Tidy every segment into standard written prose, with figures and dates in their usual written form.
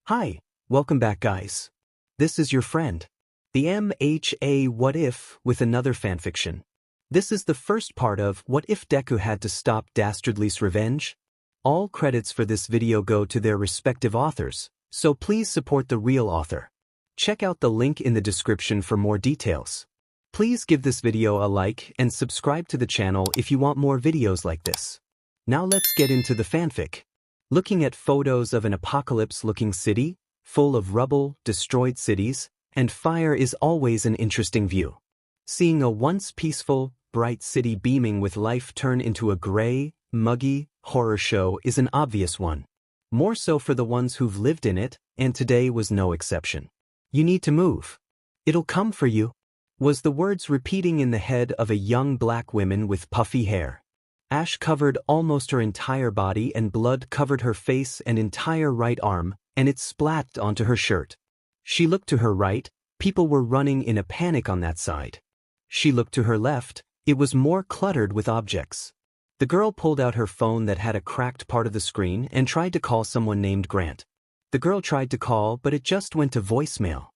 Hi, welcome back guys. This is your friend, the MHA What If with another fanfiction. This is the first part of What If Deku Had to Stop Dastardly's Revenge? All credits for this video go to their respective authors, so please support the real author. Check out the link in the description for more details. Please give this video a like and subscribe to the channel if you want more videos like this. Now let's get into the fanfic. Looking at photos of an apocalypse-looking city, full of rubble, destroyed cities, and fire is always an interesting view. Seeing a once peaceful, bright city beaming with life turn into a gray, muggy, horror show is an obvious one. More so for the ones who've lived in it, and today was no exception. You need to move. It'll come for you, was the words repeating in the head of a young black woman with puffy hair. Ash covered almost her entire body and blood covered her face and entire right arm, and it splattered onto her shirt. She looked to her right, people were running in a panic on that side. She looked to her left, it was more cluttered with objects. The girl pulled out her phone that had a cracked part of the screen and tried to call someone named Grant. The girl tried to call, but it just went to voicemail.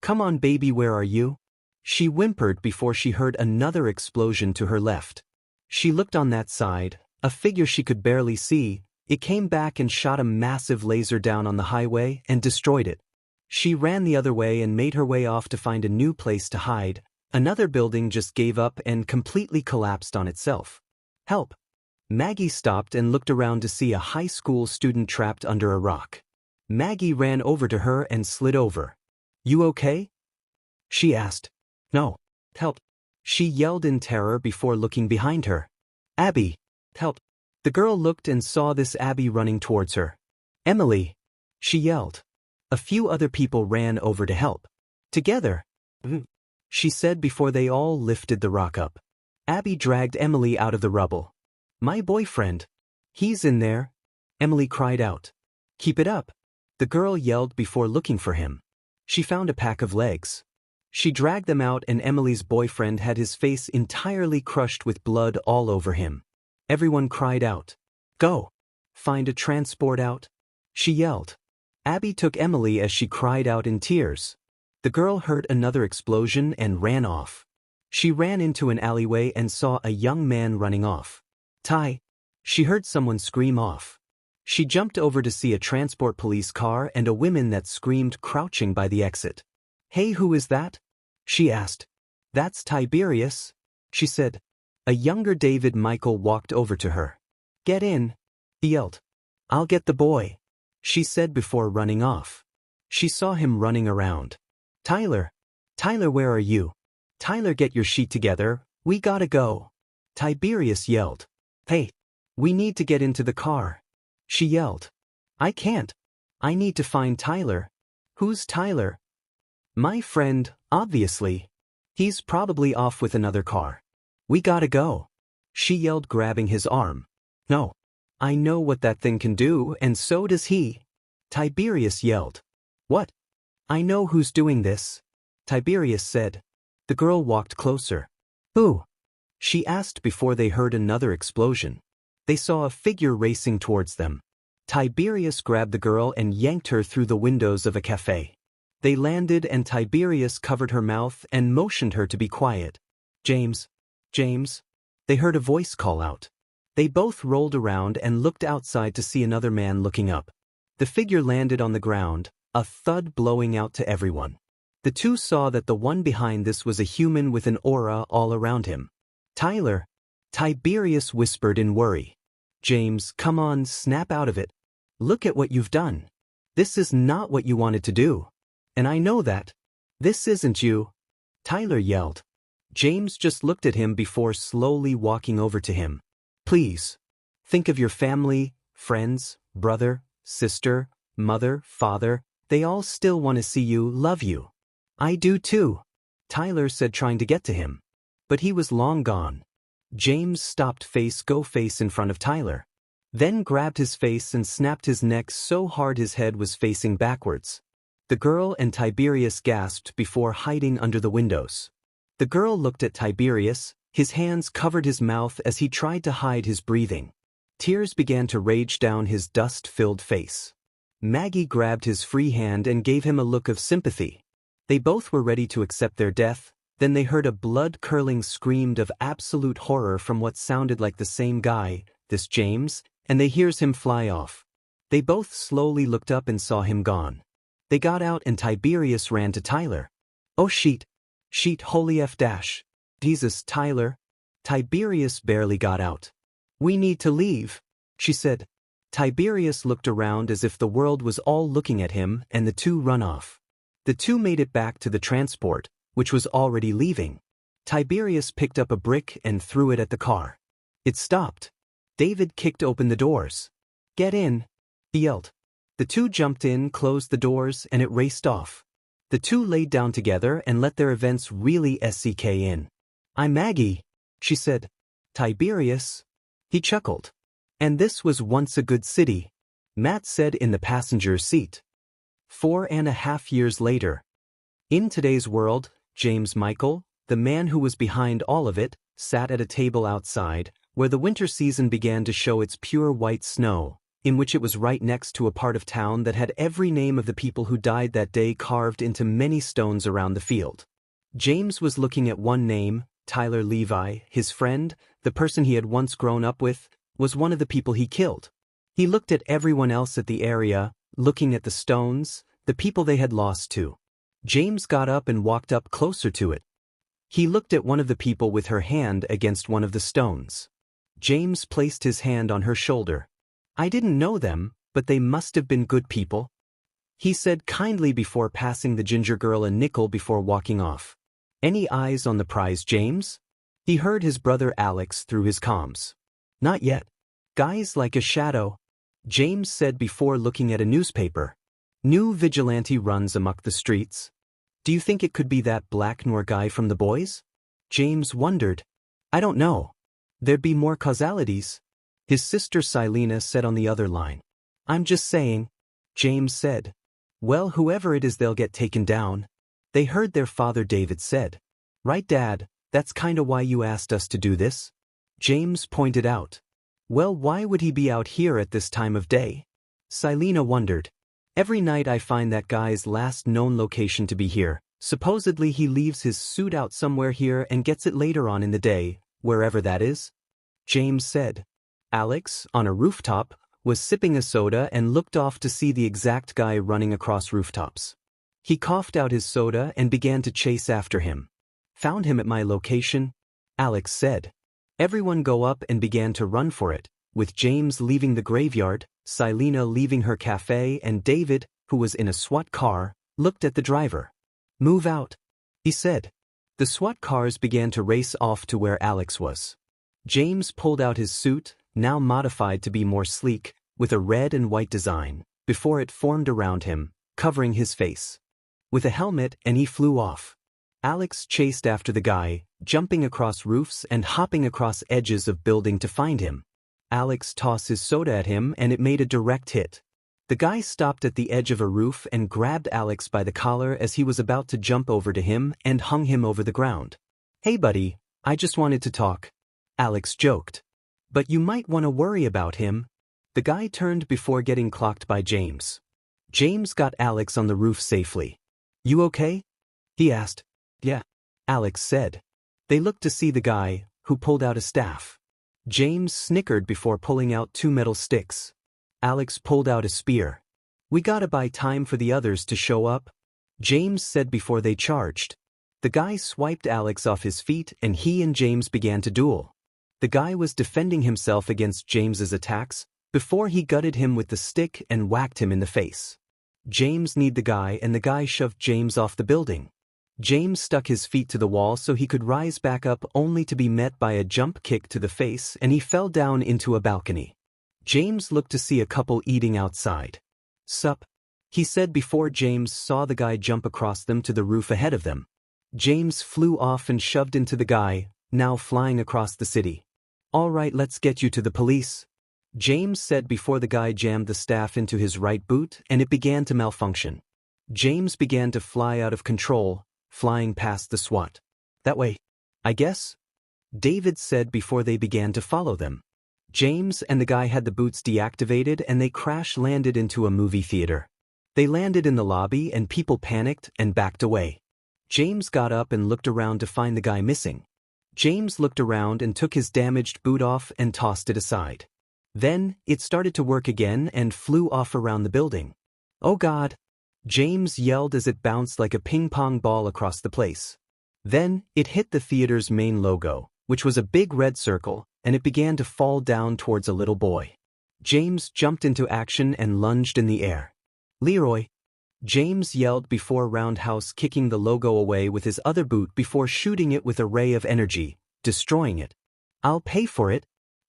"Come on baby, where are you?" She whimpered before she heard another explosion to her left. She looked on that side, a figure she could barely see. It came back and shot a massive laser down on the highway and destroyed it. She ran the other way and made her way off to find a new place to hide. Another building just gave up and completely collapsed on itself. Help! Maggie stopped and looked around to see a high school student trapped under a rock. Maggie ran over to her and slid over. "You okay?" she asked. "No. Help!" She yelled in terror before looking behind her. "Abby! Help!" The girl looked and saw this Abby running towards her. "Emily!" she yelled. A few other people ran over to help. "Together!" she said before they all lifted the rock up. Abby dragged Emily out of the rubble. "My boyfriend! He's in there!" Emily cried out. "Keep it up!" the girl yelled before looking for him. She found a pack of legs. She dragged them out and Emily's boyfriend had his face entirely crushed with blood all over him. Everyone cried out. "Go! Find a transport out!" she yelled. Abby took Emily as she cried out in tears. The girl heard another explosion and ran off. She ran into an alleyway and saw a young man running off. "Ty!" She heard someone scream off. She jumped over to see a transport police car and a woman that screamed crouching by the exit. "Hey, who is that?" she asked. "That's Tiberius," she said. A younger David Michael walked over to her. "Get in," he yelled. "I'll get the boy," she said before running off. She saw him running around. "Tyler! Tyler, where are you? Tyler, get your sheet together, we gotta go," Tiberius yelled. "Hey! We need to get into the car," she yelled. "I can't. I need to find Tyler." "Who's Tyler?" "My friend, obviously. He's probably off with another car. We gotta go," she yelled, grabbing his arm. "No. I know what that thing can do, and so does he," Tiberius yelled. "What?" "I know who's doing this," Tiberius said. The girl walked closer. "Who?" she asked before they heard another explosion. They saw a figure racing towards them. Tiberius grabbed the girl and yanked her through the windows of a cafe. They landed and Tiberius covered her mouth and motioned her to be quiet. "James! James!" They heard a voice call out. They both rolled around and looked outside to see another man looking up. The figure landed on the ground, a thud blowing out to everyone. The two saw that the one behind this was a human with an aura all around him. "Tyler!" Tiberius whispered in worry. "James, come on, snap out of it. Look at what you've done. This is not what you wanted to do. And I know that. This isn't you," Tyler yelled. James just looked at him before slowly walking over to him. "Please. Think of your family, friends, brother, sister, mother, father. They all still want to see you, love you." "I do too," Tyler said, trying to get to him. But he was long gone. James stopped face in front of Tyler. Then grabbed his face and snapped his neck so hard his head was facing backwards. The girl and Tiberius gasped before hiding under the windows. The girl looked at Tiberius, his hands covered his mouth as he tried to hide his breathing. Tears began to rage down his dust-filled face. Maggie grabbed his free hand and gave him a look of sympathy. They both were ready to accept their death. Then they heard a blood-curdling scream of absolute horror from what sounded like the same guy, this James, and they hears him fly off. They both slowly looked up and saw him gone. They got out and Tiberius ran to Tyler. "Oh sheet, holy F dash. Jesus, Tyler." Tiberius barely got out. "We need to leave," she said. Tiberius looked around as if the world was all looking at him, and the two run off. The two made it back to the transport, which was already leaving. Tiberius picked up a brick and threw it at the car. It stopped. David kicked open the doors. "Get in," he yelled. The two jumped in, closed the doors, and it raced off. The two laid down together and let their events really sink in. "I'm Maggie," she said. "Tiberius." He chuckled. "And this was once a good city," Matt said in the passenger seat. 4.5 years later. In today's world, James Michael, the man who was behind all of it, sat at a table outside, where the winter season began to show its pure white snow, in which it was right next to a part of town that had every name of the people who died that day carved into many stones around the field. James was looking at one name, Tyler Levi, his friend, the person he had once grown up with, was one of the people he killed. He looked at everyone else at the area, looking at the stones, the people they had lost to. James got up and walked up closer to it. He looked at one of the people with her hand against one of the stones. James placed his hand on her shoulder. "I didn't know them, but they must have been good people," he said kindly before passing the ginger girl a nickel before walking off. "Any eyes on the prize, James?" He heard his brother Alex through his comms. "Not yet. Guys like a shadow," James said before looking at a newspaper. "New vigilante runs amok the streets. Do you think it could be that Black Noir guy from The Boys?" James wondered. "I don't know. There'd be more causalities," his sister Silena said on the other line. "I'm just saying," James said. "Well, whoever it is, they'll get taken down," they heard their father David said. "Right, Dad, that's kinda why you asked us to do this?" James pointed out. "Well, why would he be out here at this time of day?" Silena wondered. "Every night I find that guy's last known location to be here. Supposedly he leaves his suit out somewhere here and gets it later on in the day, wherever that is," James said. Alex, on a rooftop, was sipping a soda and looked off to see the exact guy running across rooftops. He coughed out his soda and began to chase after him. "Found him at my location," Alex said. Everyone go up and began to run for it, with James leaving the graveyard, Silena leaving her cafe, and David, who was in a SWAT car, looked at the driver. "Move out," he said. The SWAT cars began to race off to where Alex was. James pulled out his suit, now modified to be more sleek, with a red and white design, before it formed around him, covering his face. With a helmet, and he flew off. Alex chased after the guy, jumping across roofs and hopping across edges of building to find him. Alex tossed his soda at him and it made a direct hit. The guy stopped at the edge of a roof and grabbed Alex by the collar as he was about to jump over to him and hung him over the ground. "Hey buddy, I just wanted to talk," Alex joked. "But you might want to worry about him." The guy turned before getting clocked by James. James got Alex on the roof safely. "You okay?" he asked. "Yeah," Alex said. They looked to see the guy, who pulled out a staff. James snickered before pulling out 2 metal sticks. Alex pulled out a spear. "We gotta buy time for the others to show up," James said before they charged. The guy swiped Alex off his feet and he and James began to duel. The guy was defending himself against James's attacks before he gutted him with the stick and whacked him in the face. James kneed the guy and the guy shoved James off the building. James stuck his feet to the wall so he could rise back up only to be met by a jump kick to the face and he fell down into a balcony. James looked to see a couple eating outside. "Sup?" he said before James saw the guy jump across them to the roof ahead of them. James flew off and shoved into the guy, now flying across the city. "All right, let's get you to the police," James said before the guy jammed the staff into his right boot and it began to malfunction. James began to fly out of control, flying past the SWAT. "That way, I guess," David said before they began to follow them. James and the guy had the boots deactivated and they crash-landed into a movie theater. They landed in the lobby and people panicked and backed away. James got up and looked around to find the guy missing. James looked around and took his damaged boot off and tossed it aside. Then, it started to work again and flew off around the building. "Oh God!" James yelled as it bounced like a ping-pong ball across the place. Then, it hit the theater's main logo, which was a big red circle, and it began to fall down towards a little boy. James jumped into action and lunged in the air. "Leroy!" James yelled before roundhouse kicking the logo away with his other boot before shooting it with a ray of energy, destroying it. "I'll pay for it,"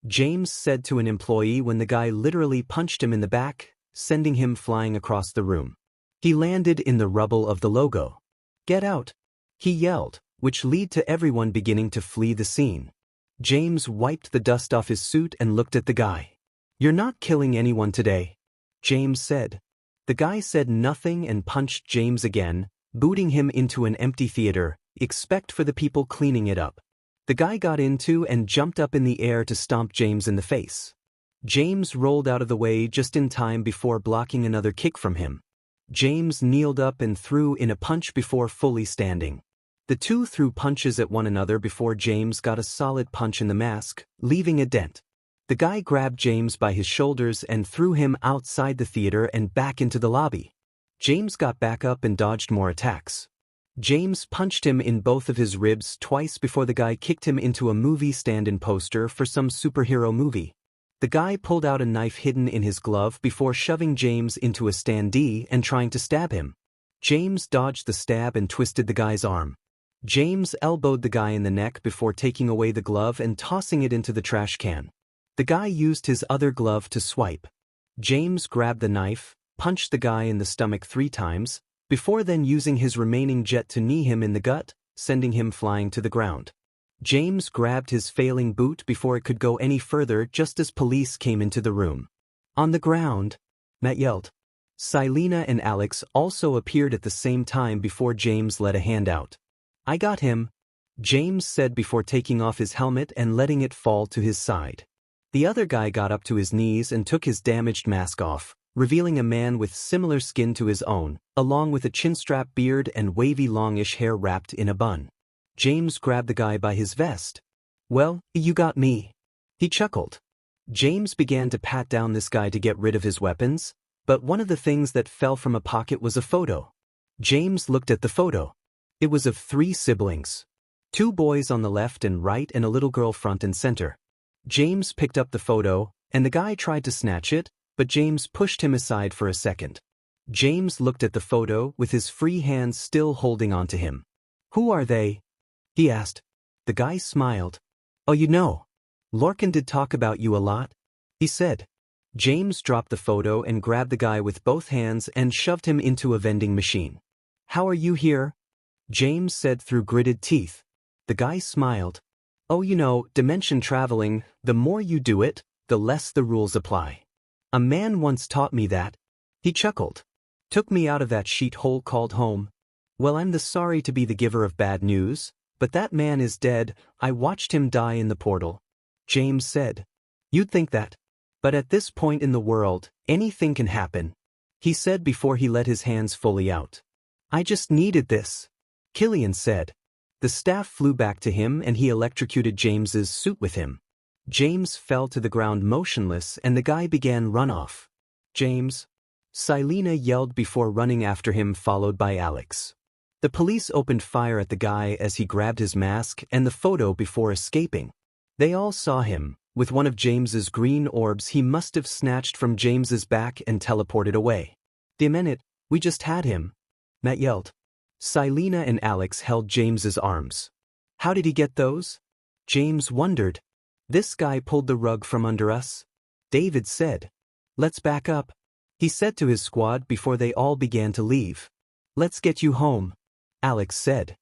James said to an employee when the guy literally punched him in the back, sending him flying across the room. He landed in the rubble of the logo. "Get out!" he yelled, which led to everyone beginning to flee the scene. James wiped the dust off his suit and looked at the guy. "You're not killing anyone today," James said. The guy said nothing and punched James again, booting him into an empty theater, except for the people cleaning it up. The guy got into and jumped up in the air to stomp James in the face. James rolled out of the way just in time before blocking another kick from him. James kneeled up and threw in a punch before fully standing. The two threw punches at one another before James got a solid punch in the mask, leaving a dent. The guy grabbed James by his shoulders and threw him outside the theater and back into the lobby. James got back up and dodged more attacks. James punched him in both of his ribs twice before the guy kicked him into a movie stand-in poster for some superhero movie. The guy pulled out a knife hidden in his glove before shoving James into a standee and trying to stab him. James dodged the stab and twisted the guy's arm. James elbowed the guy in the neck before taking away the glove and tossing it into the trash can. The guy used his other glove to swipe. James grabbed the knife, punched the guy in the stomach 3 times, before then using his remaining jet to knee him in the gut, sending him flying to the ground. James grabbed his failing boot before it could go any further just as police came into the room. "On the ground!" Matt yelled. Selena and Alex also appeared at the same time before James let a hand out. "I got him," James said before taking off his helmet and letting it fall to his side. The other guy got up to his knees and took his damaged mask off, revealing a man with similar skin to his own, along with a chinstrap beard and wavy longish hair wrapped in a bun. James grabbed the guy by his vest. "Well, you got me," he chuckled. James began to pat down this guy to get rid of his weapons, but one of the things that fell from a pocket was a photo. James looked at the photo. It was of 3 siblings. 2 boys on the left and right and a little girl front and center. James picked up the photo, and the guy tried to snatch it, but James pushed him aside for a second. James looked at the photo with his free hands still holding onto him. "Who are they?" he asked. The guy smiled. "Oh, you know. Lorcan did talk about you a lot," he said. James dropped the photo and grabbed the guy with both hands and shoved him into a vending machine. "How are you here?" James said through gritted teeth. The guy smiled. "Oh, you know, dimension traveling, the more you do it, the less the rules apply. A man once taught me that." He chuckled. "Took me out of that sheet hole called home. Well, I'm sorry to be the giver of bad news, but that man is dead. I watched him die in the portal." James said. "You'd think that. But at this point in the world, anything can happen," he said before he let his hands fully out. "I just needed this," Killian said. The staff flew back to him and he electrocuted James's suit with him. James fell to the ground motionless and the guy began runoff. "James!" Selena yelled before running after him, followed by Alex. The police opened fire at the guy as he grabbed his mask and the photo before escaping. They all saw him, with one of James's green orbs he must have snatched from James's back and teleported away. "The minute, we just had him," Matt yelled. Selena and Alex held James's arms. "How did he get those?" James wondered. "This guy pulled the rug from under us," David said. "Let's back up," he said to his squad before they all began to leave. "Let's get you home," Alex said.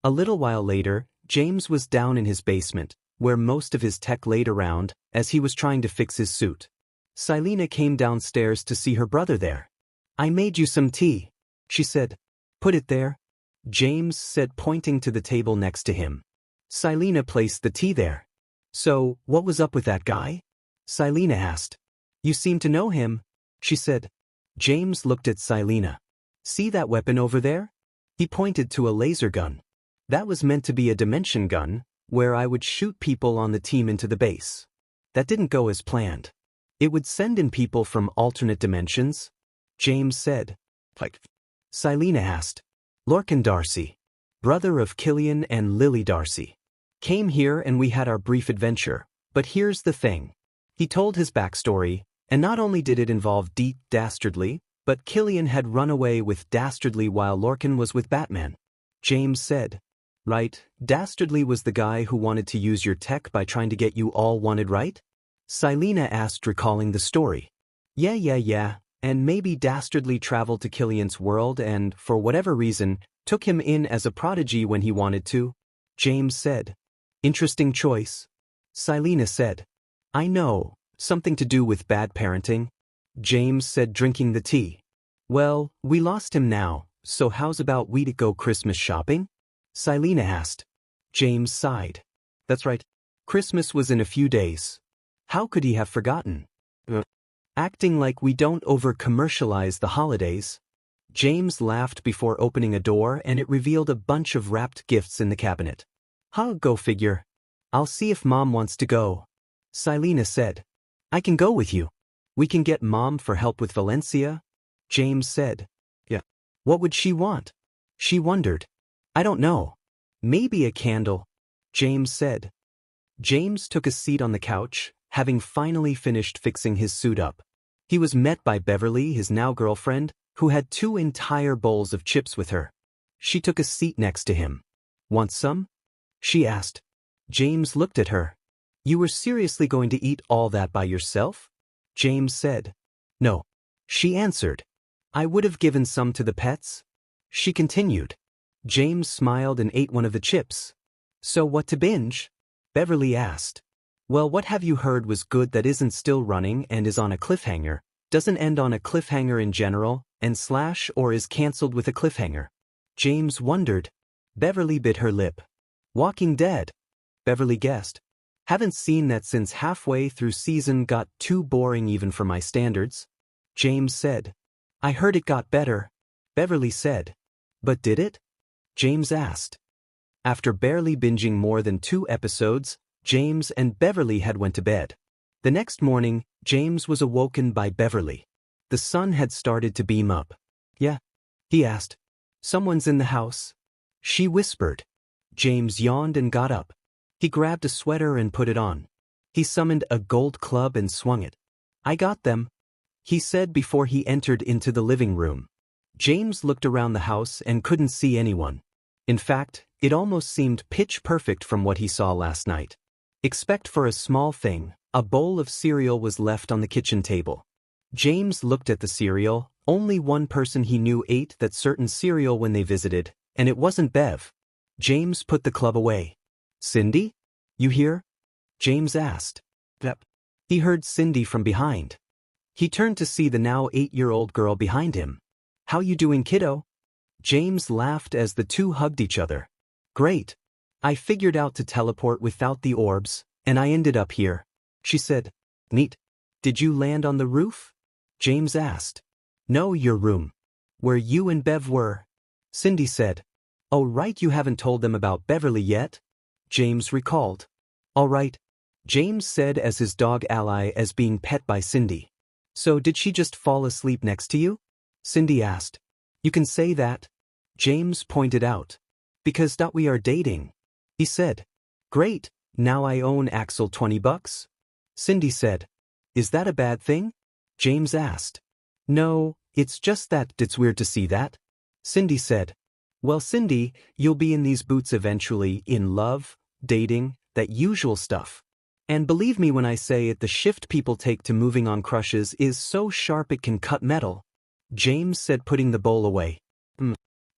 A little while later, James was down in his basement, where most of his tech laid around, as he was trying to fix his suit. Selena came downstairs to see her brother there. "I made you some tea," she said. "Put it there," James said, pointing to the table next to him. Selena placed the tea there. "So, what was up with that guy?" Silena asked. You seem to know him, she said. James looked at Silena. See that weapon over there? He pointed to a laser gun. That was meant to be a dimension gun, where I would shoot people on the team into the base. That didn't go as planned. It would send in people from alternate dimensions, James said. Like? Silena asked. Lorcan Darcy, brother of Killian and Lily Darcy, came here and we had our brief adventure, but here's the thing. He told his backstory, and not only did it involve Dastardly, but Killian had run away with Dastardly while Lorcan was with Batman. James said. Right, Dastardly was the guy who wanted to use your tech by trying to get you all wanted, right? Silena asked, recalling the story. Yeah, and maybe Dastardly traveled to Killian's world and, for whatever reason, took him in as a prodigy when he wanted to, James said. Interesting choice. Silena said. I know, something to do with bad parenting, James said, drinking the tea. Well, we lost him now, so how's about we to go Christmas shopping? Silena asked. James sighed. That's right. Christmas was in a few days. How could he have forgotten? Acting like we don't over-commercialize the holidays. James laughed before opening a door and it revealed a bunch of wrapped gifts in the cabinet. Go figure. I'll see if Mom wants to go. Silena said. I can go with you. We can get Mom for help with Valencia, James said. Yeah. What would she want? She wondered. I don't know. Maybe a candle, James said. James took a seat on the couch, having finally finished fixing his suit up. He was met by Beverly, his now girlfriend, who had 2 entire bowls of chips with her. She took a seat next to him. Want some? She asked. James looked at her. You were seriously going to eat all that by yourself? James said. No. She answered. I would have given some to the pets. She continued. James smiled and ate one of the chips. So what to binge? Beverly asked. Well, what have you heard was good that isn't still running and is on a cliffhanger, doesn't end on a cliffhanger in general, and / or is cancelled with a cliffhanger? James wondered. Beverly bit her lip. Walking Dead. Beverly guessed. Haven't seen that since halfway through season got too boring even for my standards. James said. I heard it got better. Beverly said. But did it? James asked. After barely binging more than 2 episodes, James and Beverly had went to bed. The next morning, James was awoken by Beverly. The sun had started to beam up. Yeah? He asked. Someone's in the house. She whispered. James yawned and got up. He grabbed a sweater and put it on. He summoned a gold club and swung it. I got them, he said before he entered into the living room. James looked around the house and couldn't see anyone. In fact, it almost seemed pitch perfect from what he saw last night. Except for a small thing, a bowl of cereal was left on the kitchen table. James looked at the cereal. Only one person he knew ate that certain cereal when they visited, and it wasn't Bev. James put the club away. Cindy? You here? James asked. Yep. He heard Cindy from behind. He turned to see the now 8-year-old girl behind him. How you doing, kiddo? James laughed as the two hugged each other. Great. I figured out to teleport without the orbs, and I ended up here, she said. Neat. Did you land on the roof? James asked. No, your room. Where you and Bev were. Cindy said. Oh right, you haven't told them about Beverly yet? James recalled. All right. James said as his dog Ally as being pet by Cindy. So did she just fall asleep next to you? Cindy asked. You can say that. James pointed out. Because we are dating. He said. Great, now I own Axel $20. Cindy said. Is that a bad thing? James asked. No, it's just that it's weird to see that. Cindy said. Well, Cindy, you'll be in these boots eventually, in love, dating, that usual stuff. And believe me when I say it, the shift people take to moving on crushes is so sharp it can cut metal. James said, putting the bowl away.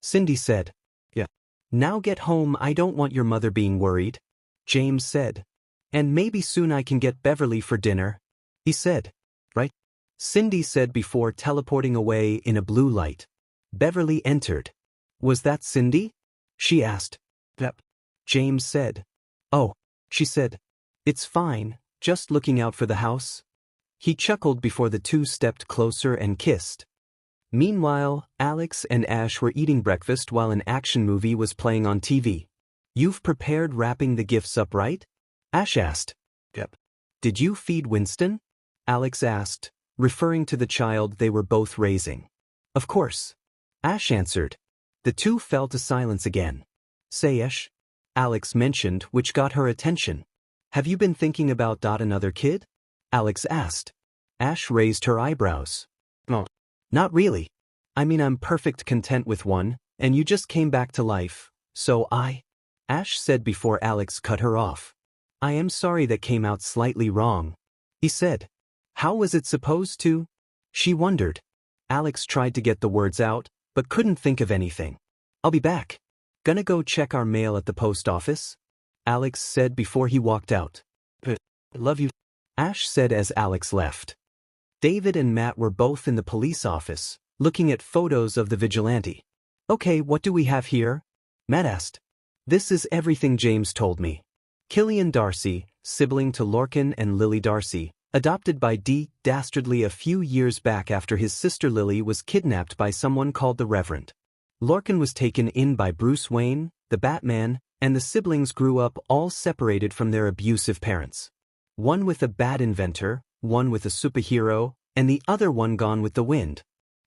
Cindy said. Yeah. Now get home, I don't want your mother being worried. James said. And maybe soon I can get Beverly for dinner. He said. Right? Cindy said before teleporting away in a blue light. Beverly entered. Was that Cindy? She asked. Yep. James said. Oh, she said. It's fine, just looking out for the house? He chuckled before the two stepped closer and kissed. Meanwhile, Alex and Ash were eating breakfast while an action movie was playing on TV. "You've prepared wrapping the gifts up, right?" Ash asked. "Yep." "Did you feed Winston?" Alex asked, referring to the child they were both raising. "Of course," Ash answered. The two fell to silence again. "Say, Ash," Alex mentioned, which got her attention. "Have you been thinking about another kid?" Alex asked. Ash raised her eyebrows. "No. Not really. I mean, I'm perfect content with one, and you just came back to life, so Ash said before Alex cut her off. "I am sorry that came out slightly wrong," he said. "How was it supposed to?" she wondered. Alex tried to get the words out, but couldn't think of anything. "I'll be back. Gonna go check our mail at the post office," Alex said before he walked out. "I love you," Ash said as Alex left. David and Matt were both in the police office, looking at photos of the vigilante. "Okay, what do we have here?" Matt asked. "This is everything James told me. Killian Darcy, sibling to Lorcan and Lily Darcy, adopted by Dastardly a few years back after his sister Lily was kidnapped by someone called the Reverend. Lorcan was taken in by Bruce Wayne, the Batman, and the siblings grew up all separated from their abusive parents. One with a bad inventor, one with a superhero, and the other one gone with the wind."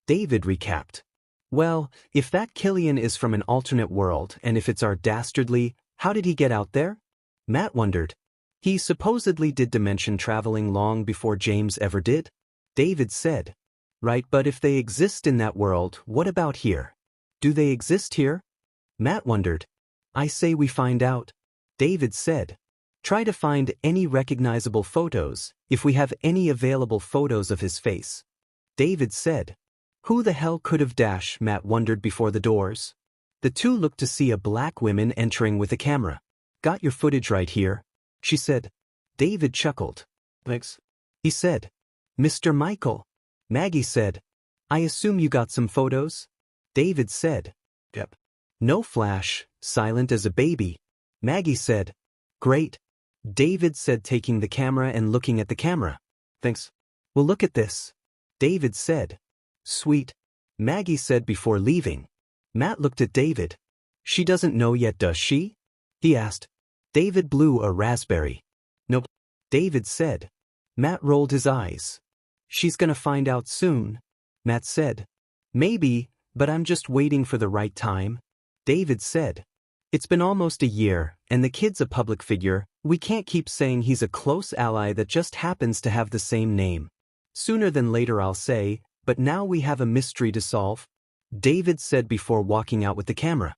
David recapped. "Well, if that Killian is from an alternate world and if it's our Dastardly, how did he get out there?" Matt wondered. "He supposedly did dimension traveling long before James ever did," David said. "Right, but if they exist in that world, what about here? Do they exist here?" Matt wondered. "I say we find out," David said. "Try to find any recognizable photos, if we have any available photos of his face," David said. "Who the hell could have Matt wondered before the doors. The two looked to see a black woman entering with a camera. "Got your footage right here," she said. David chuckled. "Thanks," he said. "Mr. Michael," Maggie said. "I assume you got some photos?" David said. "Yep." "No flash, silent as a baby," Maggie said. "Great," David said, taking the camera and looking at the camera. "Thanks. Well, look at this," David said. "Sweet," Maggie said before leaving. Matt looked at David. "She doesn't know yet, does she?" he asked. David blew a raspberry. "Nope," David said. Matt rolled his eyes. "She's gonna find out soon," Matt said. "Maybe, but I'm just waiting for the right time," David said. "It's been almost a year, and the kid's a public figure. We can't keep saying he's a close ally that just happens to have the same name. Sooner than later, I'll say, but now we have a mystery to solve," David said before walking out with the camera.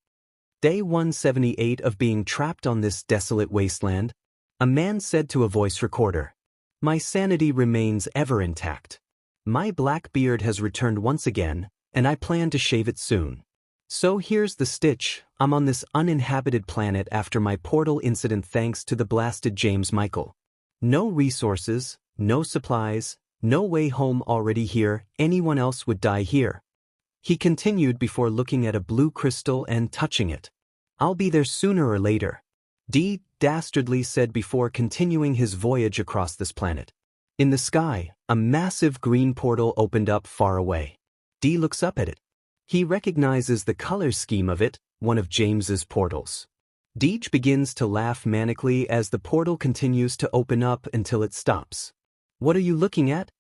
Day 178 of being trapped on this desolate wasteland. A man said to a voice recorder, "My sanity remains ever intact. My black beard has returned once again, and I plan to shave it soon. So here's the stitch, I'm on this uninhabited planet after my portal incident thanks to the blasted James Michael. No resources, no supplies, no way home already here, anyone else would die here." He continued before looking at a blue crystal and touching it. "I'll be there sooner or later," Dastardly said before continuing his voyage across this planet. In the sky, a massive green portal opened up far away. D looks up at it. He recognizes the color scheme of it, one of James's portals. Deej begins to laugh manically as the portal continues to open up until it stops. "What are you looking at?"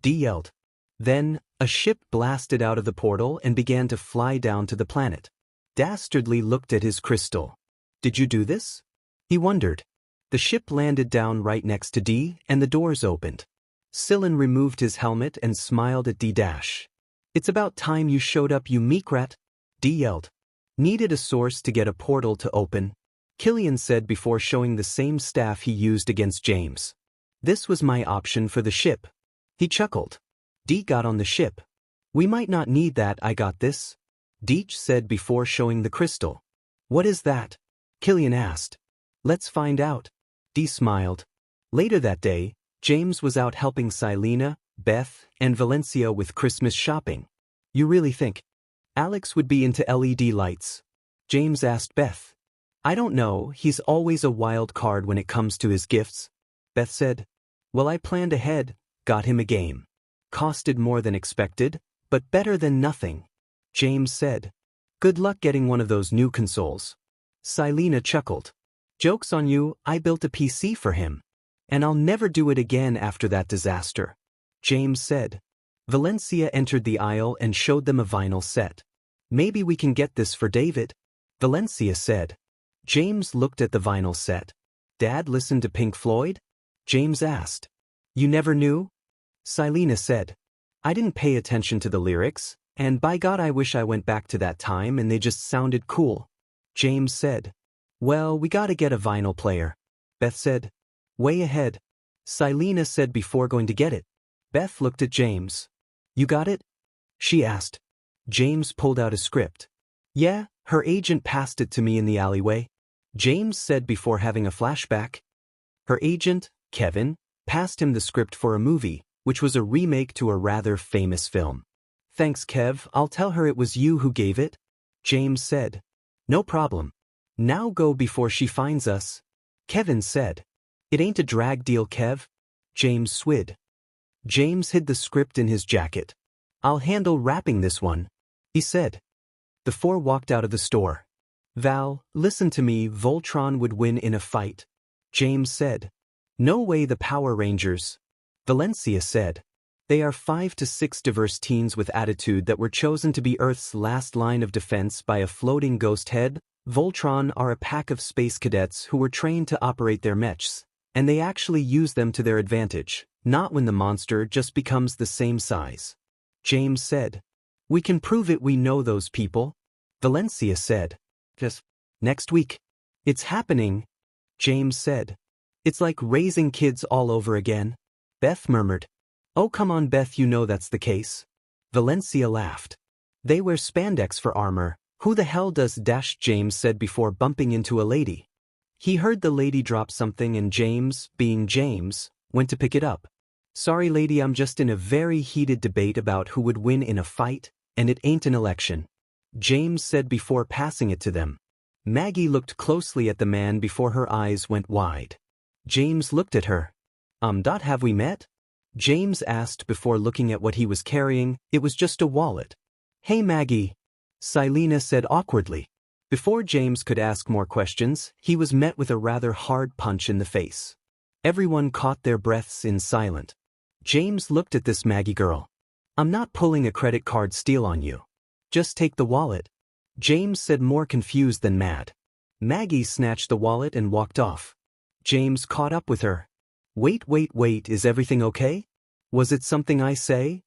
D yelled. Then, a ship blasted out of the portal and began to fly down to the planet. Dastardly looked at his crystal. "Did you do this?" he wondered. The ship landed down right next to D and the doors opened. Sillin removed his helmet and smiled at D-. "It's about time you showed up, you meat-rat," D yelled. "Needed a source to get a portal to open," Killian said before showing the same staff he used against James. "This was my option for the ship." He chuckled. D got on the ship. "We might not need that, I got this," Deej said before showing the crystal. "What is that?" Killian asked. "Let's find out," D smiled. Later that day, James was out helping Silena, Beth, and Valencia with Christmas shopping. "You really think Alex would be into LED lights?" James asked Beth. "I don't know, he's always a wild card when it comes to his gifts," Beth said. Well, I planned ahead, got him a game. Costed more than expected, but better than nothing. James said. Good luck getting one of those new consoles. Silena chuckled. Joke's on you, I built a PC for him. And I'll never do it again after that disaster. James said. Valencia entered the aisle and showed them a vinyl set. Maybe we can get this for David, Valencia said. James looked at the vinyl set. Dad listened to Pink Floyd? James asked. You never knew? Silena said. I didn't pay attention to the lyrics, and by God I wish I went back to that time and they just sounded cool. James said. Well, we gotta get a vinyl player. Beth said. Way ahead. Silena said before going to get it. Beth looked at James. You got it? She asked. James pulled out a script. Yeah, her agent passed it to me in the alleyway. James said before having a flashback. Her agent, Kevin, passed him the script for a movie, which was a remake to a rather famous film. Thanks, Kev, I'll tell her it was you who gave it. James said. No problem. Now go before she finds us. Kevin said. It ain't a drag deal, Kev. James swid. James hid the script in his jacket. I'll handle wrapping this one, he said. The four walked out of the store. Val, listen to me, Voltron would win in a fight. James said. No way, the Power Rangers. Valencia said. They are 5 to 6 diverse teens with attitude that were chosen to be Earth's last line of defense by a floating ghost head. Voltron are a pack of space cadets who were trained to operate their mechs, and they actually use them to their advantage, not when the monster just becomes the same size. James said. We can prove it, we know those people. Valencia said. Just next week. It's happening. James said. It's like raising kids all over again. Beth murmured. Oh come on Beth, you know that's the case. Valencia laughed. They wear spandex for armor. Who the hell does dash? James said before bumping into a lady. He heard the lady drop something and James, being James, went to pick it up. Sorry lady, I'm just in a very heated debate about who would win in a fight, and it ain't an election. James said before passing it to them. Maggie looked closely at the man before her eyes went wide. James looked at her. Have we met? James asked before looking at what he was carrying. It was just a wallet. Hey Maggie, Silena said awkwardly. Before James could ask more questions, he was met with a rather hard punch in the face. Everyone caught their breaths in silence. James looked at this Maggie girl. I'm not pulling a credit card steal on you. Just take the wallet. James said, more confused than mad. Maggie snatched the wallet and walked off. James caught up with her. Wait, is everything okay? Was it something I say?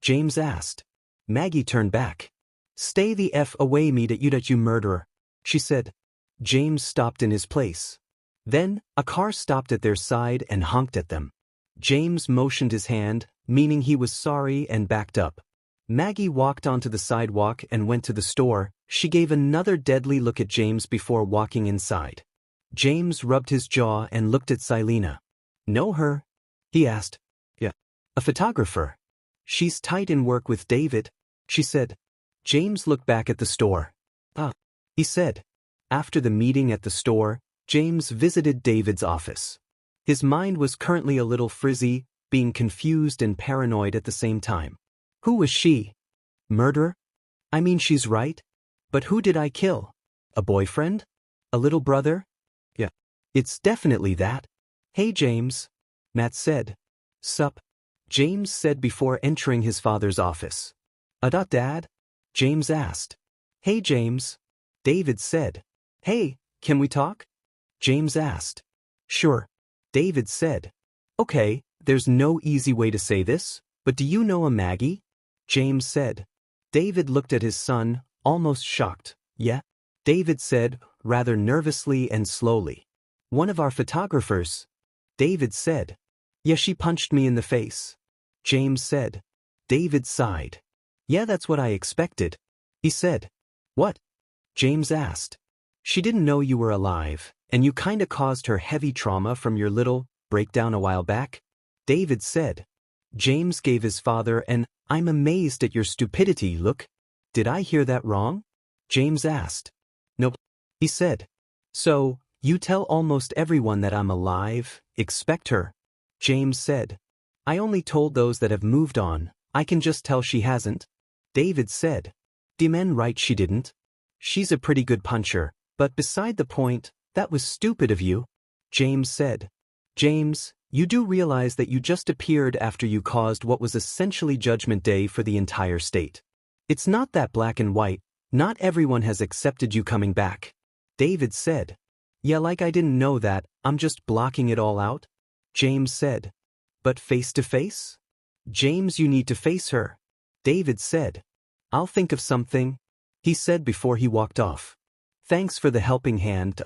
James asked. Maggie turned back. Stay the F away me that you murderer, she said. James stopped in his place. Then, a car stopped at their side and honked at them. James motioned his hand, meaning he was sorry, and backed up. Maggie walked onto the sidewalk and went to the store. She gave another deadly look at James before walking inside. James rubbed his jaw and looked at Silena. Know her? He asked. Yeah. A photographer. She's tight in work with David, she said. James looked back at the store. He said. After the meeting at the store, James visited David's office. His mind was currently a little frizzy, being confused and paranoid at the same time. Who was she? Murderer? I mean, she's right. But who did I kill? A boyfriend? A little brother? Yeah. It's definitely that. Hey James, Matt said. Sup? James said before entering his father's office. Dad? James asked. Hey James. David said. Hey, can we talk? James asked. Sure. David said. Okay, there's no easy way to say this, but do you know a Maggie? James said. David looked at his son, almost shocked. Yeah? David said, rather nervously and slowly. One of our photographers. David said. Yeah, she punched me in the face. James said. David sighed. Yeah, that's what I expected. He said. What? James asked. She didn't know you were alive, and you kinda caused her heavy trauma from your little breakdown a while back? David said. James gave his father an I'm amazed at your stupidity look. Did I hear that wrong? James asked. Nope. He said. So, you tell almost everyone that I'm alive, Expect her. James said. I only told those that have moved on, I can just tell she hasn't. David said. D-men right she didn't. She's a pretty good puncher, but beside the point, that was stupid of you. James said. James, you do realize that you just appeared after you caused what was essentially Judgment Day for the entire state. It's not that black and white, not everyone has accepted you coming back. David said. Yeah, like I didn't know that, I'm just blocking it all out? James said. But face to face? James, you need to face her. David said. I'll think of something, he said before he walked off. Thanks for the helping hand,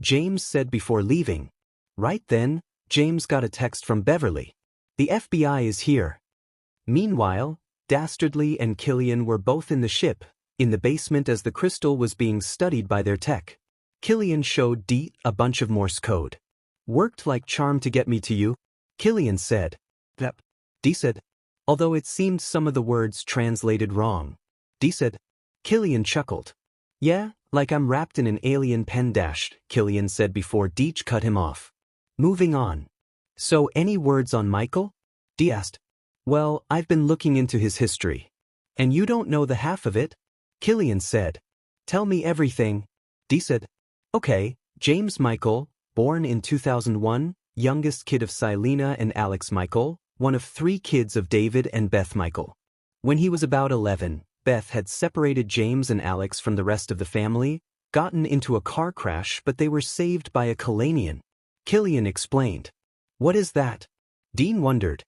James said before leaving. Right then, James got a text from Beverly. The FBI is here. Meanwhile, Dastardly and Killian were both in the ship, in the basement as the crystal was being studied by their tech. Killian showed Dee a bunch of Morse code. Worked like charm to get me to you, Killian said. Yep. Dee said. Although it seemed some of the words translated wrong. Dee said. Killian chuckled. Yeah, like I'm wrapped in an alien pen dash, Killian said before Deech cut him off. Moving on. So any words on Michael? Dee asked. Well, I've been looking into his history. And you don't know the half of it? Killian said. Tell me everything. Dee said. Okay, James Michael, born in 2001, youngest kid of Selena and Alex Michael, one of 3 kids of David and Beth Michael. When he was about 11, Beth had separated James and Alex from the rest of the family, gotten into a car crash, but they were saved by a Kalanian. Killian explained. What is that? Dean wondered.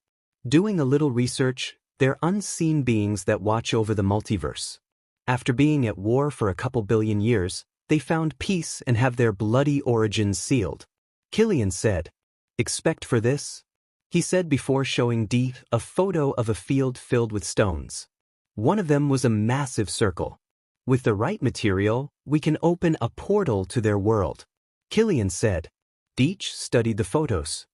Doing a little research, they're unseen beings that watch over the multiverse. After being at war for a couple billion years, they found peace and have their bloody origins sealed. Killian said. Expect for this? He said before showing Dee a photo of a field filled with stones. One of them was a massive circle. With the right material, we can open a portal to their world. Killian said. Deech studied the photos.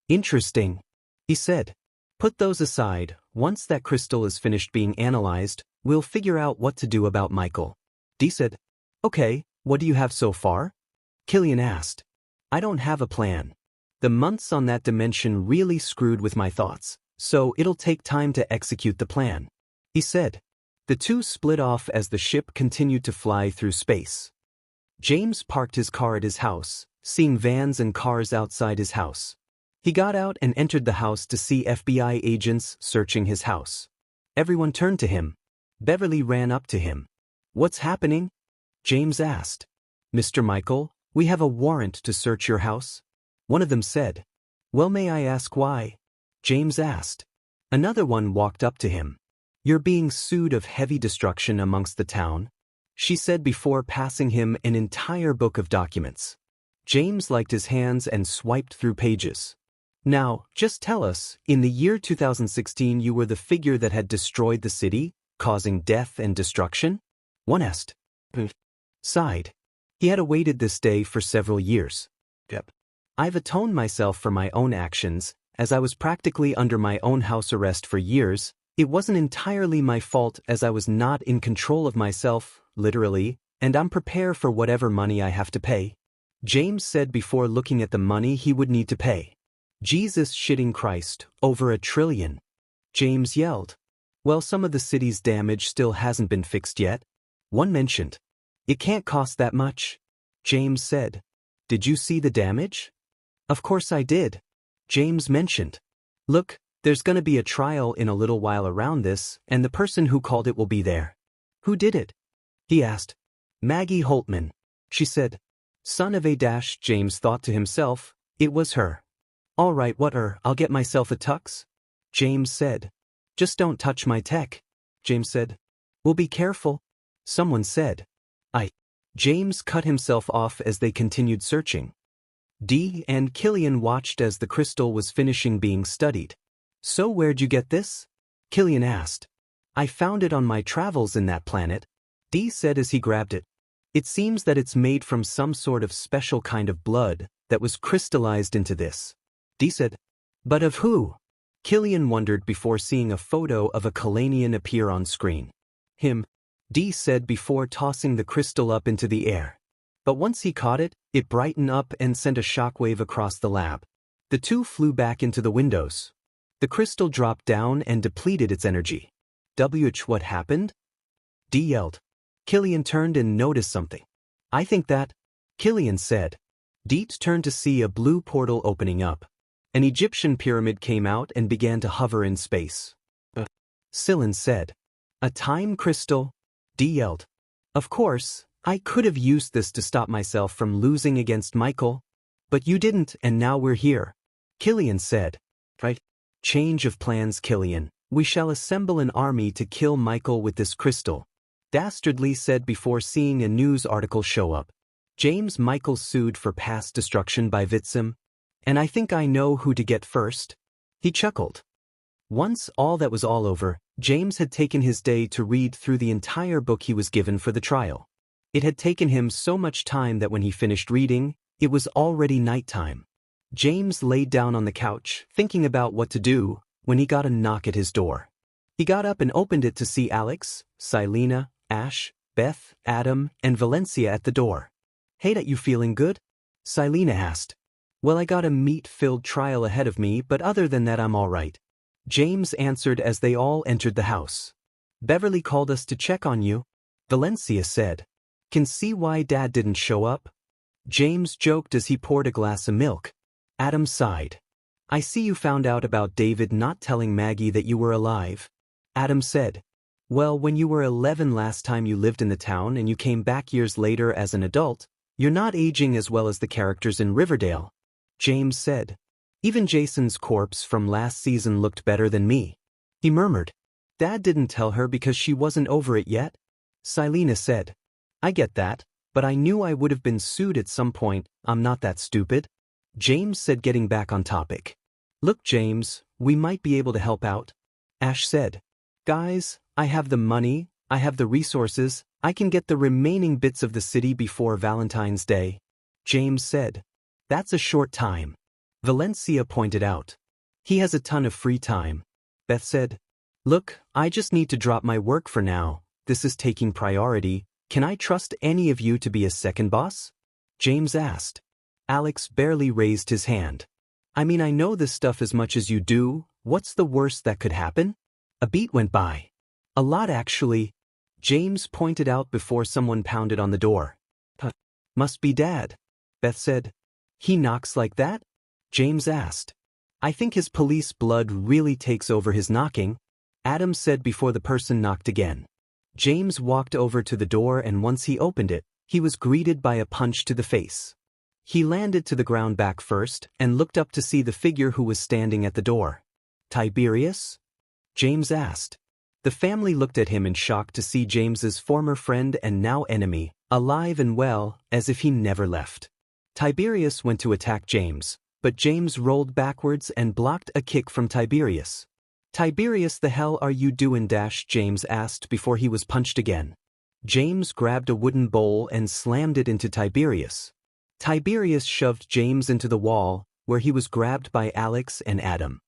Interesting, he said. Put those aside, once that crystal is finished being analyzed, we'll figure out what to do about Michael. Dee said. Okay, what do you have so far? Killian asked. I don't have a plan. The months on that dimension really screwed with my thoughts, so it'll take time to execute the plan, he said. The two split off as the ship continued to fly through space. James parked his car at his house, seeing vans and cars outside his house. He got out and entered the house to see FBI agents searching his house. Everyone turned to him. Beverly ran up to him. What's happening? James asked. Mr. Michael, we have a warrant to search your house. One of them said. Well, may I ask why? James asked. Another one walked up to him. You're being sued of heavy destruction amongst the town, she said before passing him an entire book of documents. James liked his hands and swiped through pages. Now, just tell us, in the year 2016 you were the figure that had destroyed the city, causing death and destruction? One asked. Sighed. He had awaited this day for several years. Yep. I've atoned myself for my own actions, as I was practically under my own house arrest for years. It wasn't entirely my fault as I was not in control of myself, literally, and I'm prepared for whatever money I have to pay. James said before looking at the money he would need to pay. Jesus shitting Christ, over $1 trillion. James yelled. Well, some of the city's damage still hasn't been fixed yet. One mentioned. It can't cost that much. James said. Did you see the damage? Of course I did. James mentioned. Look, there's gonna be a trial in a little while around this, and the person who called it will be there. Who did it? He asked. Maggie Holtman. She said. Son of a dash, James thought to himself. It was her. All right, I'll get myself a tux? James said. Just don't touch my tech, James said. We'll be careful, someone said. James cut himself off as they continued searching. Dee and Killian watched as the crystal was finishing being studied. So where'd you get this? Killian asked. I found it on my travels in that planet, Dee said as he grabbed it. It seems that it's made from some sort of special kind of blood that was crystallized into this. Dee said. But of who? Killian wondered before seeing a photo of a Kalanian appear on screen. Him, Dee said before tossing the crystal up into the air. But once he caught it, it brightened up and sent a shockwave across the lab. The two flew back into the windows. The crystal dropped down and depleted its energy. What happened? D yelled. Killian turned and noticed something. I think that, Killian said. Deet turned to see a blue portal opening up. An Egyptian pyramid came out and began to hover in space. Sillin said. A time crystal? D yelled. Of course, I could have used this to stop myself from losing against Michael. But you didn't, and now we're here. Killian said. Right. Change of plans, Killian. We shall assemble an army to kill Michael with this crystal. Dastardly said before seeing a news article show up. James Michael sued for past destruction by Vitsim. And I think I know who to get first. He chuckled. Once all that was all over, James had taken his day to read through the entire book he was given for the trial. It had taken him so much time that when he finished reading, it was already nighttime. James laid down on the couch, thinking about what to do, when he got a knock at his door. He got up and opened it to see Alex, Silena, Ash, Beth, Adam, and Valencia at the door. Hey, that you feeling good? Silena asked. Well, I got a meat-filled trial ahead of me, but other than that I'm all right. James answered as they all entered the house. Beverly called us to check on you, Valencia said. Can see why Dad didn't show up? James joked as he poured a glass of milk. Adam sighed. I see you found out about David not telling Maggie that you were alive. Adam said. Well, when you were 11 last time you lived in the town and you came back years later as an adult, you're not aging as well as the characters in Riverdale. James said. Even Jason's corpse from last season looked better than me. He murmured. Dad didn't tell her because she wasn't over it yet. Silena said. I get that, but I knew I would have been sued at some point. I'm not that stupid. James said, getting back on topic. Look, James, we might be able to help out. Ash said. Guys, I have the money, I have the resources, I can get the remaining bits of the city before Valentine's Day. James said. That's a short time. Valencia pointed out. He has a ton of free time. Beth said. Look, I just need to drop my work for now. This is taking priority. Can I trust any of you to be a second boss? James asked. Alex barely raised his hand. I mean, I know this stuff as much as you do. What's the worst that could happen? A beat went by. A lot, actually. James pointed out before someone pounded on the door. Must be Dad. Beth said. He knocks like that? James asked. I think his police blood really takes over his knocking. Adam said before the person knocked again. James walked over to the door, and once he opened it, he was greeted by a punch to the face. He landed to the ground back first and looked up to see the figure who was standing at the door. Tiberius? James asked. The family looked at him in shock to see James's former friend and now enemy, alive and well, as if he never left. Tiberius went to attack James, but James rolled backwards and blocked a kick from Tiberius. Tiberius, the hell are you doing? James asked before he was punched again. James grabbed a wooden bowl and slammed it into Tiberius. Tiberius shoved James into the wall, where he was grabbed by Alex and Adam.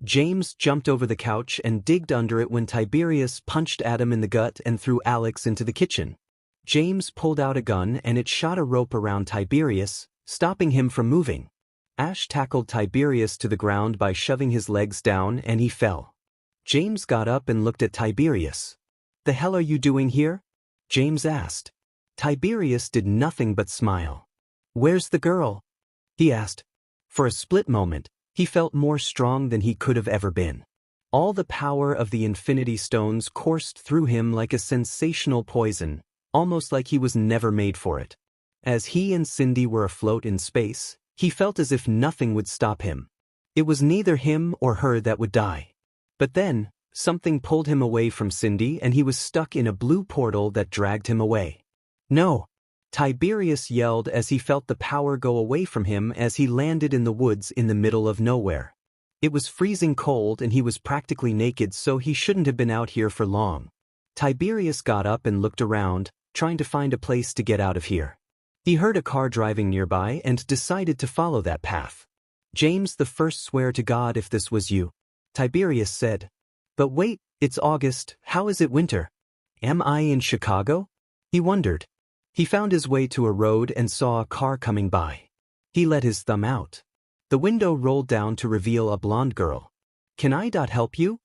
James jumped over the couch and digged under it when Tiberius punched Adam in the gut and threw Alex into the kitchen. James pulled out a gun and it shot a rope around Tiberius, stopping him from moving. Ash tackled Tiberius to the ground by shoving his legs down, and he fell. James got up and looked at Tiberius. The hell are you doing here? James asked. Tiberius did nothing but smile. Where's the girl? He asked. For a split moment, he felt more strong than he could have ever been. All the power of the Infinity Stones coursed through him like a sensational poison, almost like he was never made for it. As he and Cindy were afloat in space, he felt as if nothing would stop him. It was neither him or her that would die. But then, something pulled him away from Cindy and he was stuck in a blue portal that dragged him away. No! Tiberius yelled as he felt the power go away from him as he landed in the woods in the middle of nowhere. It was freezing cold and he was practically naked, so he shouldn't have been out here for long. Tiberius got up and looked around, trying to find a place to get out of here. He heard a car driving nearby and decided to follow that path. James the First, swear to God if this was you, Tiberius said. But wait, it's August, how is it winter? Am I in Chicago? He wondered. He found his way to a road and saw a car coming by. He let his thumb out. The window rolled down to reveal a blonde girl. "Can I help you?"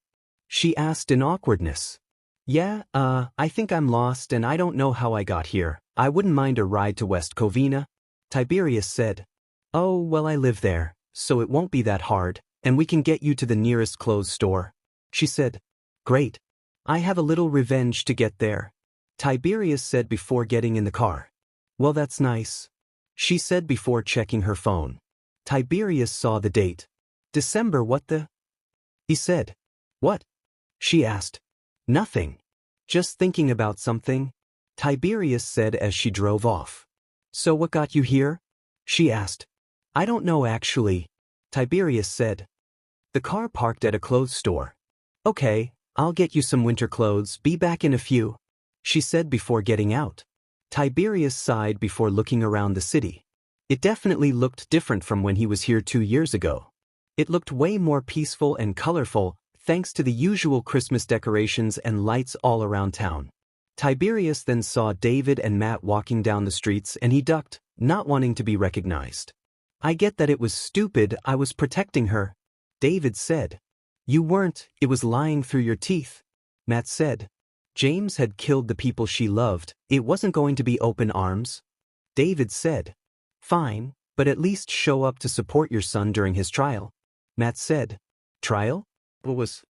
she asked in awkwardness. "Yeah, I think I'm lost and I don't know how I got here. I wouldn't mind a ride to West Covina," Tiberius said. "Oh, well, I live there, so it won't be that hard, and we can get you to the nearest clothes store," she said. "Great. I have a little revenge to get there," Tiberius said before getting in the car. "Well, that's nice," she said before checking her phone. Tiberius saw the date. "December what the?" he said. "What?" she asked. "Nothing. Just thinking about something," Tiberius said as she drove off. "So what got you here?" she asked. "I don't know actually," Tiberius said. The car parked at a clothes store. "Okay, I'll get you some winter clothes, be back in a few," she said before getting out. Tiberius sighed before looking around the city. It definitely looked different from when he was here 2 years ago. It looked way more peaceful and colorful, thanks to the usual Christmas decorations and lights all around town. Tiberius then saw David and Matt walking down the streets and he ducked, not wanting to be recognized. "I get that it was stupid, I was protecting her," David said. "You weren't, it was lying through your teeth," Matt said. "James had killed the people she loved, it wasn't going to be open arms," David said. "Fine, but at least show up to support your son during his trial," Matt said. "Trial? What was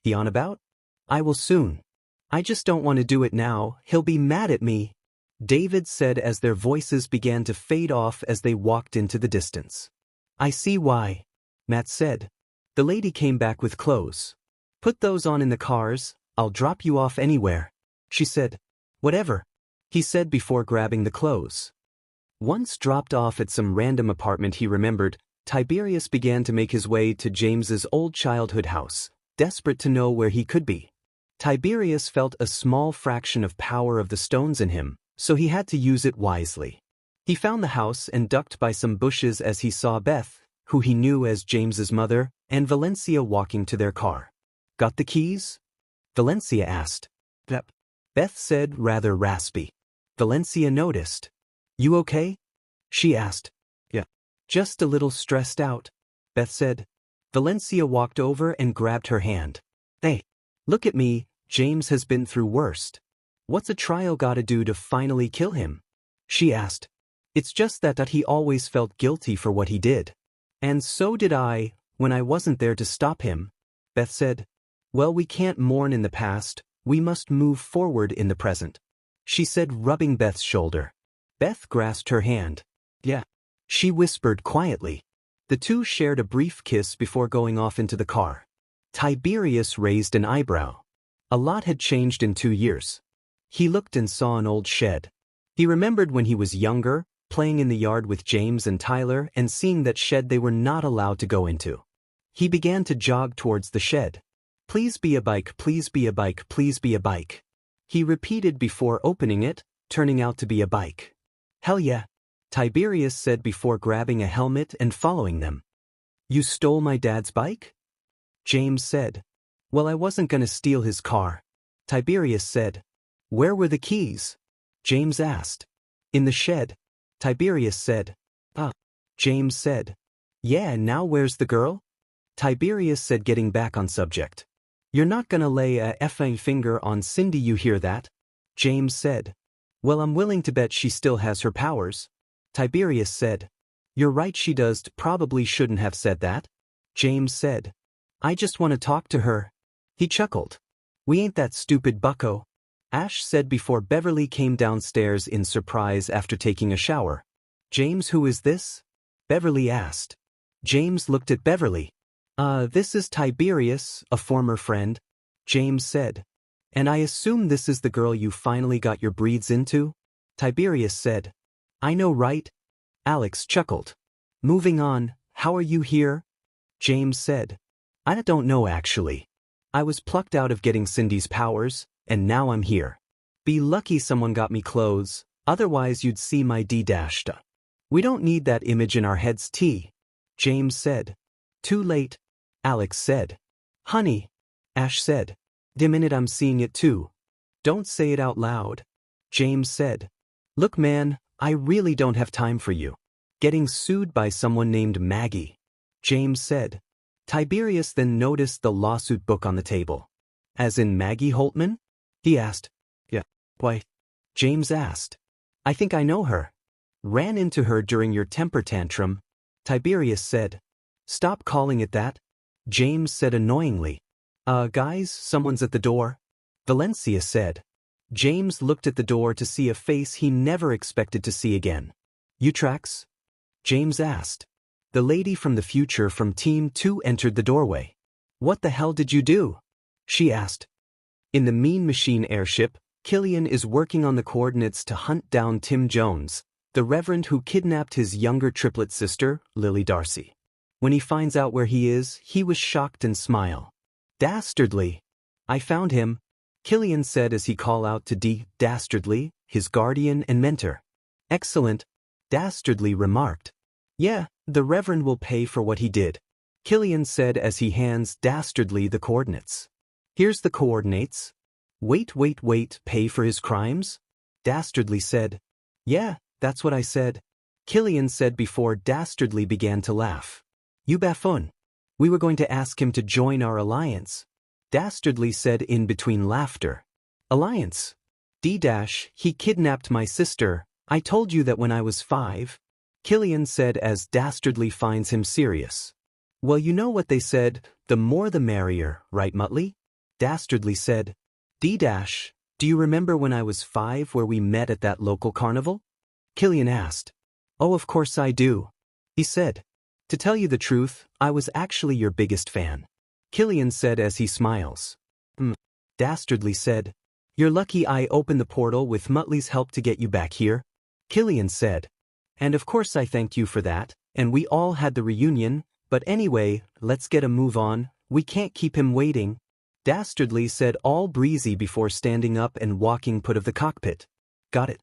he on about?" "I will soon. I just don't want to do it now, he'll be mad at me," David said as their voices began to fade off as they walked into the distance. "I see why," Matt said. The lady came back with clothes. "Put those on in the cars, I'll drop you off anywhere," she said. "Whatever," he said before grabbing the clothes. Once dropped off at some random apartment he remembered, Tiberius began to make his way to James's old childhood house, desperate to know where he could be. Tiberius felt a small fraction of power of the stones in him, so he had to use it wisely. He found the house and ducked by some bushes as he saw Beth, who he knew as James's mother, and Valencia walking to their car. "Got the keys?" Valencia asked. "Yep," Beth said, rather raspy. Valencia noticed. "You okay?" she asked. "Yeah. Just a little stressed out," Beth said. Valencia walked over and grabbed her hand. "Hey, look at me, James has been through worst. What's a trial gotta do to finally kill him?" she asked. "It's just that he always felt guilty for what he did. And so did I, when I wasn't there to stop him," Beth said. "Well, we can't mourn in the past, we must move forward in the present," she said, rubbing Beth's shoulder. Beth grasped her hand. "Yeah," she whispered quietly. The two shared a brief kiss before going off into the car. Tiberius raised an eyebrow. A lot had changed in 2 years. He looked and saw an old shed. He remembered when he was younger, playing in the yard with James and Tyler and seeing that shed they were not allowed to go into. He began to jog towards the shed. "Please be a bike, please be a bike, please be a bike," he repeated before opening it, turning out to be a bike. "Hell yeah," Tiberius said before grabbing a helmet and following them. "You stole my dad's bike?" James said. "Well, I wasn't gonna steal his car," Tiberius said. "Where were the keys?" James asked. "In the shed," Tiberius said. "Ah," James said. "Yeah, and now where's the girl?" Tiberius said, getting back on subject. "You're not gonna lay a effing finger on Cindy, you hear that?" James said. "Well, I'm willing to bet she still has her powers," Tiberius said. "You're right, she does, probably shouldn't have said that," James said. "I just want to talk to her." He chuckled. "We ain't that stupid, bucko," Ash said before Beverly came downstairs in surprise after taking a shower. "James, who is this?" Beverly asked. James looked at Beverly. This is Tiberius, a former friend," James said. "And I assume this is the girl you finally got your breeds into?" Tiberius said. "I know, right?" Alex chuckled. "Moving on, how are you here?" James said. "I don't know actually. I was plucked out of getting Cindy's powers, and now I'm here. Be lucky someone got me clothes, otherwise you'd see my D-Dashta. We don't need that image in our heads, T," James said. "Too late," Alex said. "Honey," Ash said. "The minute I'm seeing it too." "Don't say it out loud," James said. "Look, man, I really don't have time for you. Getting sued by someone named Maggie." James said. Tiberius then noticed the lawsuit book on the table. As in Maggie Holtman? He asked. Yeah. Why? James asked. I think I know her. Ran into her during your temper tantrum. Tiberius said. Stop calling it that. James said annoyingly. Guys, someone's at the door. Valencia said. James looked at the door to see a face he never expected to see again. You tracks? James asked. The lady from the future from Team 2 entered the doorway. What the hell did you do? She asked. In the Mean Machine airship, Killian is working on the coordinates to hunt down Tim Jones, the reverend who kidnapped his younger triplet sister, Lily Darcy. When he finds out where he is, he was shocked and smile. Dastardly. I found him, Killian said as he called out to Dastardly, his guardian and mentor. Excellent, Dastardly remarked. Yeah, the reverend will pay for what he did, Killian said as he hands Dastardly the coordinates. Here's the coordinates. Wait, pay for his crimes? Dastardly said. Yeah, that's what I said, Killian said before Dastardly began to laugh. You buffoon. We were going to ask him to join our alliance, Dastardly said in between laughter. Alliance? He kidnapped my sister. I told you that when I was 5, Killian said as Dastardly finds him serious. Well, you know what they said, the more the merrier, right Muttley? Dastardly said. Do you remember when I was 5 where we met at that local carnival? Killian asked. Oh, of course I do, he said. To tell you the truth, I was actually your biggest fan, Killian said as he smiles. Dastardly said. You're lucky I opened the portal with Muttley's help to get you back here, Killian said. And of course I thanked you for that, and we all had the reunion, but anyway, let's get a move on, we can't keep him waiting, Dastardly said all breezy before standing up and walking out of the cockpit. Got it.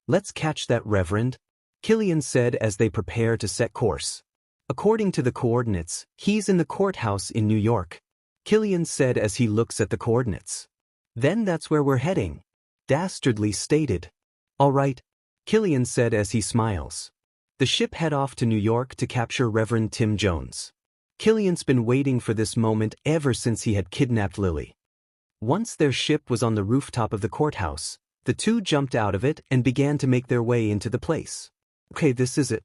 Let's catch that reverend, Killian said as they prepare to set course. According to the coordinates, he's in the courthouse in New York, Killian said as he looks at the coordinates. Then that's where we're heading, Dastardly stated. All right, Killian said as he smiles. The ship head off to New York to capture Reverend Tim Jones. Killian's been waiting for this moment ever since he had kidnapped Lily. Once their ship was on the rooftop of the courthouse, the two jumped out of it and began to make their way into the place. Okay, this is it.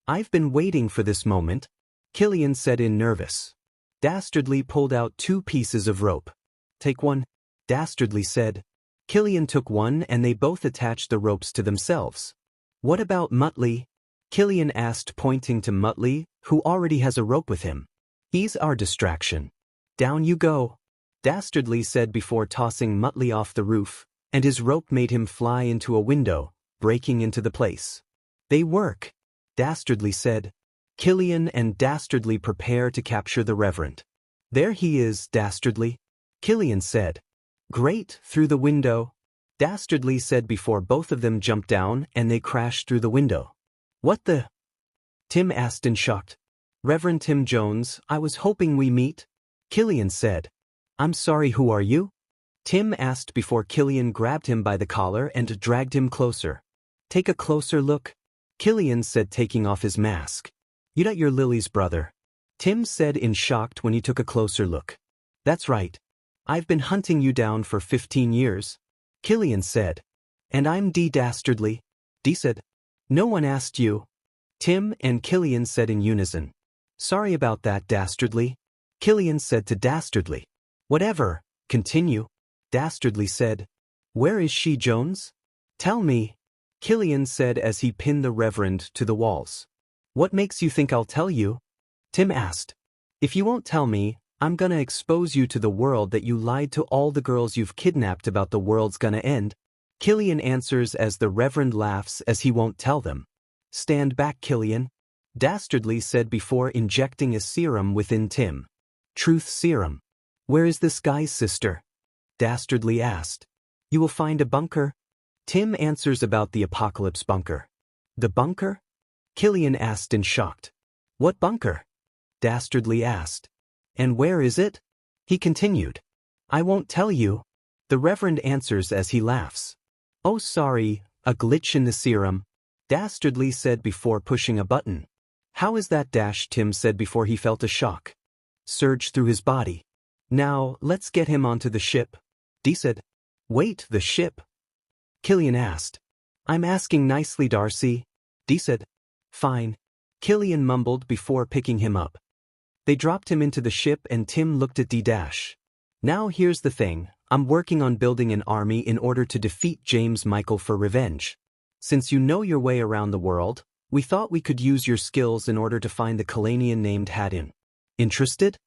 I've been waiting for this moment, Killian said in nervous. Dastardly pulled out 2 pieces of rope. Take one, Dastardly said. Killian took one and they both attached the ropes to themselves. What about Muttley? Killian asked pointing to Muttley, who already has a rope with him. He's our distraction. Down you go, Dastardly said before tossing Muttley off the roof, and his rope made him fly into a window, breaking into the place. They work, Dastardly said. Killian and Dastardly prepare to capture the reverend. There he is, Dastardly, Killian said. Great, through the window, Dastardly said before both of them jumped down and they crashed through the window. What the? Tim asked in shock. Reverend Tim Jones, I was hoping we meet, Killian said. I'm sorry, who are you? Tim asked before Killian grabbed him by the collar and dragged him closer. Take a closer look, Killian said taking off his mask. You're not your Lily's brother, Tim said in shock when he took a closer look. That's right. I've been hunting you down for 15 years, Killian said. And I'm Dastardly, said. No one asked you, Tim and Killian said in unison. Sorry about that, Dastardly, Killian said to Dastardly. Whatever, continue, Dastardly said. Where is she, Jones? Tell me, Killian said as he pinned the reverend to the walls. What makes you think I'll tell you? Tim asked. If you won't tell me, I'm gonna expose you to the world that you lied to all the girls you've kidnapped about the world's gonna end, Killian answers as the reverend laughs as he won't tell them. Stand back, Killian, Dastardly said before injecting a serum within Tim. Truth serum. Where is this guy's sister? Dastardly asked. You will find a bunker. Tim answers about the apocalypse bunker. The bunker? Killian asked in shock. What bunker? Dastardly asked. And where is it? He continued. I won't tell you. The reverend answers as he laughs. Oh, sorry, a glitch in the serum, Dastardly said before pushing a button. How is that dash? Tim said before he felt a shock surge through his body. Now, let's get him onto the ship. Dee said. Wait, the ship? Killian asked. I'm asking nicely, Darcy. Dee said. Fine. Killian mumbled before picking him up. They dropped him into the ship and Tim looked at Dee dash. Now here's the thing, I'm working on building an army in order to defeat James Michael for revenge. Since you know your way around the world, we thought we could use your skills in order to find the Kalanian named Hadin. Interested?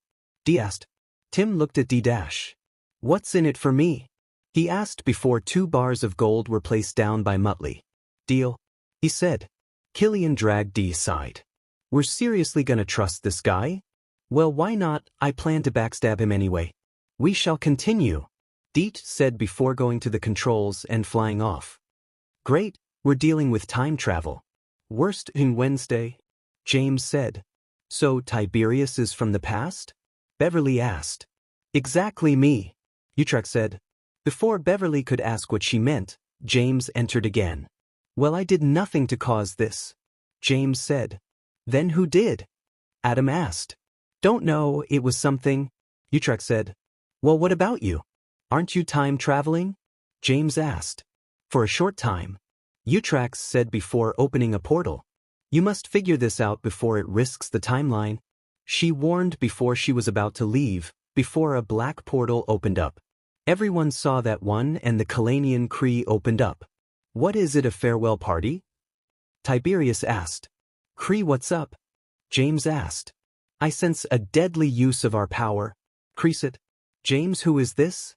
Dee asked. Tim looked at Dee dash. What's in it for me? He asked before 2 bars of gold were placed down by Muttley. Deal? He said. Killian dragged Dee aside. We're seriously gonna trust this guy? Well, why not? I plan to backstab him anyway. We shall continue, Deet said before going to the controls and flying off. Great, we're dealing with time travel. Worst in Wednesday, James said. So Tiberius is from the past? Beverly asked. Exactly me, Utrecht said. Before Beverly could ask what she meant, James entered again. Well, I did nothing to cause this, James said. Then who did? Adam asked. Don't know, it was something, Utrecht said. Well, what about you? Aren't you time traveling? James asked. For a short time, Utrecht said before opening a portal. You must figure this out before it risks the timeline. She warned before she was about to leave, before a black portal opened up. Everyone saw that one and the Kalanian Cree opened up. What is it, a farewell party? Tiberius asked. Cree, what's up? James asked. I sense a deadly use of our power. Cree said. James, who is this?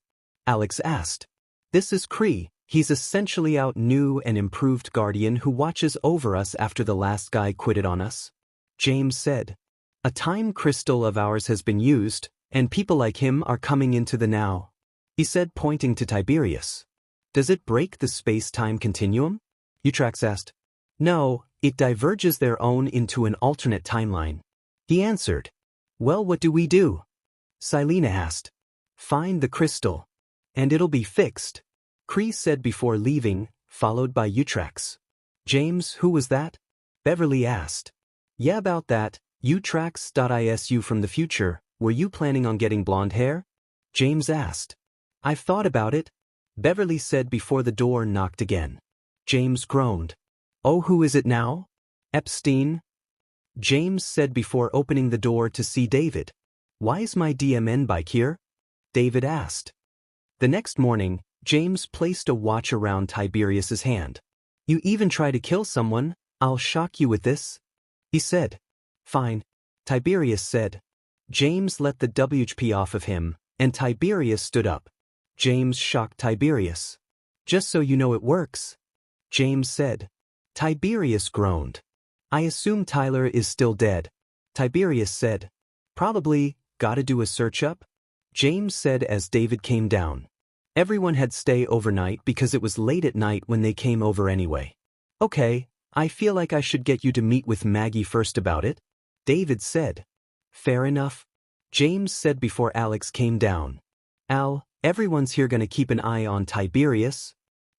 Alex asked. This is Cree. He's essentially our new and improved guardian who watches over us after the last guy quitted on us. James said. A time crystal of ours has been used, and people like him are coming into the now. He said, pointing to Tiberius. Does it break the space-time continuum? Utrecht asked. No, it diverges their own into an alternate timeline. He answered. Well, what do we do? Silena asked. Find the crystal. And it'll be fixed. Cree said before leaving, followed by Utrecht. James, who was that? Beverly asked. Yeah, about that. Utrecht.isu from the future. Were you planning on getting blonde hair? James asked. I've thought about it, Beverly said before the door knocked again. James groaned. Oh, who is it now? Epstein? James said before opening the door to see David. Why is my DMN bike here? David asked. The next morning, James placed a watch around Tiberius's hand. You even try to kill someone, I'll shock you with this, he said. Fine, Tiberius said. James let the WHP off of him, and Tiberius stood up. James shocked Tiberius. Just so you know it works, James said. Tiberius groaned. I assume Tyler is still dead, Tiberius said. Probably, gotta do a search up? James said as David came down. Everyone had stay overnight because it was late at night when they came over anyway. Okay, I feel like I should get you to meet with Maggie first about it, David said. Fair enough, James said before Alex came down. Al, everyone's here gonna keep an eye on Tiberius,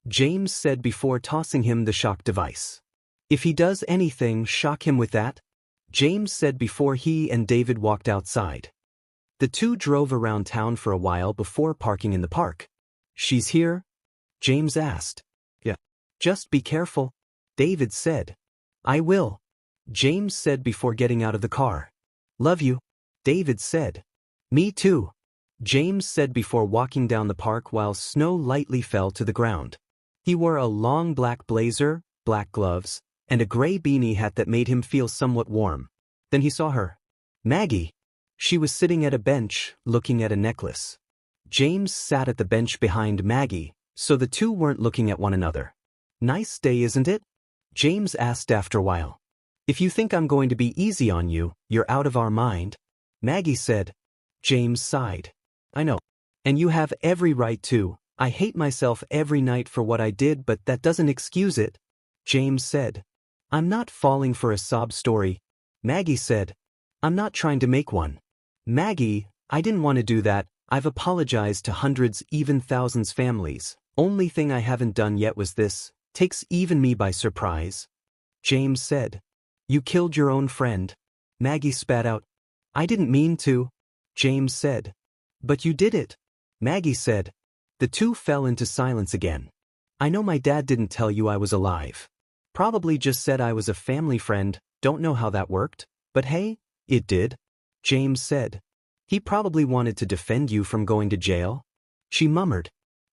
James said before tossing him the shock device. If he does anything, shock him with that, James said before he and David walked outside. The two drove around town for a while before parking in the park. She's here? James asked. Yeah. Just be careful, David said. I will, James said before getting out of the car. Love you, David said. Me too, James said before walking down the park while snow lightly fell to the ground. He wore a long black blazer, black gloves, and a gray beanie hat that made him feel somewhat warm. Then he saw her. Maggie. She was sitting at a bench, looking at a necklace. James sat at the bench behind Maggie, so the two weren't looking at one another. Nice day, isn't it? James asked after a while. If you think I'm going to be easy on you, you're out of our mind, Maggie said. James sighed. I know. And you have every right to. I hate myself every night for what I did, but that doesn't excuse it, James said. I'm not falling for a sob story, Maggie said. I'm not trying to make one. Maggie, I didn't want to do that. I've apologized to hundreds, even thousands families. Only thing I haven't done yet was this. Takes even me by surprise. James said. You killed your own friend. Maggie spat out. I didn't mean to, James said. But you did it, Maggie said. The two fell into silence again. I know my dad didn't tell you I was alive. Probably just said I was a family friend, don't know how that worked, but hey, it did, James said. He probably wanted to defend you from going to jail. She murmured.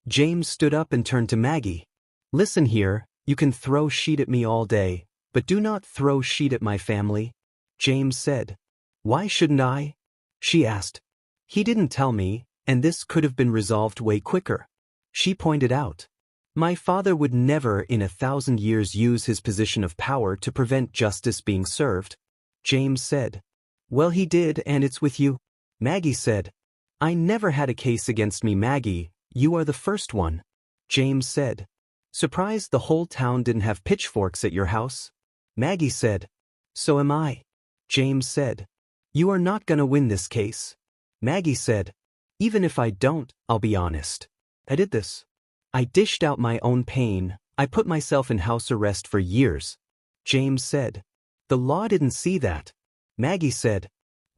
James stood up and turned to Maggie. Listen here, you can throw shit at me all day, but do not throw shit at my family, James said. Why shouldn't I? She asked. He didn't tell me, and this could have been resolved way quicker. She pointed out. My father would never in 1,000 years use his position of power to prevent justice being served, James said. Well, he did, and it's with you, Maggie said. I never had a case against me, Maggie, you are the first one, James said. Surprised the whole town didn't have pitchforks at your house? Maggie said. So am I, James said. You are not gonna win this case, Maggie said. Even if I don't, I'll be honest. I did this. I dished out my own pain, I put myself in house arrest for years, James said. The law didn't see that, Maggie said.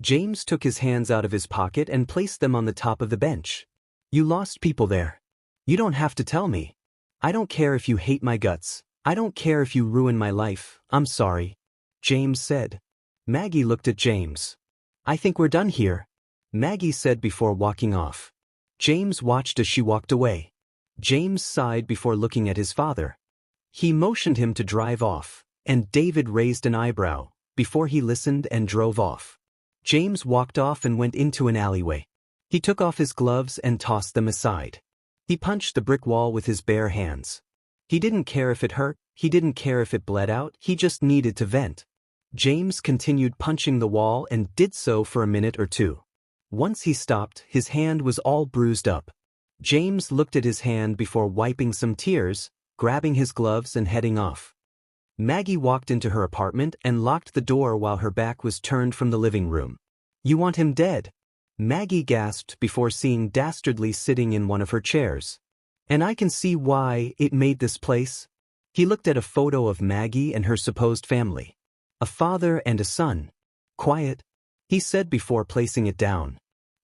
James took his hands out of his pocket and placed them on the top of the bench. You lost people there. You don't have to tell me. I don't care if you hate my guts. I don't care if you ruin my life. I'm sorry, James said. Maggie looked at James. I think we're done here, Maggie said before walking off. James watched as she walked away. James sighed before looking at his father. He motioned him to drive off, and David raised an eyebrow before he listened and drove off. James walked off and went into an alleyway. He took off his gloves and tossed them aside. He punched the brick wall with his bare hands. He didn't care if it hurt, he didn't care if it bled out, he just needed to vent. James continued punching the wall and did so for a minute or two. Once he stopped, his hand was all bruised up. James looked at his hand before wiping some tears, grabbing his gloves and heading off. Maggie walked into her apartment and locked the door while her back was turned from the living room. You want him dead? Maggie gasped before seeing Dastardly sitting in one of her chairs. And I can see why it made this place. He looked at a photo of Maggie and her supposed family. A father and a son. Quiet, he said before placing it down.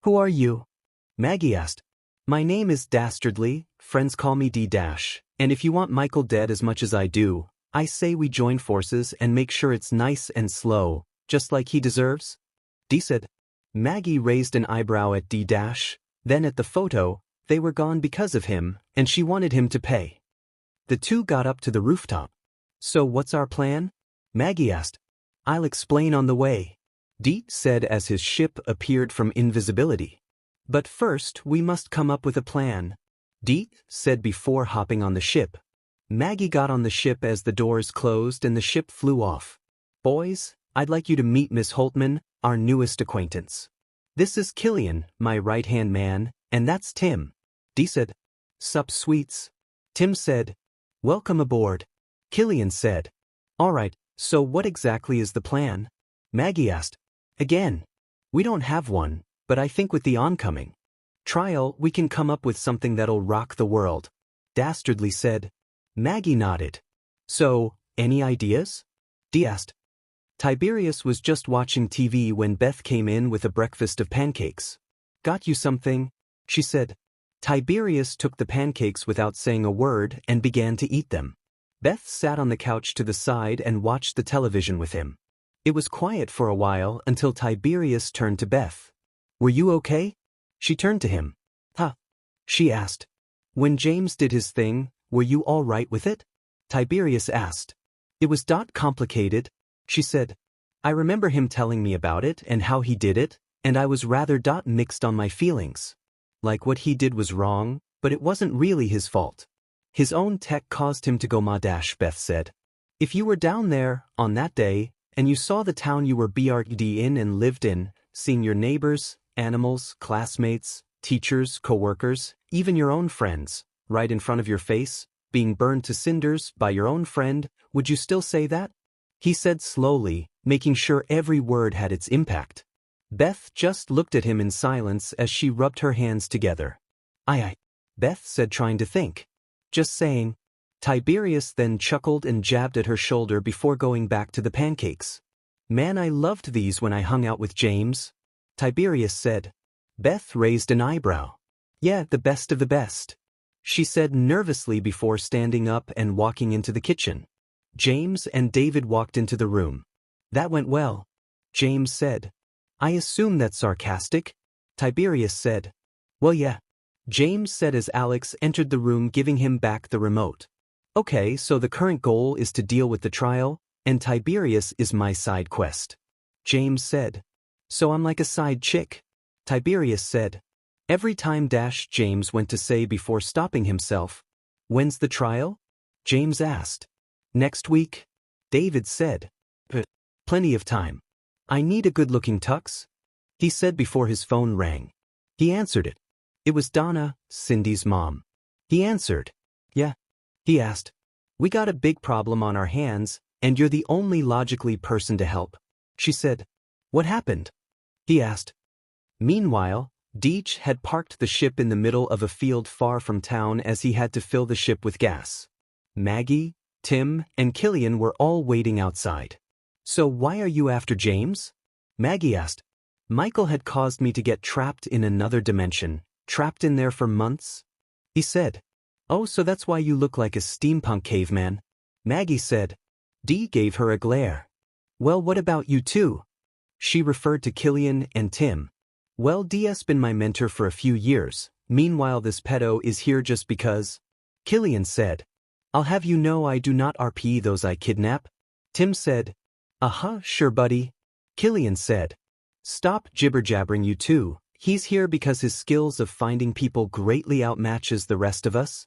Who are you? Maggie asked. My name is Dastardly, friends call me D-Dash, and if you want Michael dead as much as I do, I say we join forces and make sure it's nice and slow, just like he deserves? D said. Maggie raised an eyebrow at D-Dash, then at the photo. They were gone because of him, and she wanted him to pay. The two got up to the rooftop. So what's our plan? Maggie asked. I'll explain on the way, D said as his ship appeared from invisibility. But first we must come up with a plan, D said before hopping on the ship. Maggie got on the ship as the doors closed and the ship flew off. Boys, I'd like you to meet Miss Holtman, our newest acquaintance. This is Killian, my right-hand man, and that's Tim, D said. Sup, sweets? Tim said. Welcome aboard, Killian said. All right, so what exactly is the plan? Maggie asked. Again, we don't have one, but I think with the oncoming trial we can come up with something that'll rock the world, Dastardly said. Maggie nodded. So, any ideas? D asked. Tiberius was just watching TV when Beth came in with a breakfast of pancakes. Got you something? She said. Tiberius took the pancakes without saying a word and began to eat them. Beth sat on the couch to the side and watched the television with him. It was quiet for a while until Tiberius turned to Beth. Were you okay? She turned to him. Huh? She asked. When James did his thing, were you all right with it? Tiberius asked. It was complicated, she said. I remember him telling me about it and how he did it, and I was rather mixed on my feelings. Like what he did was wrong, but it wasn't really his fault. His own tech caused him to go mad, Beth said. If you were down there, on that day, and you saw the town you were BRD in and lived in, seeing your neighbors, animals, classmates, teachers, co-workers, even your own friends, right in front of your face, being burned to cinders by your own friend, would you still say that? He said slowly, making sure every word had its impact. Beth just looked at him in silence as she rubbed her hands together. Aye, Beth said, trying to think. Just saying. Tiberius then chuckled and jabbed at her shoulder before going back to the pancakes. Man, I loved these when I hung out with James, Tiberius said. Beth raised an eyebrow. Yeah, the best of the best, she said nervously before standing up and walking into the kitchen. James and David walked into the room. That went well, James said. I assume that's sarcastic, Tiberius said. Well, yeah, James said as Alex entered the room, giving him back the remote. Okay, so the current goal is to deal with the trial, and Tiberius is my side quest, James said. So I'm like a side chick, Tiberius said. Every time James went to say before stopping himself. When's the trial? James asked. Next week, David said. Plenty of time. I need a good-looking tux, he said before his phone rang. He answered it. It was Donna, Cindy's mom. He answered. Yeah. He asked. We got a big problem on our hands, and you're the only logically person to help, she said. What happened? He asked. Meanwhile, Deech had parked the ship in the middle of a field far from town as he had to fill the ship with gas. Maggie, Tim, and Killian were all waiting outside. So why are you after James? Maggie asked. Michael had caused me to get trapped in another dimension, trapped in there for months, he said. Oh, so that's why you look like a steampunk caveman, Maggie said. Dee gave her a glare. Well, what about you two? She referred to Killian and Tim. Well, Dee's been my mentor for a few years, meanwhile this pedo is here just because, Killian said. I'll have you know I do not RP those I kidnap, Tim said. Sure buddy, Killian said. Stop jibber-jabbering you two, he's here because his skills of finding people greatly outmatches the rest of us,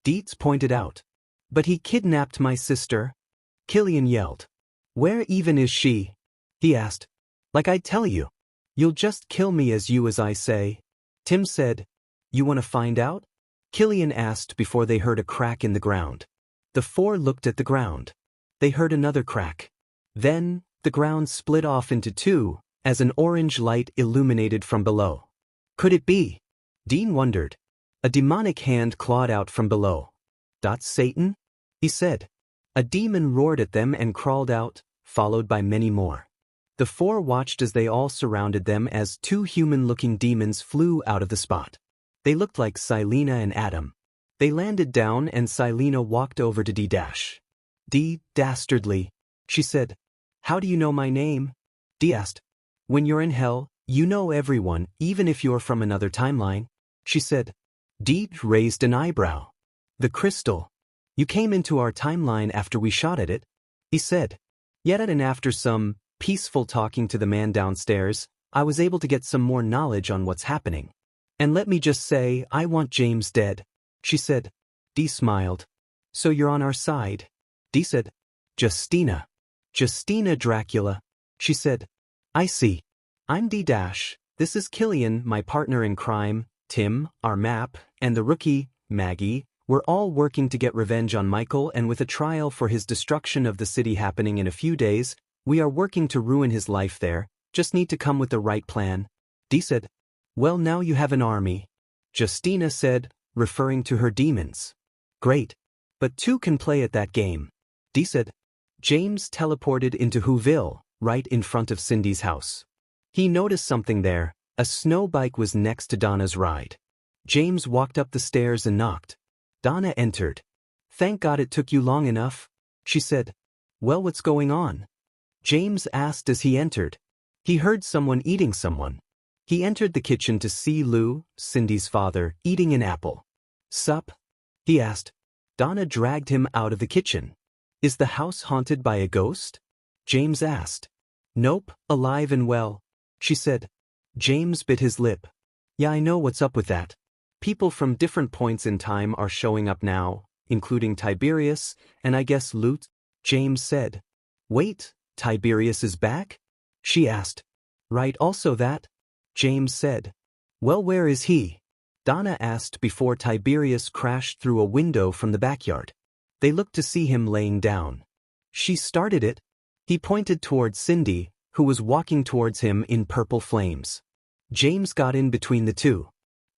Dietz pointed out. But he kidnapped my sister, Killian yelled. Where even is she? He asked. Like I tell you. You'll just kill me as I say, Tim said. You want to find out? Killian asked before they heard a crack in the ground. The four looked at the ground. They heard another crack. Then, the ground split off into two, as an orange light illuminated from below. Could it be? Dean wondered. A demonic hand clawed out from below. Satan? He said. A demon roared at them and crawled out, followed by many more. The four watched as they all surrounded them as two human-looking demons flew out of the spot. They looked like Silena and Adam. They landed down and Silena walked over to D. Dastardly, she said. How do you know my name? D asked. When you're in hell, you know everyone, even if you're from another timeline, she said. D raised an eyebrow. The crystal. You came into our timeline after we shot at it, he said. Yet and after some peaceful talking to the man downstairs, I was able to get some more knowledge on what's happening. And let me just say, I want James dead, she said. D smiled. So you're on our side, D said. Justina Dracula, she said. I see. I'm D-. This is Killian, my partner in crime, Tim, our map, and the rookie, Maggie. We're all working to get revenge on Michael, and with a trial for his destruction of the city happening in a few days, we are working to ruin his life there. Just need to come with the right plan, D said. Well, now you have an army, Justina said, referring to her demons. Great. But two can play at that game, D said. James teleported into Whoville, right in front of Cindy's house. He noticed something there. A snow bike was next to Donna's ride. James walked up the stairs and knocked. Donna entered. Thank God it took you long enough, she said. Well, what's going on? James asked as he entered. He heard someone eating someone. He entered the kitchen to see Lou, Cindy's father, eating an apple. Sup? He asked. Donna dragged him out of the kitchen. Is the house haunted by a ghost? James asked. Nope, alive and well, she said. James bit his lip. Yeah, I know what's up with that. People from different points in time are showing up now, including Tiberius, and I guess Loot, James said. Wait, Tiberius is back? She asked. Right, also that? James said. Well, where is he? Donna asked before Tiberius crashed through a window from the backyard. They looked to see him laying down. She started it. He pointed towards Cindy, who was walking towards him in purple flames. James got in between the two.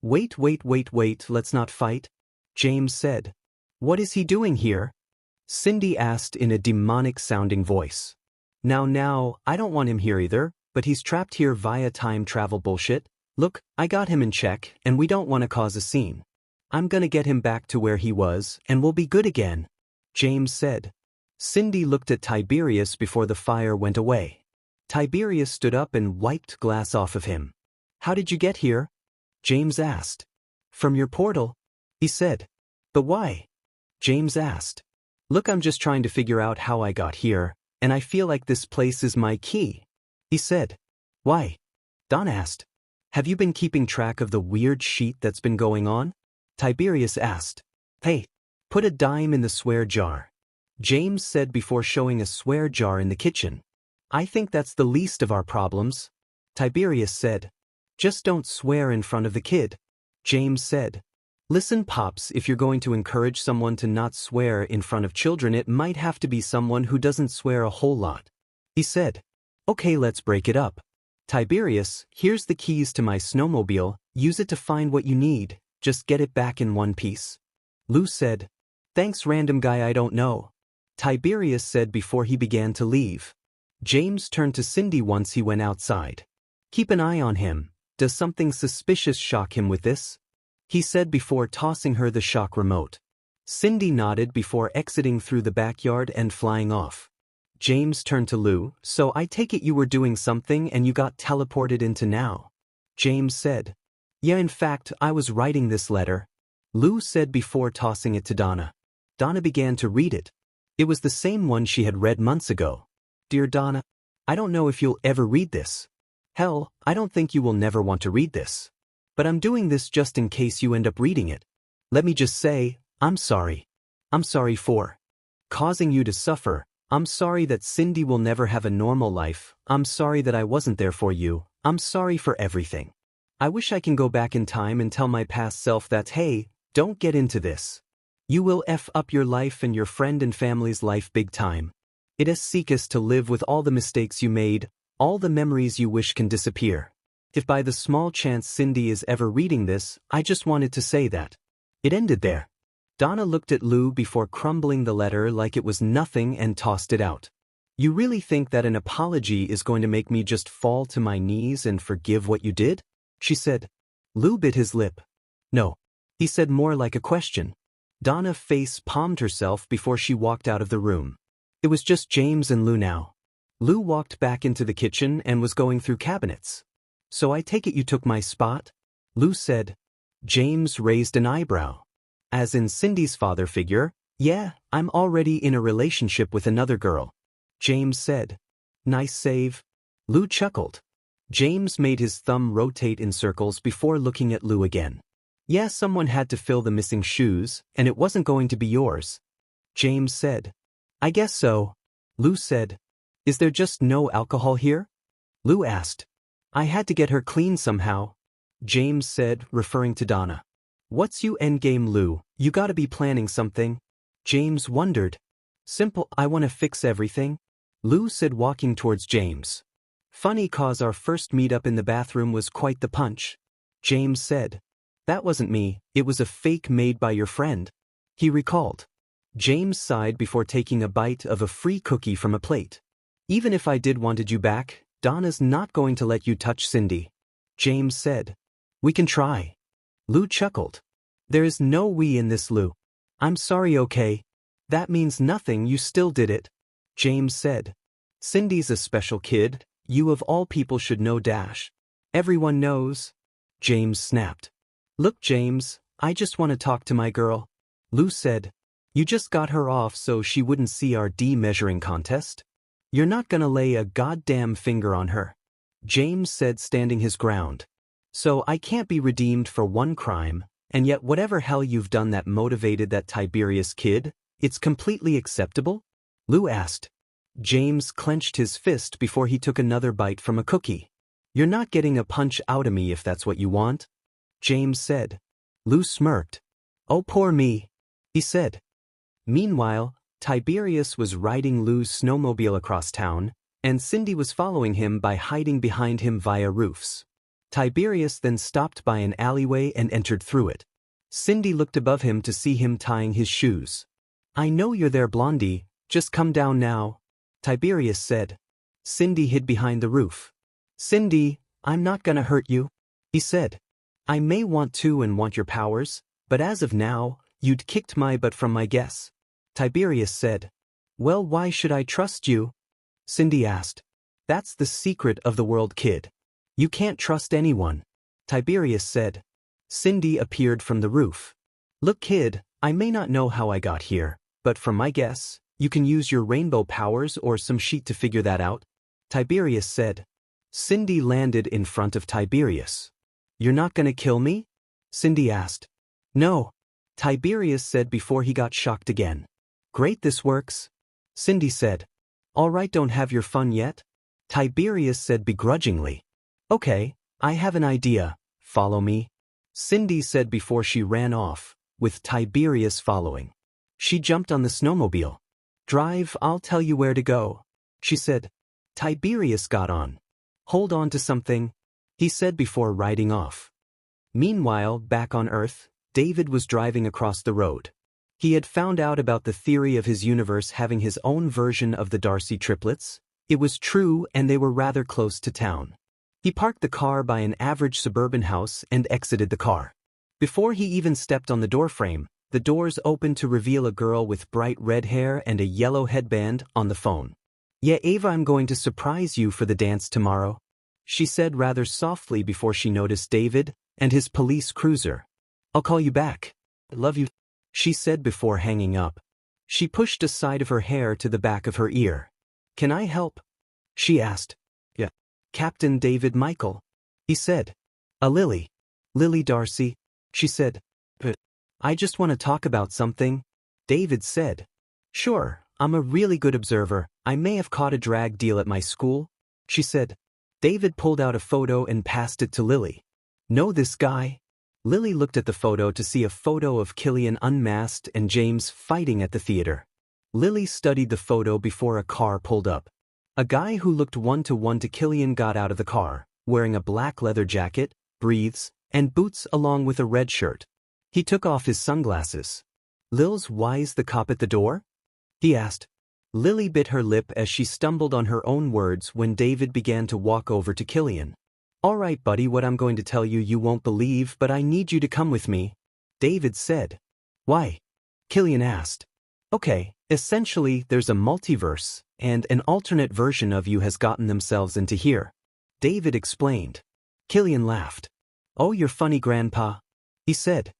Wait, let's not fight, James said. What is he doing here? Cindy asked in a demonic-sounding voice. Now, I don't want him here either, but he's trapped here via time travel bullshit. Look, I got him in check, and we don't want to cause a scene. I'm gonna get him back to where he was, and we'll be good again," James said. Cindy looked at Tiberius before the fire went away. Tiberius stood up and wiped glass off of him. "How did you get here?" James asked. "From your portal," he said. "But why?" James asked. "Look, I'm just trying to figure out how I got here, and I feel like this place is my key," he said. "Why?" Don asked. "Have you been keeping track of the weird sheet that's been going on?" Tiberius asked. "Hey, put a dime in the swear jar," James said before showing a swear jar in the kitchen. "I think that's the least of our problems," Tiberius said. "Just don't swear in front of the kid," James said. "Listen, Pops, if you're going to encourage someone to not swear in front of children, it might have to be someone who doesn't swear a whole lot," he said. "Okay, let's break it up. Tiberius, here's the keys to my snowmobile, use it to find what you need, just get it back in one piece." Lou said. "Thanks, random guy I don't know," Tiberius said before he began to leave. James turned to Cindy once he went outside. "Keep an eye on him. Does something suspicious shock him with this?" he said before tossing her the shock remote. Cindy nodded before exiting through the backyard and flying off. James turned to Lou. "So I take it you were doing something and you got teleported into now?" James said. "Yeah, in fact, I was writing this letter," Lou said before tossing it to Donna. Donna began to read it. It was the same one she had read months ago. "Dear Donna, I don't know if you'll ever read this. Hell, I don't think you will never want to read this. But I'm doing this just in case you end up reading it. Let me just say, I'm sorry. I'm sorry for causing you to suffer. I'm sorry that Cindy will never have a normal life. I'm sorry that I wasn't there for you. I'm sorry for everything. I wish I can go back in time and tell my past self that, hey, don't get into this. You will F up your life and your friend and family's life big time. It is seek us to live with all the mistakes you made, all the memories you wish can disappear. If by the small chance Cindy is ever reading this, I just wanted to say that." It ended there. Donna looked at Lou before crumbling the letter like it was nothing and tossed it out. "You really think that an apology is going to make me just fall to my knees and forgive what you did?" she said. Lou bit his lip. "No," he said more like a question. Donna face-palmed herself before she walked out of the room. It was just James and Lou now. Lou walked back into the kitchen and was going through cabinets. "So I take it you took my spot?" Lou said. James raised an eyebrow. "As in Cindy's father figure? Yeah, I'm already in a relationship with another girl," James said. "Nice save." Lou chuckled. James made his thumb rotate in circles before looking at Lou again. "Yeah, someone had to fill the missing shoes, and it wasn't going to be yours," James said. "I guess so," Lou said. "Is there just no alcohol here?" Lou asked. "I had to get her clean somehow," James said, referring to Donna. "What's you endgame, Lou? You gotta be planning something." James wondered. "Simple, I wanna fix everything," Lou said, walking towards James. "Funny cause our first meetup in the bathroom was quite the punch," James said. "That wasn't me, it was a fake made by your friend," he recalled. James sighed before taking a bite of a free cookie from a plate. "Even if I did wanted you back, Donna's not going to let you touch Cindy," James said. "We can try." Lou chuckled. "There is no we in this, Lou. I'm sorry, okay? That means nothing, you still did it," James said. "Cindy's a special kid, you of all people should know dash. Everyone knows," James snapped. "Look, James, I just want to talk to my girl," Lou said. "You just got her off so she wouldn't see our measuring contest? You're not gonna lay a goddamn finger on her," James said, standing his ground. "So I can't be redeemed for one crime, and yet whatever hell you've done that motivated that Tiberius kid, it's completely acceptable?" Lou asked. James clenched his fist before he took another bite from a cookie. "You're not getting a punch out of me if that's what you want," James said. Lou smirked. "Oh, poor me," he said. Meanwhile, Tiberius was riding Lou's snowmobile across town, and Cindy was following him by hiding behind him via roofs. Tiberius then stopped by an alleyway and entered through it. Cindy looked above him to see him tying his shoes. "I know you're there, Blondie, just come down now," Tiberius said. Cindy hid behind the roof. Cindy, I'm not gonna hurt you, he said. I may want to and want your powers, but as of now, you'd kicked my butt from my guess. Tiberius said. Well, why should I trust you? Cindy asked. That's the secret of the world, kid. You can't trust anyone. Tiberius said. Cindy appeared from the roof. Look, kid, I may not know how I got here, but from my guess, you can use your rainbow powers or some sheet to figure that out. Tiberius said. Cindy landed in front of Tiberius. You're not gonna kill me? Cindy asked. No. Tiberius said before he got shocked again. Great, this works. Cindy said. All right, don't have your fun yet? Tiberius said begrudgingly. Okay, I have an idea, follow me. Cindy said before she ran off, with Tiberius following. She jumped on the snowmobile. Drive, I'll tell you where to go, she said. Tiberius got on. Hold on to something, he said before riding off. Meanwhile, back on Earth, David was driving across the road. He had found out about the theory of his universe having his own version of the Darcy triplets. It was true, and they were rather close to town. He parked the car by an average suburban house and exited the car. Before he even stepped on the doorframe, the doors opened to reveal a girl with bright red hair and a yellow headband on the phone. Yeah, Ava, I'm going to surprise you for the dance tomorrow, she said rather softly before she noticed David and his police cruiser. I'll call you back. I love you, she said before hanging up. She pushed a side of her hair to the back of her ear. Can I help? She asked. Yeah. Captain David Michael, he said. Lily. Lily Darcy, she said. But I just want to talk about something, David said. Sure, I'm a really good observer. I may have caught a drag deal at my school, she said. David pulled out a photo and passed it to Lily. Know this guy? Lily looked at the photo to see a photo of Killian unmasked and James fighting at the theater. Lily studied the photo before a car pulled up. A guy who looked one-to-one to Killian got out of the car, wearing a black leather jacket, breathes, and boots along with a red shirt. He took off his sunglasses. Lil's why's the cop at the door? He asked. Lily bit her lip as she stumbled on her own words when David began to walk over to Killian. All right, buddy, what I'm going to tell you won't believe, but I need you to come with me, David said. Why? Killian asked. Okay, essentially, there's a multiverse, and an alternate version of you has gotten themselves into here, David explained. Killian laughed. Oh, you're funny, Grandpa, he said.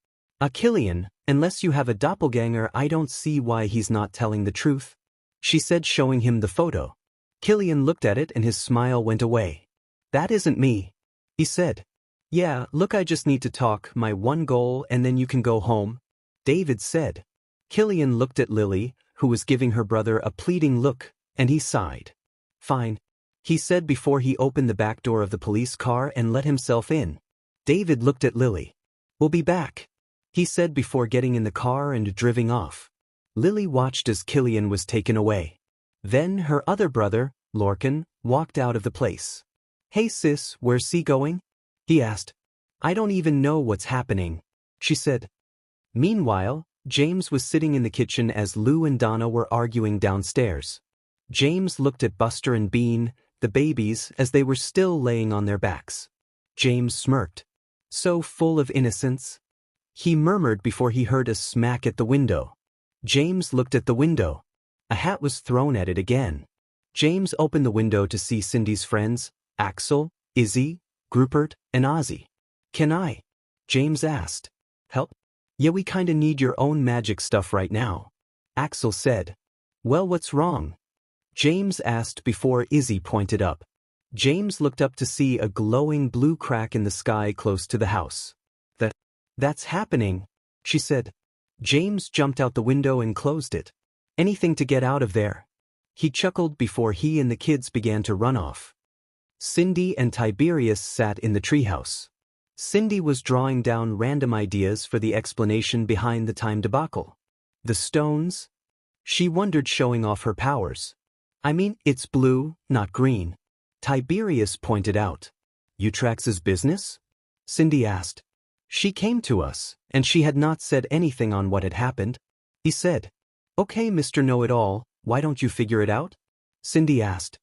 Killian, unless you have a doppelganger, I don't see why he's not telling the truth, she said, showing him the photo. Killian looked at it and his smile went away. That isn't me, he said. Yeah, look, I just need to talk, my one goal, and then you can go home, David said. Killian looked at Lily, who was giving her brother a pleading look, and he sighed. Fine, he said before he opened the back door of the police car and let himself in. David looked at Lily. We'll be back, he said before getting in the car and driving off. Lily watched as Killian was taken away. Then her other brother, Lorcan, walked out of the place. Hey sis, where's he going? He asked. I don't even know what's happening, she said. Meanwhile, James was sitting in the kitchen as Lou and Donna were arguing downstairs. James looked at Buster and Bean, the babies, as they were still laying on their backs. James smirked. So full of innocence, he murmured before he heard a smack at the window. James looked at the window. A hat was thrown at it again. James opened the window to see Cindy's friends, Axel, Izzy, Rupert, and Ozzy. Can I? James asked. Help? Yeah, we kinda need your own magic stuff right now, Axel said. Well, what's wrong? James asked before Izzy pointed up. James looked up to see a glowing blue crack in the sky close to the house. That's happening, she said. James jumped out the window and closed it. Anything to get out of there. He chuckled before he and the kids began to run off. Cindy and Tiberius sat in the treehouse. Cindy was drawing down random ideas for the explanation behind the time debacle. The stones? She wondered, showing off her powers. I mean, it's blue, not green, Tiberius pointed out. Eutrax's business? Cindy asked. She came to us, and she had not said anything on what had happened. He said. Okay, Mr. Know-It-All, why don't you figure it out? Cindy asked.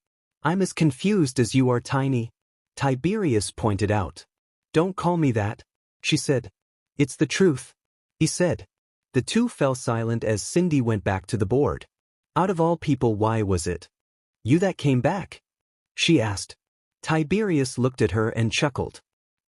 I'm as confused as you are, Tiny. Tiberius pointed out. Don't call me that, she said. It's the truth, he said. The two fell silent as Cindy went back to the board. Out of all people, why was it you that came back? She asked. Tiberius looked at her and chuckled.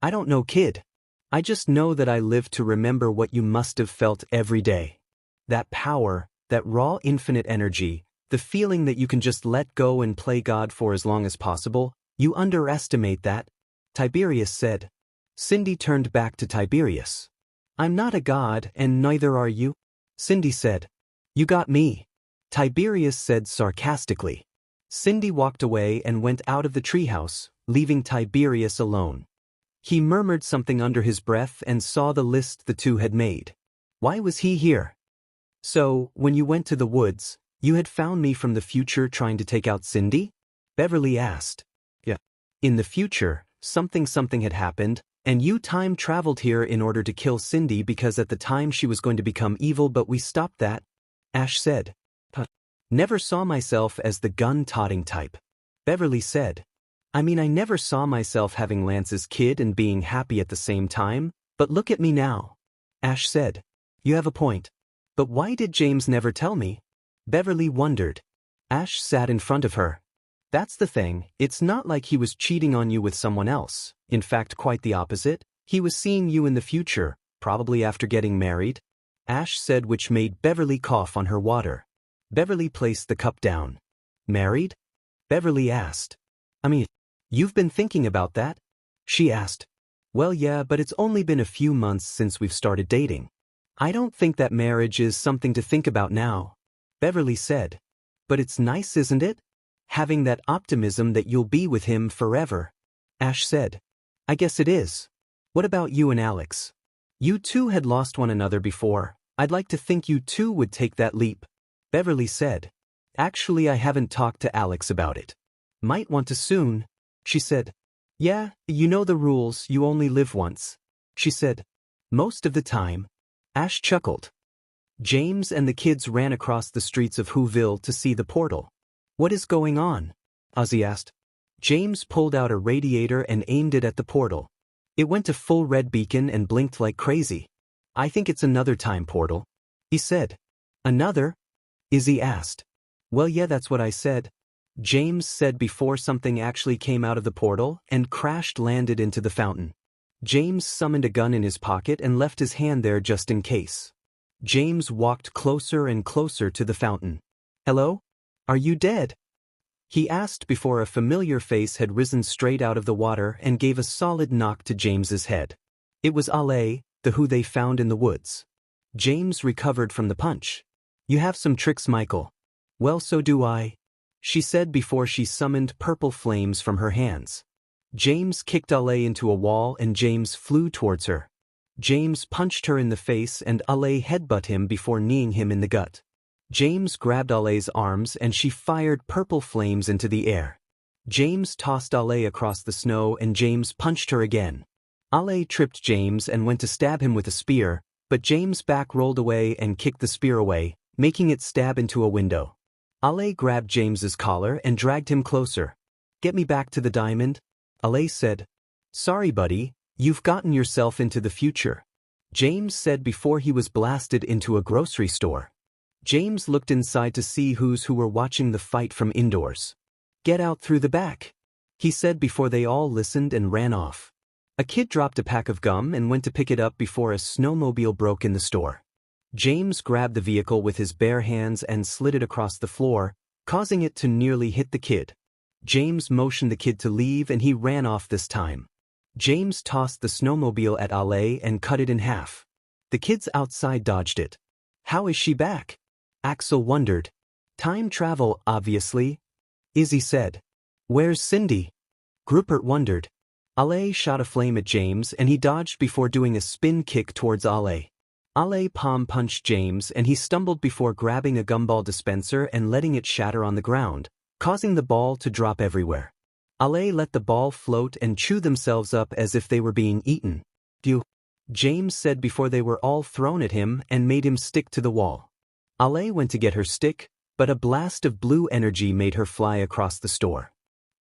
I don't know, kid. I just know that I lived to remember what you must have felt every day. That power, that raw infinite energy, the feeling that you can just let go and play God for as long as possible, you underestimate that, Tiberius said. Cindy turned back to Tiberius. I'm not a god, and neither are you, Cindy said. You got me, Tiberius said sarcastically. Cindy walked away and went out of the treehouse, leaving Tiberius alone. He murmured something under his breath and saw the list the two had made. Why was he here? So, when you went to the woods, you had found me from the future trying to take out Cindy? Beverly asked. Yeah. In the future, something had happened, and you time-traveled here in order to kill Cindy because at the time she was going to become evil, but we stopped that, Ash said. Never saw myself as the gun-toting type, Beverly said. I mean, I never saw myself having Lance's kid and being happy at the same time, but look at me now, Ash said. You have a point. But why did James never tell me? Beverly wondered. Ash sat in front of her. That's the thing, it's not like he was cheating on you with someone else. In fact, quite the opposite. He was seeing you in the future, probably after getting married, Ash said, which made Beverly cough on her water. Beverly placed the cup down. Married? Beverly asked. I mean, you've been thinking about that? She asked. Well, yeah, but it's only been a few months since we've started dating. I don't think that marriage is something to think about now, Beverly said. But it's nice, isn't it? Having that optimism that you'll be with him forever, Ash said. I guess it is. What about you and Alex? You two had lost one another before. I'd like to think you two would take that leap, Beverly said. Actually, I haven't talked to Alex about it. Might want to soon, she said. Yeah, you know the rules, you only live once, she said. Most of the time, Ash chuckled. James and the kids ran across the streets of Whoville to see the portal. What is going on? Ozzy asked. James pulled out a radiator and aimed it at the portal. It went to full red beacon and blinked like crazy. I think it's another time portal, he said. Another? Izzy asked. Well, yeah, that's what I said, James said before something actually came out of the portal and landed into the fountain. James summoned a gun in his pocket and left his hand there just in case. James walked closer and closer to the fountain. Hello? Are you dead? He asked before a familiar face had risen straight out of the water and gave a solid knock to James's head. It was Ale, the who they found in the woods. James recovered from the punch. You have some tricks, Michael. Well, so do I, she said before she summoned purple flames from her hands. James kicked Ale into a wall and James flew towards her. James punched her in the face and Ale headbutt him before kneeing him in the gut. James grabbed Ale's arms and she fired purple flames into the air. James tossed Ale across the snow and James punched her again. Ale tripped James and went to stab him with a spear, but James' back rolled away and kicked the spear away, making it stab into a window. Ale grabbed James's collar and dragged him closer. Get me back to the diamond, Ale said. Sorry, buddy, you've gotten yourself into the future, James said before he was blasted into a grocery store. James looked inside to see who were watching the fight from indoors. Get out through the back, he said before they all listened and ran off. A kid dropped a pack of gum and went to pick it up before a snowmobile broke in the store. James grabbed the vehicle with his bare hands and slid it across the floor, causing it to nearly hit the kid. James motioned the kid to leave and he ran off this time. James tossed the snowmobile at Ale and cut it in half. The kids outside dodged it. How is she back? Axel wondered. Time travel, obviously, Izzy said. Where's Cindy? Rupert wondered. Ale shot a flame at James and he dodged before doing a spin kick towards Ale. Ale palm punched James and he stumbled before grabbing a gumball dispenser and letting it shatter on the ground, causing the ball to drop everywhere. Ale let the ball float and chew themselves up as if they were being eaten. Phew, James said before they were all thrown at him and made him stick to the wall. Ale went to get her stick, but a blast of blue energy made her fly across the store.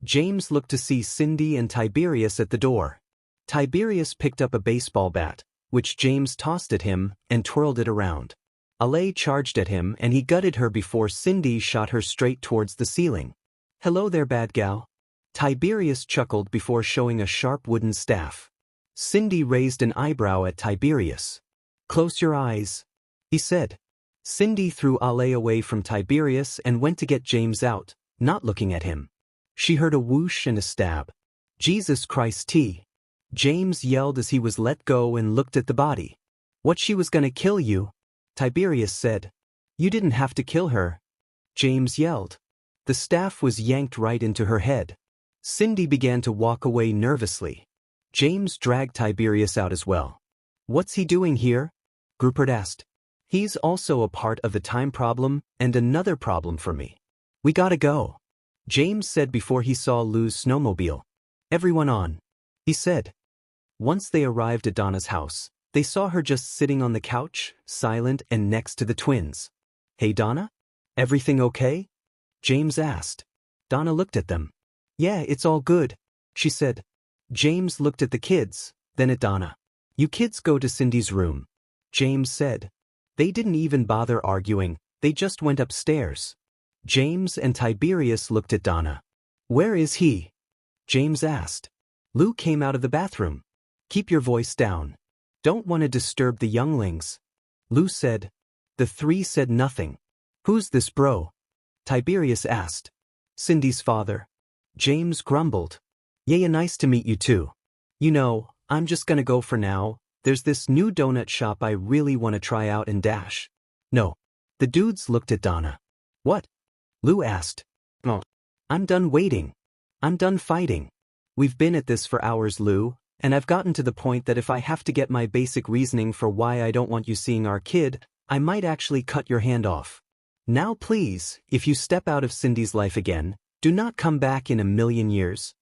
James looked to see Cindy and Tiberius at the door. Tiberius picked up a baseball bat, which James tossed at him, and twirled it around. Ale charged at him and he gutted her before Cindy shot her straight towards the ceiling. "Hello there, bad gal." Tiberius chuckled before showing a sharp wooden staff. Cindy raised an eyebrow at Tiberius. "Close your eyes," he said. Cindy threw Ale away from Tiberius and went to get James out, not looking at him. She heard a whoosh and a stab. "Jesus Christ, T." James yelled as he was let go and looked at the body. "What, she was gonna kill you?" Tiberius said. "You didn't have to kill her," James yelled. The staff was yanked right into her head. Cindy began to walk away nervously. James dragged Tiberius out as well. "What's he doing here?" Rupert asked. "He's also a part of the time problem and another problem for me. We gotta go," James said before he saw Lou's snowmobile. "Everyone on," he said. Once they arrived at Donna's house, they saw her just sitting on the couch, silent and next to the twins. "Hey Donna? Everything okay?" James asked. Donna looked at them. "Yeah, it's all good," she said. James looked at the kids, then at Donna. "You kids go to Cindy's room," James said. They didn't even bother arguing, they just went upstairs. James and Tiberius looked at Donna. "Where is he?" James asked. Lou came out of the bathroom. "Keep your voice down. Don't want to disturb the younglings," Lou said. The three said nothing. "Who's this bro?" Tiberius asked. "Cindy's father." James grumbled. "Yeah, nice to meet you too. You know, I'm just gonna go for now. There's this new donut shop I really want to try out and dash." "No." The dudes looked at Donna. "What?" Lou asked. "Oh, I'm done waiting. I'm done fighting. We've been at this for hours, Lou, and I've gotten to the point that if I have to get my basic reasoning for why I don't want you seeing our kid, I might actually cut your hand off. Now please, if you step out of Cindy's life again, do not come back in a million years,"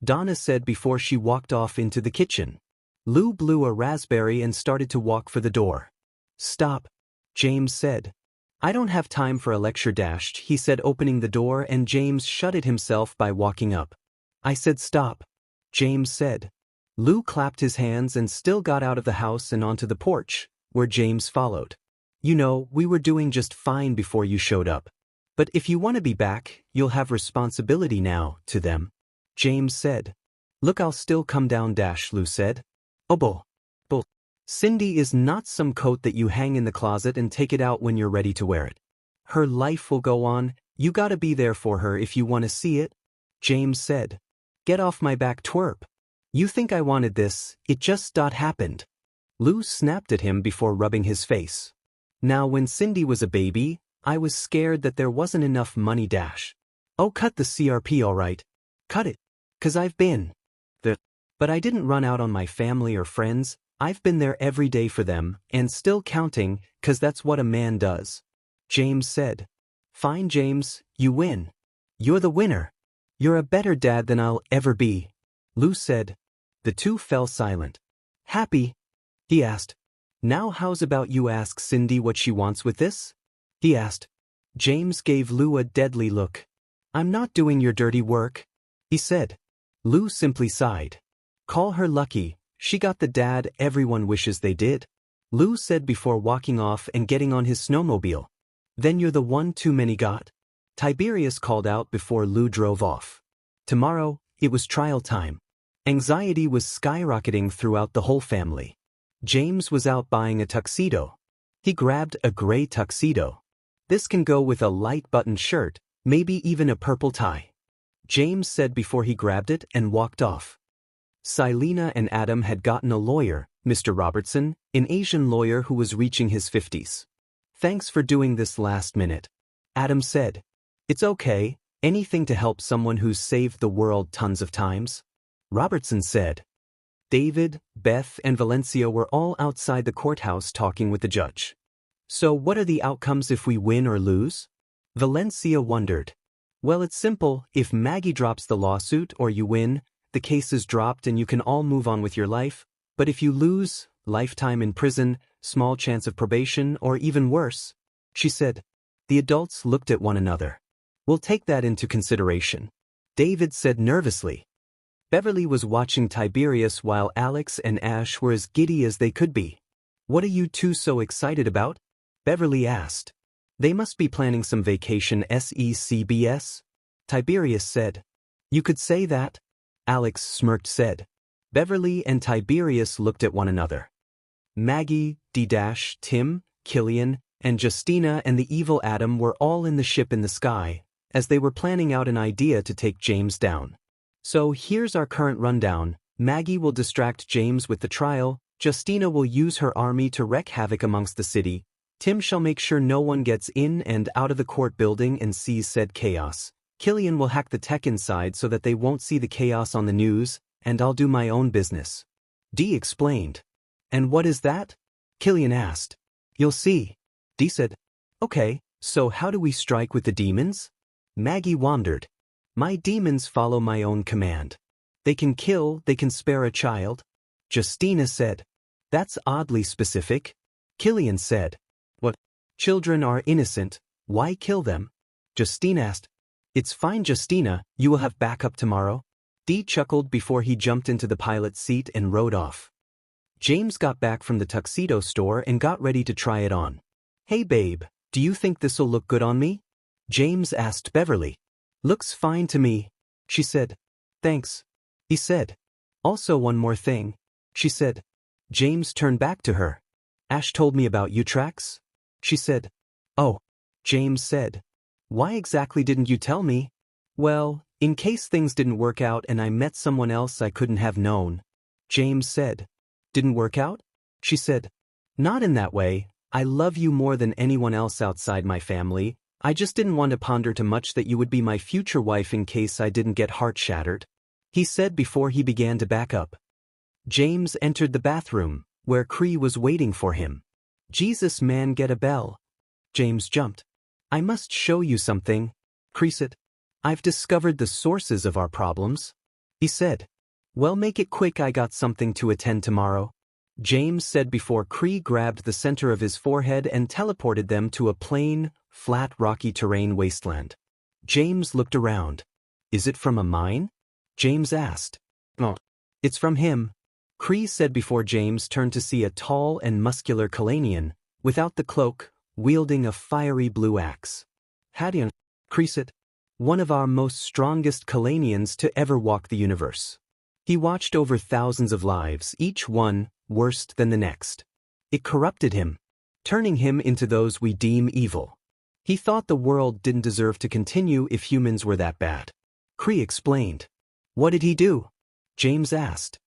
Donna said before she walked off into the kitchen. Lou blew a raspberry and started to walk for the door. "Stop," James said. "I don't have time for a lecture, dashed," he said, opening the door, and James shut it himself by walking up. "I said stop," James said. Lou clapped his hands and still got out of the house and onto the porch, where James followed. "You know, we were doing just fine before you showed up. But if you want to be back, you'll have responsibility now, to them," James said. "Look, I'll still come down," Lou said. "Oh, bull. Cindy is not some coat that you hang in the closet and take it out when you're ready to wear it. Her life will go on, you gotta be there for her if you want to see it," James said. "Get off my back, twerp. You think I wanted this, it just happened." Lou snapped at him before rubbing his face. "Now when Cindy was a baby, I was scared that there wasn't enough money, Oh, cut the CRP alright. Cut it. 'Cause I've been. But I didn't run out on my family or friends, I've been there every day for them, and still counting, 'cause that's what a man does," James said. "Fine, James, you win. You're the winner. You're a better dad than I'll ever be," Lou said. The two fell silent. "Happy?" he asked. "Now how's about you ask Cindy what she wants with this?" he asked. James gave Lou a deadly look. "I'm not doing your dirty work," he said. Lou simply sighed. "Call her lucky, she got the dad everyone wishes they did," Lou said before walking off and getting on his snowmobile. "Then you're the one too many got," Tiberius called out before Lou drove off. Tomorrow, it was trial time. Anxiety was skyrocketing throughout the whole family. James was out buying a tuxedo. He grabbed a gray tuxedo. "This can go with a light button shirt, maybe even a purple tie," James said before he grabbed it and walked off. Silena and Adam had gotten a lawyer, Mr. Robertson, an Asian lawyer who was reaching his 50s. "Thanks for doing this last minute," Adam said. "It's okay, anything to help someone who's saved the world tons of times," Robertson said. David, Beth, and Valencia were all outside the courthouse talking with the judge. "So what are the outcomes if we win or lose?" Valencia wondered. "Well, it's simple, if Maggie drops the lawsuit or you win, the case is dropped and you can all move on with your life, but if you lose, lifetime in prison, small chance of probation, or even worse," she said. The adults looked at one another. "We'll take that into consideration." David said nervously. Beverly was watching Tiberius while Alex and Ash were as giddy as they could be. What are you two so excited about? Beverly asked. They must be planning some vacation SECBS? Tiberius said. You could say that. Alex smirked said. Beverly and Tiberius looked at one another. Maggie, Tim, Killian, and Justina and the evil Adam were all in the ship in the sky, as they were planning out an idea to take James down. So here's our current rundown. Maggie will distract James with the trial, Justina will use her army to wreak havoc amongst the city, Tim shall make sure no one gets in and out of the court building and sees said chaos, Killian will hack the tech inside so that they won't see the chaos on the news, and I'll do my own business. Dee explained. And what is that? Killian asked. You'll see. Dee said. Okay, so how do we strike with the demons? Maggie wondered. My demons follow my own command. They can kill, they can spare a child. Justina said. That's oddly specific. Killian said. What? Children are innocent, why kill them? Justina asked. It's fine, Justina, you will have backup tomorrow. Dee chuckled before he jumped into the pilot's seat and rode off. James got back from the tuxedo store and got ready to try it on. Hey babe, do you think this'll look good on me? James asked Beverly. Looks fine to me, she said. Thanks, he said. Also one more thing, she said. James turned back to her. Ash told me about you tracks, she said. Oh, James said. Why exactly didn't you tell me? Well, in case things didn't work out and I met someone else I couldn't have known. James said. Didn't work out? She said. Not in that way, I love you more than anyone else outside my family, I just didn't want to ponder too much that you would be my future wife in case I didn't get heart-shattered, he said before he began to back up. James entered the bathroom, where Cree was waiting for him. Jesus man, get a bell. James jumped. I must show you something, Cree said. I've discovered the sources of our problems, he said. Well, make it quick, I got something to attend tomorrow, James said before Cree grabbed the center of his forehead and teleported them to a plain, flat rocky terrain wasteland. James looked around. Is it from a mine? James asked. Oh, it's from him, Cree said before James turned to see a tall and muscular Kalanian, without the cloak, wielding a fiery blue axe. Hadian, Cree said. One of our most strongest Kalanians to ever walk the universe. He watched over thousands of lives, each one worse than the next. It corrupted him, turning him into those we deem evil. He thought the world didn't deserve to continue if humans were that bad. Cree explained. What did he do? James asked.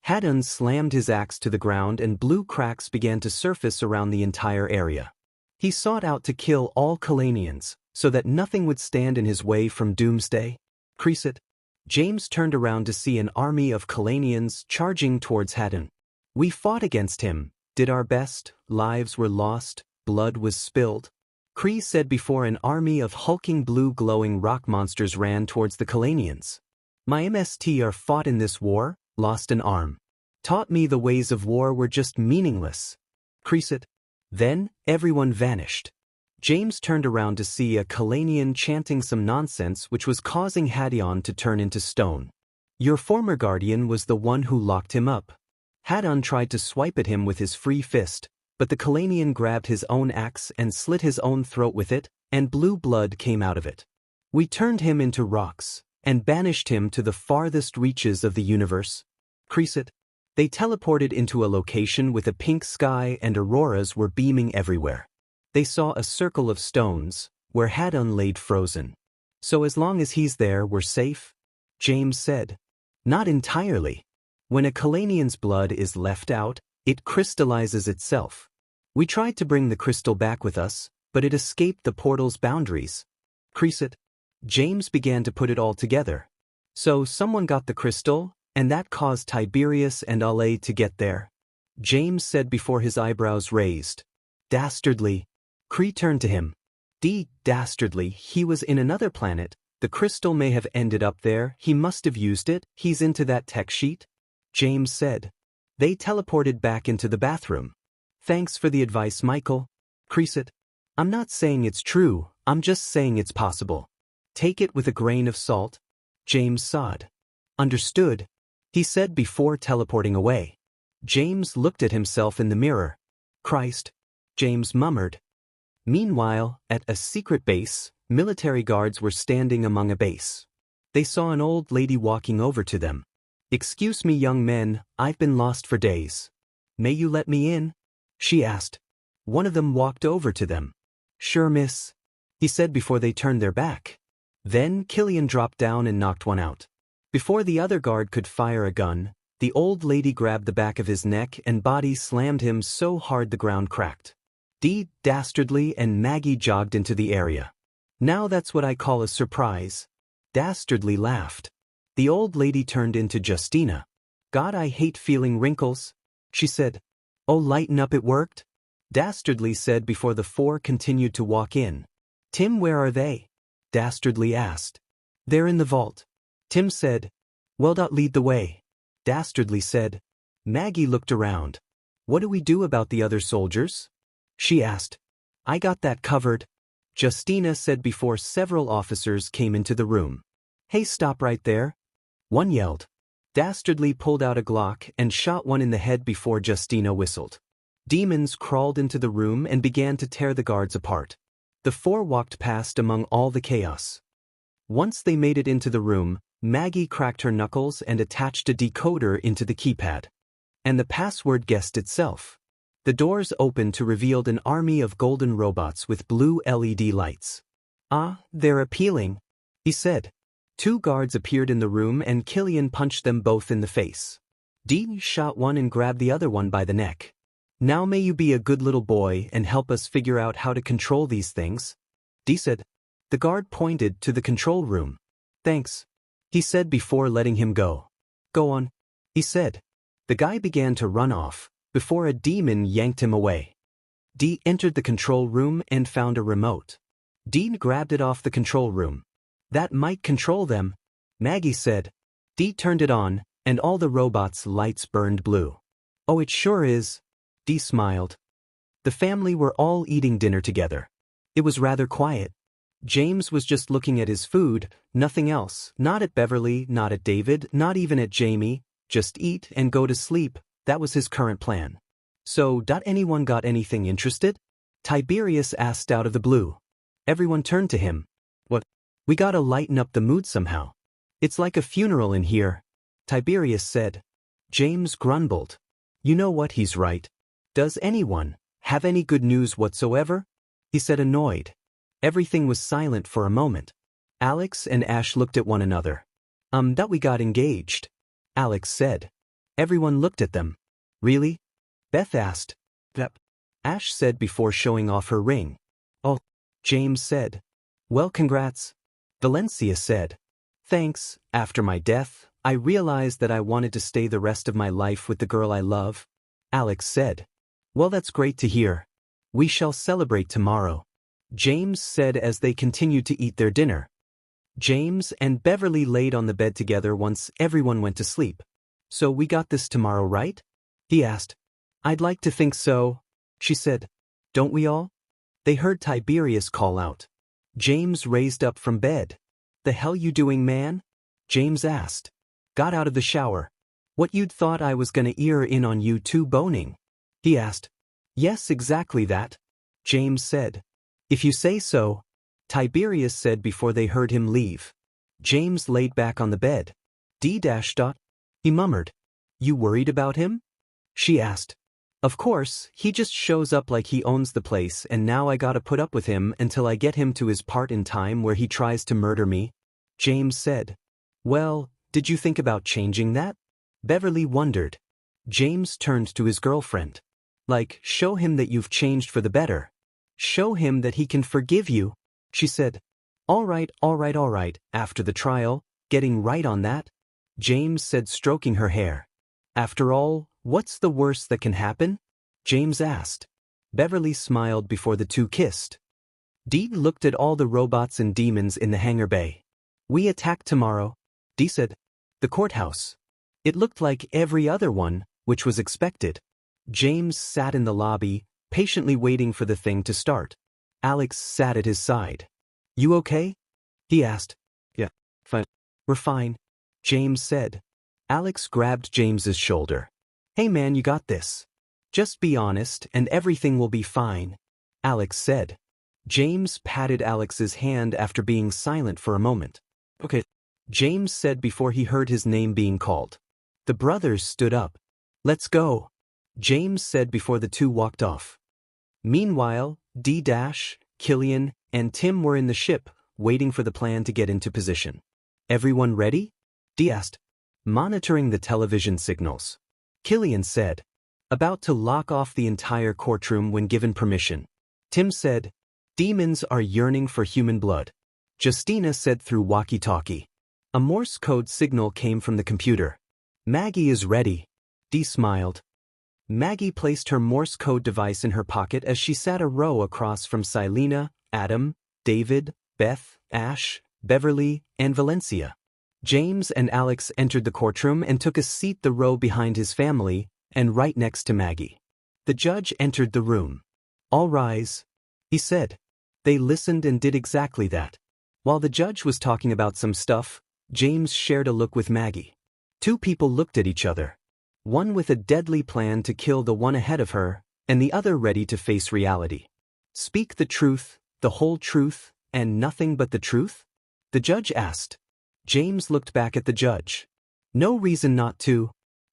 Hadun slammed his axe to the ground and blue cracks began to surface around the entire area. He sought out to kill all Kalanians, so that nothing would stand in his way from doomsday. Cree said. James turned around to see an army of Kalanians charging towards Hadun. We fought against him, did our best, lives were lost, blood was spilled. Cree said before an army of hulking blue glowing rock monsters ran towards the Kalanians. My MST fought in this war, lost an arm. Taught me the ways of war were just meaningless. Cree said. Then, everyone vanished. James turned around to see a Kalanian chanting some nonsense which was causing Hadion to turn into stone. Your former guardian was the one who locked him up. Hadun tried to swipe at him with his free fist, but the Kalanian grabbed his own axe and slit his own throat with it, and blue blood came out of it. We turned him into rocks, and banished him to the farthest reaches of the universe. Cree said. They teleported into a location with a pink sky and auroras were beaming everywhere. They saw a circle of stones, where Hadun laid frozen. So as long as he's there, we're safe? James said. Not entirely. When a Kalanian's blood is left out, it crystallizes itself. We tried to bring the crystal back with us, but it escaped the portal's boundaries. Cree said. James began to put it all together. So someone got the crystal, and that caused Tiberius and Ale to get there. James said before his eyebrows raised. Dastardly. Cree turned to him. Dastardly, he was in another planet, the crystal may have ended up there, he must have used it, he's into that tech sheet? James said. They teleported back into the bathroom. Thanks for the advice, Michael. Cree said. I'm not saying it's true, I'm just saying it's possible. Take it with a grain of salt. James sighed. Understood, he said before teleporting away. James looked at himself in the mirror. Christ, James murmured. Meanwhile, at a secret base, military guards were standing among a base. They saw an old lady walking over to them. Excuse me, young men, I've been lost for days. May you let me in? She asked. One of them walked over to them. Sure, miss, he said before they turned their back. Then Killian dropped down and knocked one out. Before the other guard could fire a gun, the old lady grabbed the back of his neck and body slammed him so hard the ground cracked. Dastardly and Maggie jogged into the area. Now that's what I call a surprise. Dastardly laughed. The old lady turned into Justina. God, I hate feeling wrinkles, she said. Oh, lighten up, it worked? Dastardly said before the four continued to walk in. Tim, where are they? Dastardly asked. They're in the vault. Tim said. Well, lead the way. Dastardly said. Maggie looked around. What do we do about the other soldiers? She asked. I got that covered, Justina said before several officers came into the room. Hey, stop right there, one yelled. Dastardly pulled out a Glock and shot one in the head before Justina whistled. Demons crawled into the room and began to tear the guards apart. The four walked past among all the chaos. Once they made it into the room, Maggie cracked her knuckles and attached a decoder into the keypad. And the password guessed itself. The doors opened to reveal an army of golden robots with blue LED lights. Ah, they're appealing, he said. Two guards appeared in the room and Killian punched them both in the face. Dee shot one and grabbed the other one by the neck. Now may you be a good little boy and help us figure out how to control these things, Dee said. The guard pointed to the control room. Thanks, he said before letting him go. Go on, he said. The guy began to run off, before a demon yanked him away. Dee entered the control room and found a remote. Dee grabbed it off the control room. That might control them, Maggie said. Dee turned it on, and all the robots' lights burned blue. Oh, it sure is, Dee smiled. The family were all eating dinner together. It was rather quiet. James was just looking at his food, nothing else, not at Beverly, not at David, not even at Jamie, just eat and go to sleep. That was his current plan. So, anyone got anything interested? Tiberius asked out of the blue. Everyone turned to him. What? We gotta lighten up the mood somehow. It's like a funeral in here, Tiberius said. James grumbled. You know what, he's right. Does anyone have any good news whatsoever? He said, annoyed. Everything was silent for a moment. Alex and Ash looked at one another. That we got engaged, Alex said. Everyone looked at them. Really? Beth asked. Yep. Ash said before showing off her ring. Oh, James said. Well, congrats, Valencia said. Thanks. After my death, I realized that I wanted to stay the rest of my life with the girl I love, Alex said. Well, that's great to hear. We shall celebrate tomorrow, James said as they continued to eat their dinner. James and Beverly laid on the bed together once everyone went to sleep. So we got this tomorrow, right? He asked. I'd like to think so, she said. Don't we all? They heard Tiberius call out. James raised up from bed. The hell you doing, man? James asked. Got out of the shower. What, you'd thought I was gonna ear in on you two boning? He asked. Yes, exactly that, James said. If you say so, Tiberius said before they heard him leave. James laid back on the bed. He murmured. You worried about him? She asked. Of course, he just shows up like he owns the place and now I gotta put up with him until I get him to his part in time where he tries to murder me, James said. Well, did you think about changing that? Beverly wondered. James turned to his girlfriend. Like, show him that you've changed for the better. Show him that he can forgive you, she said. All right, after the trial, getting right on that, James said, stroking her hair. After all, what's the worst that can happen? James asked. Beverly smiled before the two kissed. Dee looked at all the robots and demons in the hangar bay. We attack tomorrow, Dee said. The courthouse. It looked like every other one, which was expected. James sat in the lobby, patiently waiting for the thing to start. Alex sat at his side. You okay? He asked. Yeah, fine. We're fine, James said. Alex grabbed James's shoulder. Hey man, you got this. Just be honest and everything will be fine, Alex said. James patted Alex's hand after being silent for a moment. Okay, James said before he heard his name being called. The brothers stood up. Let's go, James said before the two walked off. Meanwhile, Killian, and Tim were in the ship, waiting for the plan to get into position. Everyone ready? D asked, monitoring the television signals. Killian said, about to lock off the entire courtroom when given permission. Tim said, demons are yearning for human blood. Justina said through walkie-talkie. A Morse code signal came from the computer. Maggie is ready. Dee smiled. Maggie placed her Morse code device in her pocket as she sat a row across from Silena, Adam, David, Beth, Ash, Beverly, and Valencia. James and Alex entered the courtroom and took a seat the row behind his family, and right next to Maggie. The judge entered the room. All rise, he said. They listened and did exactly that. While the judge was talking about some stuff, James shared a look with Maggie. Two people looked at each other. One with a deadly plan to kill the one ahead of her, and the other ready to face reality. Speak the truth, the whole truth, and nothing but the truth? The judge asked. James looked back at the judge. No reason not to,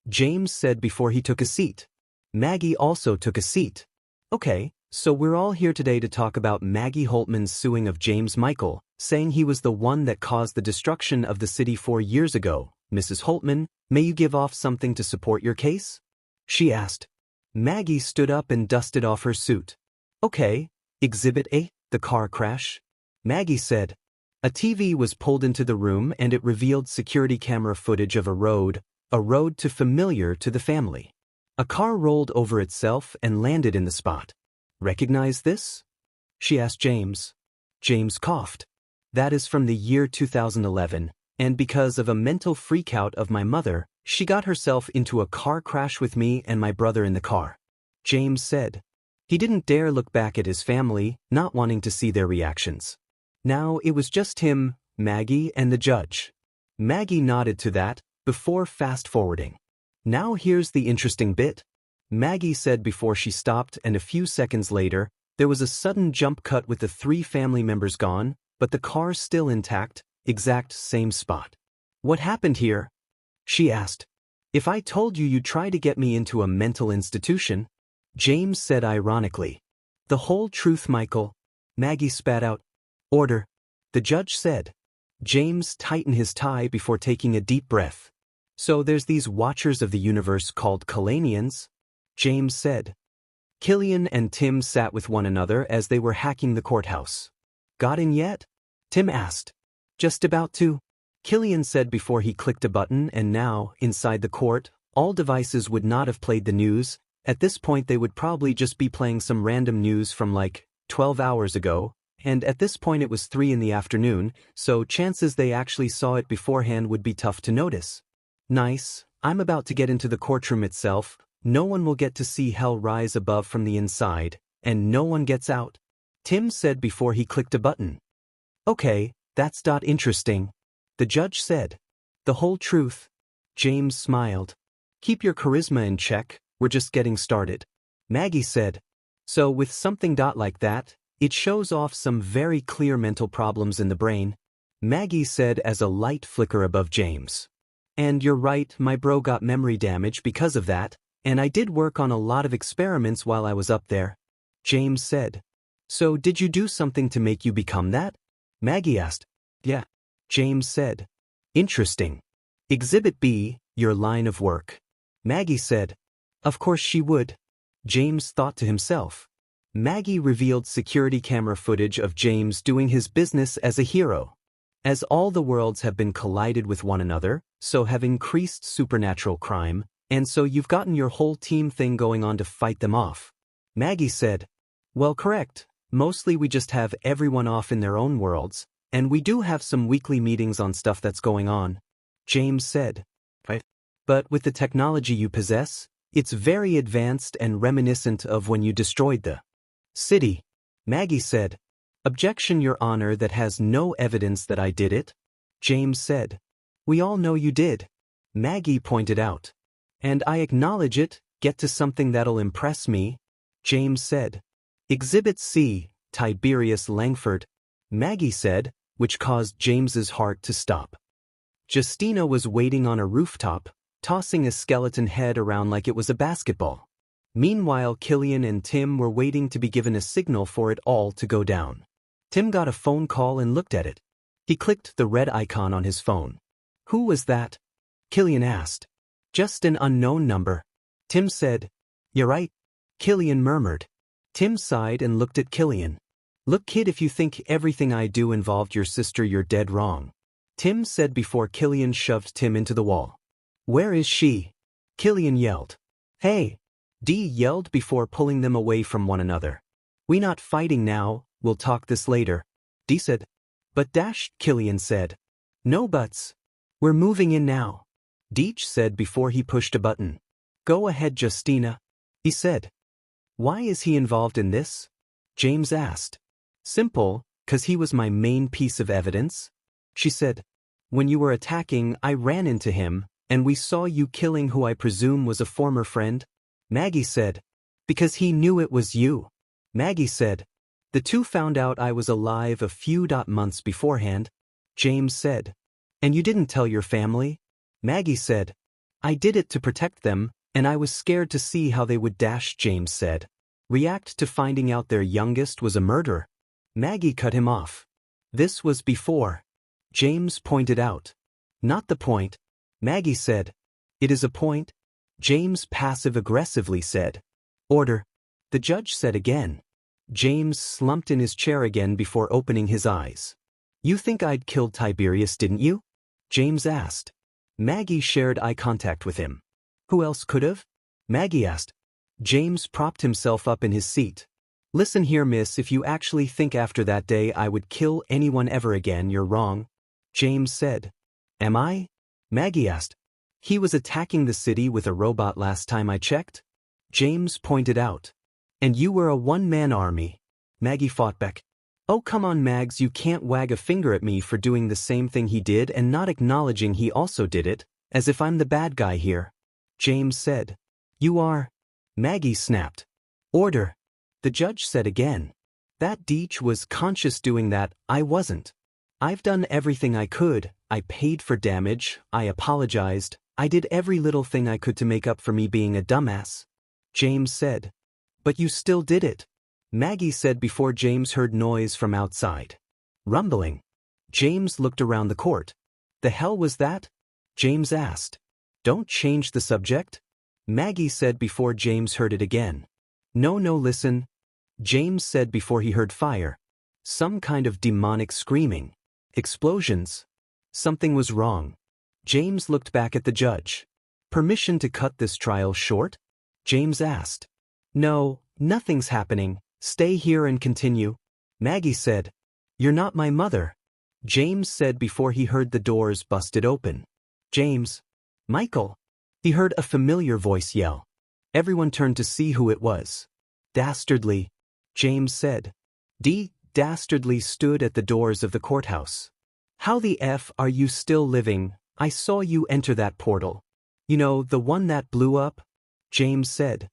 James said before he took a seat. Maggie also took a seat. Okay, so we're all here today to talk about Maggie Holtman's suing of James Michael, saying he was the one that caused the destruction of the city 4 years ago. Mrs. Holtman, may you give off something to support your case? She asked. Maggie stood up and dusted off her suit. Okay, Exhibit A, the car crash. Maggie said. A TV was pulled into the room and it revealed security camera footage of a road too familiar to the family. A car rolled over itself and landed in the spot. Recognize this? She asked James. James coughed. That is from the year 2011, and because of a mental freakout of my mother, she got herself into a car crash with me and my brother in the car. James said. He didn't dare look back at his family, not wanting to see their reactions. Now it was just him, Maggie, and the judge. Maggie nodded to that, before fast-forwarding. Now here's the interesting bit. Maggie said before she stopped, and a few seconds later, there was a sudden jump cut with the 3 family members gone, but the car still intact, exact same spot. What happened here? She asked. If I told you you'd try to get me into a mental institution, James said ironically. The whole truth, Michael. Maggie spat out. Order, the judge said. James tightened his tie before taking a deep breath. So there's these watchers of the universe called Kalanians? James said. Killian and Tim sat with one another as they were hacking the courthouse. Got in yet? Tim asked. Just about to, Killian said before he clicked a button, and now, inside the court, all devices would not have played the news. At this point they would probably just be playing some random news from like 12 hours ago, and at this point it was 3 in the afternoon, so chances they actually saw it beforehand would be tough to notice. Nice, I'm about to get into the courtroom itself. No one will get to see hell rise above from the inside, and no one gets out, Tim said before he clicked a button. Okay, that's interesting, the judge said. The whole truth. James smiled. Keep your charisma in check, we're just getting started. Maggie said. So with something like that, it shows off some very clear mental problems in the brain, Maggie said as a light flicker above James. And you're right, my bro got memory damage because of that, and I did work on a lot of experiments while I was up there, James said. So did you do something to make you become that? Maggie asked. Yeah, James said. Interesting. Exhibit B, your line of work. Maggie said. Of course she would. James thought to himself. Maggie revealed security camera footage of James doing his business as a hero. As all the worlds have been collided with one another, so have increased supernatural crime, and so you've gotten your whole team thing going on to fight them off. Maggie said. Well, correct. Mostly we just have everyone off in their own worlds, and we do have some weekly meetings on stuff that's going on, James said. Right. But with the technology you possess, it's very advanced and reminiscent of when you destroyed the city, Maggie said. Objection, Your Honor, that has no evidence that I did it, James said. We all know you did. Maggie pointed out. And I acknowledge it. Get to something that'll impress me, James said. Exhibit C, Tiberius Langford, Maggie said, which caused James's heart to stop. Justina was waiting on a rooftop, tossing a skeleton head around like it was a basketball. Meanwhile, Killian and Tim were waiting to be given a signal for it all to go down. Tim got a phone call and looked at it. He clicked the red icon on his phone. Who was that? Killian asked. Just an unknown number. Tim said. You're right. Killian murmured. Tim sighed and looked at Killian. Look, kid, if you think everything I do involved your sister, you're dead wrong, Tim said before Killian shoved Tim into the wall. Where is she? Killian yelled. Hey! Dee yelled before pulling them away from one another. We not fighting now, we'll talk this later, Dee said. But Killian said. No buts. We're moving in now, Deech said before he pushed a button. Go ahead, Justina, he said. Why is he involved in this? James asked. Simple, 'cause he was my main piece of evidence, she said. When you were attacking, I ran into him, and we saw you killing who I presume was a former friend, Maggie said. Because he knew it was you, Maggie said. The two found out I was alive a few months beforehand, James said. And you didn't tell your family? Maggie said. I did it to protect them, and I was scared to see how they would, James said. React to finding out their youngest was a murderer. Maggie cut him off. This was before, James pointed out. Not the point, Maggie said. It is a point, James passive-aggressively said. Order, the judge said again. James slumped in his chair again before opening his eyes. You think I'd killed Tiberius, didn't you? James asked. Maggie shared eye contact with him. Who else could have? Maggie asked. James propped himself up in his seat. Listen here, miss, if you actually think after that day I would kill anyone ever again, you're wrong, James said. Am I? Maggie asked. He was attacking the city with a robot last time I checked, James pointed out. And you were a one-man army, Maggie fought back. Oh, come on, Mags, you can't wag a finger at me for doing the same thing he did and not acknowledging he also did it, as if I'm the bad guy here, James said. You are, Maggie snapped. Order, the judge said again. That Deech was conscious doing that, I wasn't. I've done everything I could, I paid for damage, I apologized, I did every little thing I could to make up for me being a dumbass, James said. But you still did it, Maggie said before James heard noise from outside. Rumbling. James looked around the court. The hell was that? James asked. Don't change the subject, Maggie said before James heard it again. No, listen, James said before he heard fire. Some kind of demonic screaming. Explosions. Something was wrong. James looked back at the judge. Permission to cut this trial short? James asked. No, nothing's happening. Stay here and continue, Maggie said. You're not my mother, James said before he heard the doors busted open. James. Michael. He heard a familiar voice yell. Everyone turned to see who it was. Dastardly, James said. Dastardly stood at the doors of the courthouse. How the F are you still living? I saw you enter that portal. You know, the one that blew up? James said.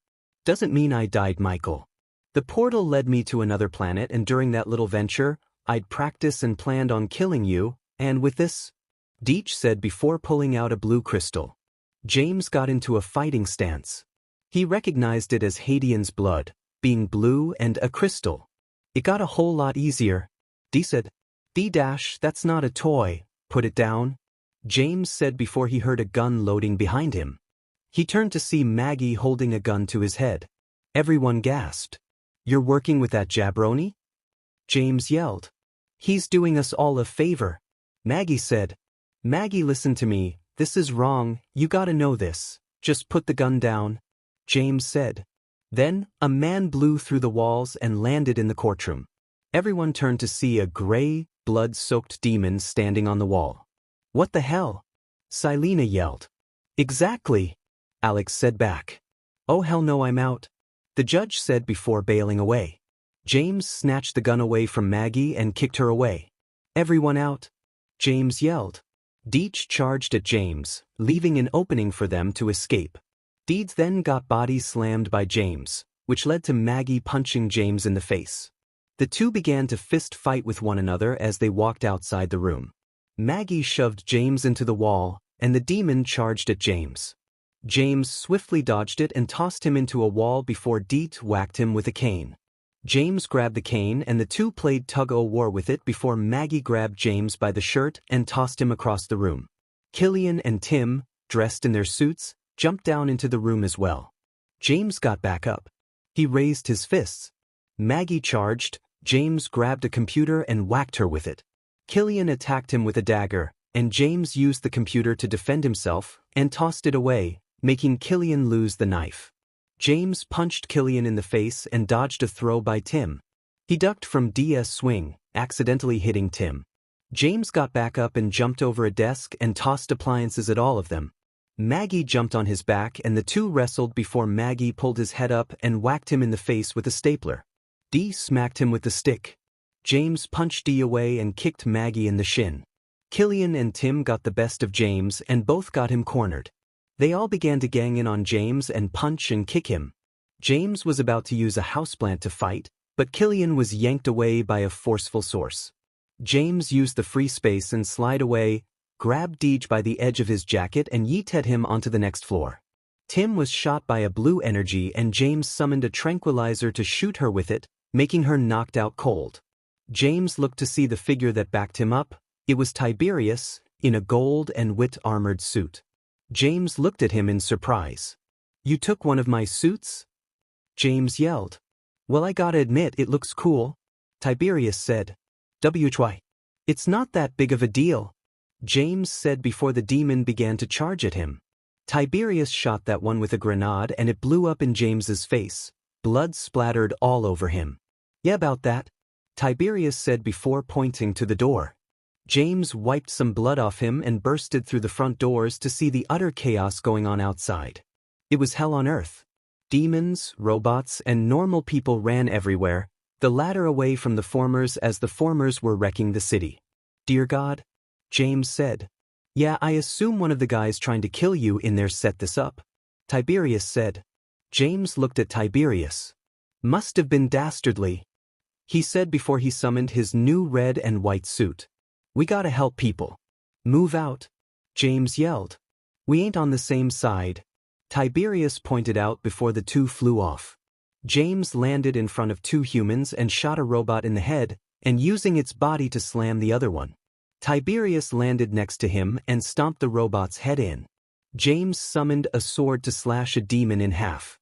Doesn't mean I died, Michael. The portal led me to another planet, and during that little venture, I'd practiced and planned on killing you, and with this, Deech said before pulling out a blue crystal. James got into a fighting stance. He recognized it as Hadian's blood, being blue and a crystal. It got a whole lot easier, Dee said. That's not a toy, put it down, James said before he heard a gun loading behind him. He turned to see Maggie holding a gun to his head. Everyone gasped. You're working with that jabroni? James yelled. He's doing us all a favor, Maggie said. Maggie, listen to me, this is wrong, you gotta know this. Just put the gun down, James said. Then, a man blew through the walls and landed in the courtroom. Everyone turned to see a gray, blood-soaked demon standing on the wall. What the hell? Silena yelled. Exactly, Alex said back. Oh hell no, I'm out, the judge said before bailing away. James snatched the gun away from Maggie and kicked her away. Everyone out, James yelled. Deej charged at James, leaving an opening for them to escape. Deej then got body slammed by James, which led to Maggie punching James in the face. The two began to fist fight with one another as they walked outside the room. Maggie shoved James into the wall, and the demon charged at James. James swiftly dodged it and tossed him into a wall before Deej whacked him with a cane. James grabbed the cane and the two played tug-o-war with it before Maggie grabbed James by the shirt and tossed him across the room. Killian and Tim, dressed in their suits, jumped down into the room as well. James got back up. He raised his fists. Maggie charged, James grabbed a computer and whacked her with it. Killian attacked him with a dagger, and James used the computer to defend himself and tossed it away, making Killian lose the knife. James punched Killian in the face and dodged a throw by Tim. He ducked from D's swing, accidentally hitting Tim. James got back up and jumped over a desk and tossed appliances at all of them. Maggie jumped on his back and the two wrestled before Maggie pulled his head up and whacked him in the face with a stapler. D smacked him with the stick. James punched D away and kicked Maggie in the shin. Killian and Tim got the best of James and both got him cornered. They all began to gang in on James and punch and kick him. James was about to use a houseplant to fight, but Killian was yanked away by a forceful source. James used the free space and slid away, grabbed Deej by the edge of his jacket and yeeted him onto the next floor. Tim was shot by a blue energy and James summoned a tranquilizer to shoot her with it, making her knocked out cold. James looked to see the figure that backed him up. It was Tiberius, in a gold and white armored suit. James looked at him in surprise. "You took one of my suits?" James yelled. "Well, I gotta admit it looks cool," Tiberius said. "Why? It's not that big of a deal," James said before the demon began to charge at him. Tiberius shot that one with a grenade and it blew up in James's face. Blood splattered all over him. "Yeah, about that," Tiberius said before pointing to the door. James wiped some blood off him and bursted through the front doors to see the utter chaos going on outside. It was hell on earth. Demons, robots, and normal people ran everywhere, the latter away from the formers as the formers were wrecking the city. "Dear God," James said. "Yeah, I assume one of the guys trying to kill you in there set this up," Tiberius said. James looked at Tiberius. "Must have been Dastardly," he said before he summoned his new red and white suit. "We gotta help people." "Move out," James yelled. "We ain't on the same side," Tiberius pointed out before the two flew off. James landed in front of two humans and shot a robot in the head, and using its body to slam the other one. Tiberius landed next to him and stomped the robot's head in. James summoned a sword to slash a demon in half.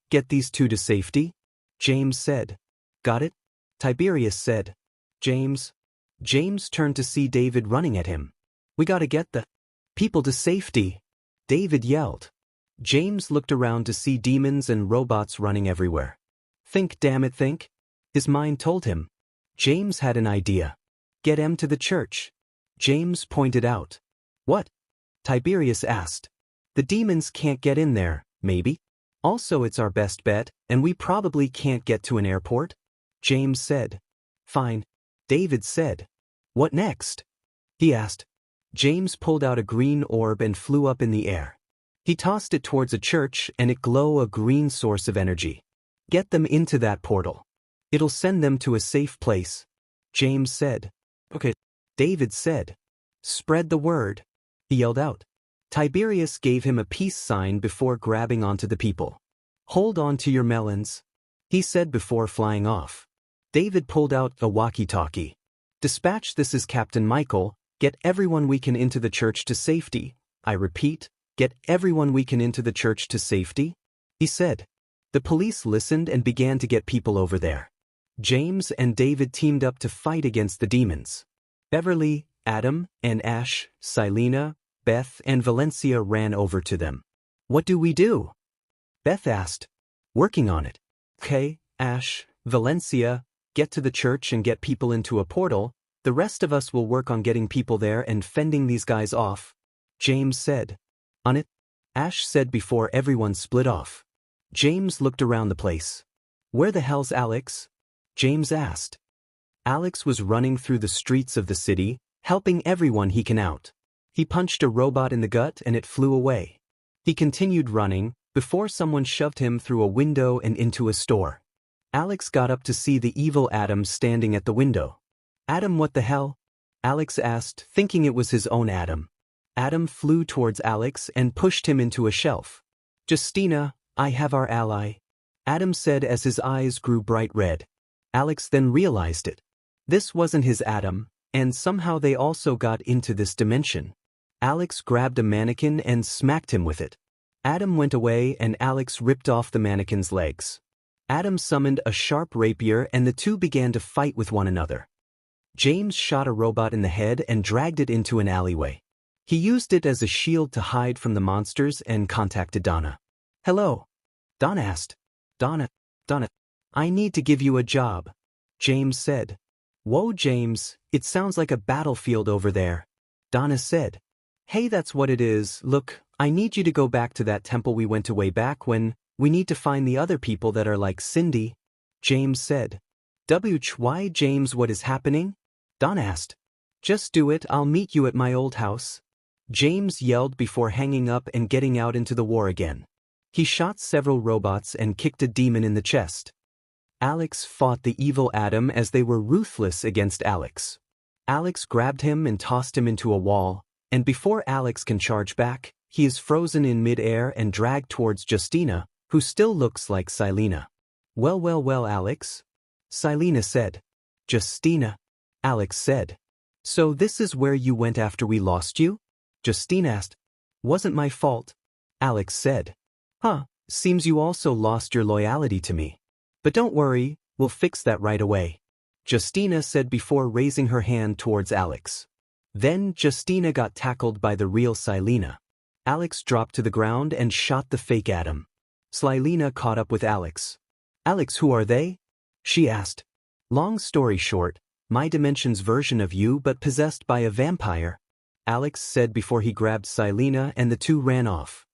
"Get these two to safety," James said. "Got it?" Tiberius said. James turned to see David running at him. "We gotta get the people to safety," David yelled. James looked around to see demons and robots running everywhere. "Think, damn it, think," his mind told him. James had an idea. "Get em to the church," James pointed out. "What?" Tiberius asked. "The demons can't get in there, maybe? Also, it's our best bet, and we probably can't get to an airport," James said. "Fine," David said. "What next?" he asked. James pulled out a green orb and flew up in the air. He tossed it towards a church and it glowed a green source of energy. "Get them into that portal. It'll send them to a safe place," James said. "Okay," David said. "Spread the word," he yelled out. Tiberius gave him a peace sign before grabbing onto the people. "Hold on to your melons," he said before flying off. David pulled out a walkie-talkie. "Dispatch, this is Captain Michael. Get everyone we can into the church to safety. I repeat, get everyone we can into the church to safety," he said. The police listened and began to get people over there. James and David teamed up to fight against the demons. Beverly, Adam, and Ash, Silena, Beth, and Valencia ran over to them. "What do we do?" Beth asked. "Working on it." "Okay, Ash, Valencia, get to the church and get people into a portal. The rest of us will work on getting people there and fending these guys off," James said. "On it," Ash said before everyone split off. James looked around the place. "Where the hell's Alex?" James asked. Alex was running through the streets of the city, helping everyone he can out. He punched a robot in the gut and it flew away. He continued running, before someone shoved him through a window and into a store. Alex got up to see the evil Adam standing at the window. "Adam, what the hell?" Alex asked, thinking it was his own Adam. Adam flew towards Alex and pushed him into a shelf. "Justina, I have our ally," Adam said as his eyes grew bright red. Alex then realized it. This wasn't his Adam, and somehow they also got into this dimension. Alex grabbed a mannequin and smacked him with it. Adam went away and Alex ripped off the mannequin's legs. Adam summoned a sharp rapier and the two began to fight with one another. James shot a robot in the head and dragged it into an alleyway. He used it as a shield to hide from the monsters and contacted Donna. "Hello?" Donna asked. Donna, I need to give you a job," James said. "Whoa, James, it sounds like a battlefield over there," Donna said. "Hey, that's what it is. Look, I need you to go back to that temple we went to way back when. We need to find the other people that are like Cindy," James said. "Why, James, what is happening?" Donna asked. "Just do it, I'll meet you at my old house," James yelled before hanging up and getting out into the war again. He shot several robots and kicked a demon in the chest. Alex fought the evil Adam as they were ruthless against Alex. Alex grabbed him and tossed him into a wall, and before Alex can charge back, he is frozen in mid-air and dragged towards Justina, who still looks like Silena. Well, Alex," Silena said. "Justina," Alex said. "So this is where you went after we lost you?" Justina asked. "Wasn't my fault," Alex said. "Huh, seems you also lost your loyalty to me. But don't worry, we'll fix that right away," Justina said before raising her hand towards Alex. Then Justina got tackled by the real Silena. Alex dropped to the ground and shot the fake Adam. Silena caught up with Alex. "Alex, who are they?" she asked. "Long story short, my dimension's version of you but possessed by a vampire," Alex said before he grabbed Silena and the two ran off.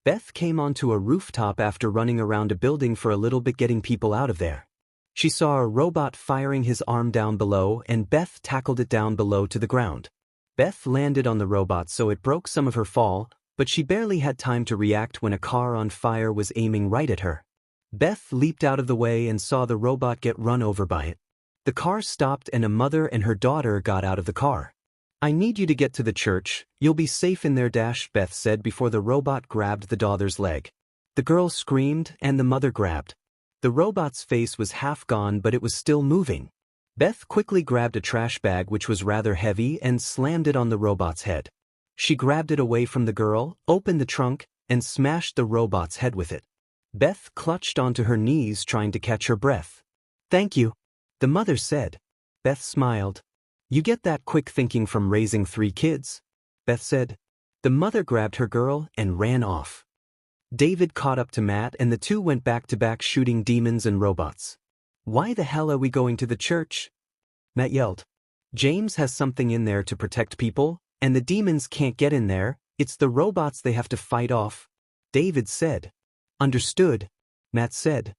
Beth came onto a rooftop after running around a building for a little bit getting people out of there. She saw a robot firing his arm down below and Beth tackled it down below to the ground. Beth landed on the robot so it broke some of her fall, but she barely had time to react when a car on fire was aiming right at her. Beth leaped out of the way and saw the robot get run over by it. The car stopped and a mother and her daughter got out of the car. "I need you to get to the church, you'll be safe in there," Beth said before the robot grabbed the daughter's leg. The girl screamed and the mother grabbed. The robot's face was half gone but it was still moving. Beth quickly grabbed a trash bag which was rather heavy and slammed it on the robot's head. She grabbed it away from the girl, opened the trunk, and smashed the robot's head with it. Beth clutched onto her knees trying to catch her breath. "Thank you," the mother said. Beth smiled. "You get that quick thinking from raising 3 kids," Beth said. The mother grabbed her girl and ran off. David caught up to Matt and the two went back to back shooting demons and robots. "Why the hell are we going to the church?" Matt yelled. "James has something in there to protect people, and the demons can't get in there, it's the robots they have to fight off," David said. "Understood," Matt said.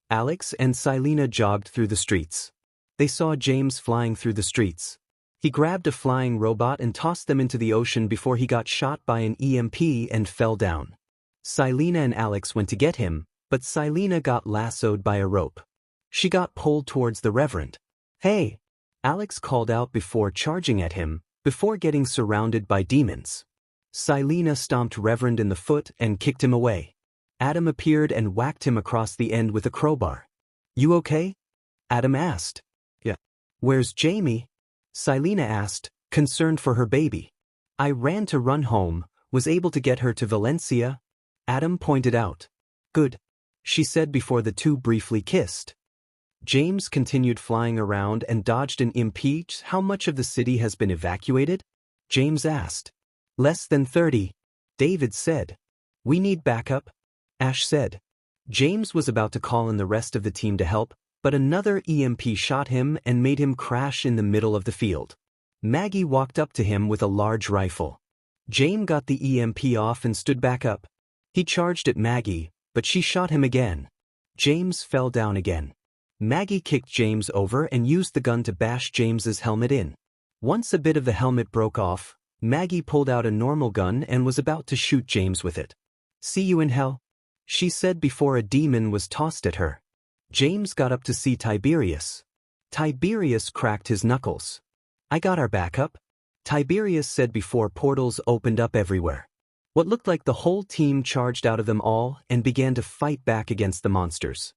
Alex and Silena jogged through the streets. They saw James flying through the streets. He grabbed a flying robot and tossed them into the ocean before he got shot by an EMP and fell down. Silena and Alex went to get him, but Silena got lassoed by a rope. She got pulled towards the Reverend. "Hey!" Alex called out before charging at him, before getting surrounded by demons. Silena stomped Reverend in the foot and kicked him away. Adam appeared and whacked him across the end with a crowbar. "You okay?" Adam asked. "Yeah." "Where's Jamie?" Silena asked, concerned for her baby. "I ran to run home, was able to get her to Valencia," Adam pointed out. "Good," she said before the two briefly kissed. James continued flying around and dodged an impeach. "How much of the city has been evacuated?" James asked. "Less than 30, David said. "We need backup," Ash said. James was about to call in the rest of the team to help, but another EMP shot him and made him crash in the middle of the field. Maggie walked up to him with a large rifle. James got the EMP off and stood back up. He charged at Maggie, but she shot him again. James fell down again. Maggie kicked James over and used the gun to bash James's helmet in. Once a bit of the helmet broke off, Maggie pulled out a normal gun and was about to shoot James with it. "See you in hell," she said before a demon was tossed at her. James got up to see Tiberius. Tiberius cracked his knuckles. "I got our backup," Tiberius said before portals opened up everywhere. What looked like the whole team charged out of them all and began to fight back against the monsters.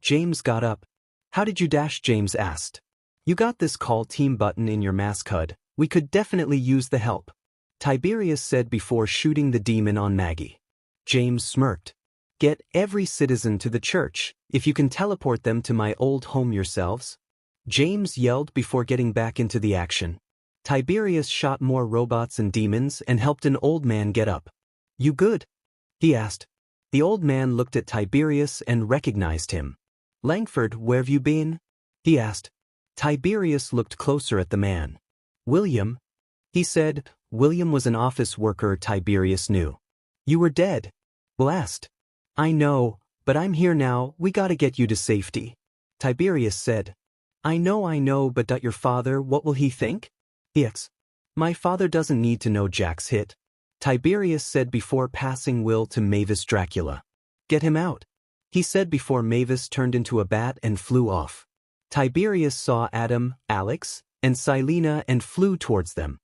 James got up. "How did you dash?" James asked. "You got this call team button in your mask HUD. We could definitely use the help," Tiberius said before shooting the demon on Maggie. James smirked. "Get every citizen to the church, if you can teleport them to my old home yourselves," James yelled before getting back into the action. Tiberius shot more robots and demons and helped an old man get up. "You good?" he asked. The old man looked at Tiberius and recognized him. "Langford, where've you been?" he asked. Tiberius looked closer at the man. "William," he said. William was an office worker Tiberius knew. "You were dead." Will asked. "I know, but I'm here now. We gotta get you to safety," Tiberius said. I know, but your father, what will he think?" "Yes. My father doesn't need to know Jack's hit," Tiberius said before passing Will to Mavis Dracula. "Get him out," he said before Mavis turned into a bat and flew off. Tiberius saw Adam, Alex, and Silena and flew towards them.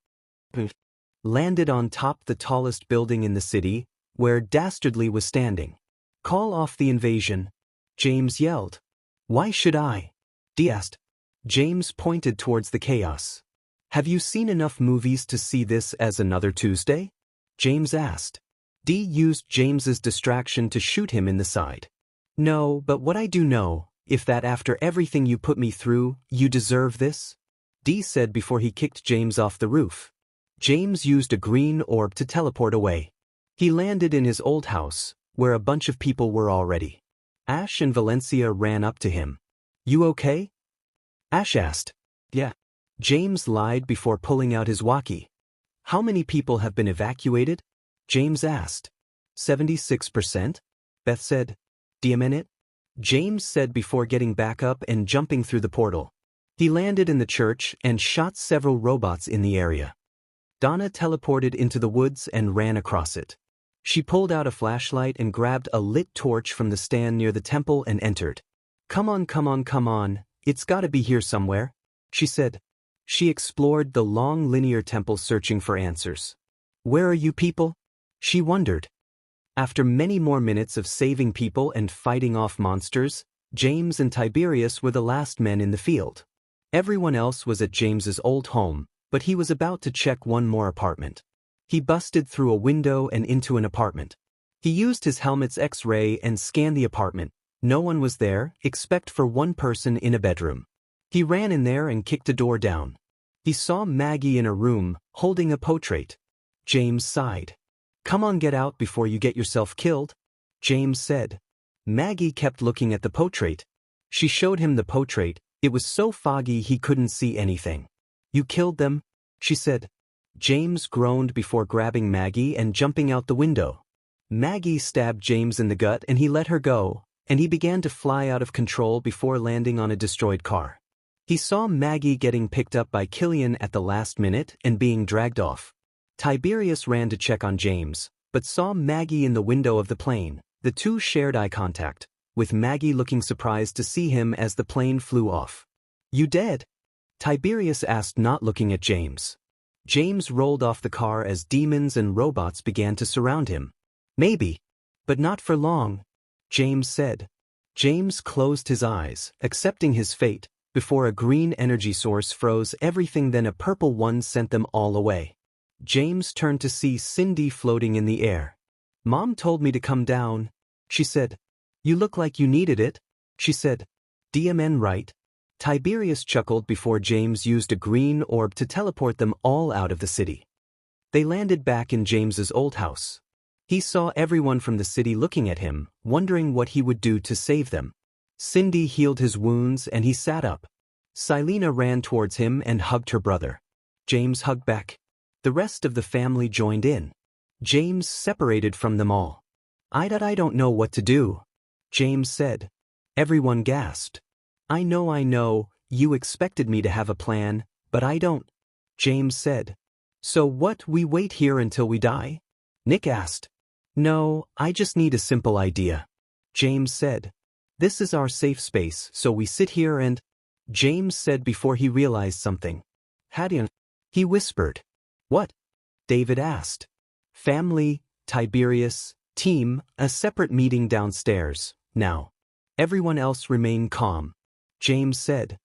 Landed on top the tallest building in the city, where Dastardly was standing. "Call off the invasion," James yelled. "Why should I?" Dee asked. James pointed towards the chaos. "Have you seen enough movies to see this as another Tuesday?" James asked. Dee used James's distraction to shoot him in the side. "No, but what I do know, if that after everything you put me through, you deserve this?" Dee said before he kicked James off the roof. James used a green orb to teleport away. He landed in his old house, where a bunch of people were already. Ash and Valencia ran up to him. "You okay?" Ash asked. "Yeah." James lied before pulling out his walkie. "How many people have been evacuated?" James asked. 76%? Beth said. "Do you mean it?" James said before getting back up and jumping through the portal. He landed in the church and shot several robots in the area. Donna teleported into the woods and ran across it. She pulled out a flashlight and grabbed a lit torch from the stand near the temple and entered. Come on, it's gotta be here somewhere," she said. She explored the long linear temple searching for answers. "Where are you people?" she wondered. After many more minutes of saving people and fighting off monsters, James and Tiberius were the last men in the field. Everyone else was at James's old home, but he was about to check one more apartment. He busted through a window and into an apartment. He used his helmet's X-ray and scanned the apartment. No one was there, except for one person in a bedroom. He ran in there and kicked a door down. He saw Maggie in a room, holding a portrait. James sighed. "Come on, get out before you get yourself killed," James said. Maggie kept looking at the portrait. She showed him the portrait. It was so foggy he couldn't see anything. "You killed them?" she said. James groaned before grabbing Maggie and jumping out the window. Maggie stabbed James in the gut and he let her go, and he began to fly out of control before landing on a destroyed car. He saw Maggie getting picked up by Killian at the last minute and being dragged off. Tiberius ran to check on James, but saw Maggie in the window of the plane. The two shared eye contact, with Maggie looking surprised to see him as the plane flew off. "You dead?" Tiberius asked, not looking at James. James rolled off the car as demons and robots began to surround him. "Maybe. But not for long," James said. James closed his eyes, accepting his fate, before a green energy source froze everything, then a purple one sent them all away. James turned to see Cindy floating in the air. "Mom told me to come down," she said. "You look like you needed it," she said. "DMN right?" Tiberius chuckled before James used a green orb to teleport them all out of the city. They landed back in James's old house. He saw everyone from the city looking at him, wondering what he would do to save them. Cindy healed his wounds and he sat up. Silena ran towards him and hugged her brother. James hugged back. The rest of the family joined in. James separated from them all. I don't know what to do," James said. Everyone gasped. I know, you expected me to have a plan, but I don't," James said. So what, we wait here until we die? Nick asked. No, I just need a simple idea. James said. This is our safe space, so we sit here and… James said before he realized something. Hadion, he whispered. What? David asked. Family, Tiberius, team, a separate meeting downstairs, now. Everyone else remain calm. James said.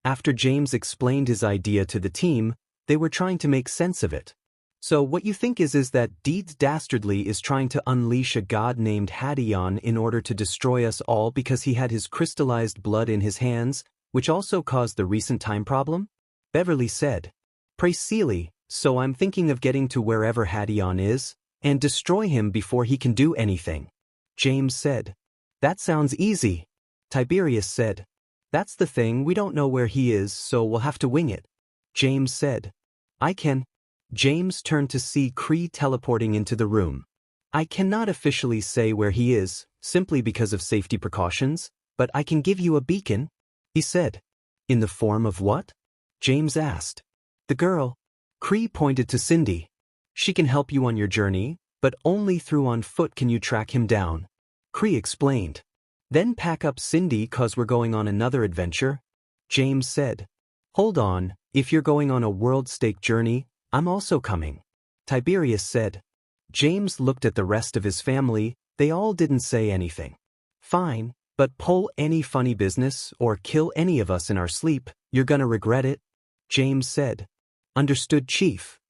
After James explained his idea to the team, they were trying to make sense of it. So what you think is that Dastardly is trying to unleash a god named Hadion in order to destroy us all because he had his crystallized blood in his hands, which also caused the recent time problem? Beverly said. Precisely, so I'm thinking of getting to wherever Hadion is, and destroy him before he can do anything. James said. That sounds easy. Tiberius said. That's the thing, we don't know where he is, so we'll have to wing it. James said. I can. James turned to see Kree teleporting into the room. I cannot officially say where he is, simply because of safety precautions, but I can give you a beacon, he said. In the form of what? James asked. The girl. Kree pointed to Cindy. She can help you on your journey, but only through on foot can you track him down. Kree explained. Then pack up Cindy cause we're going on another adventure. James said. Hold on, if you're going on a world-stake journey, I'm also coming. Tiberius said. James looked at the rest of his family, they all didn't say anything. Fine, but pull any funny business or kill any of us in our sleep, you're gonna regret it. James said. Understood, Chief.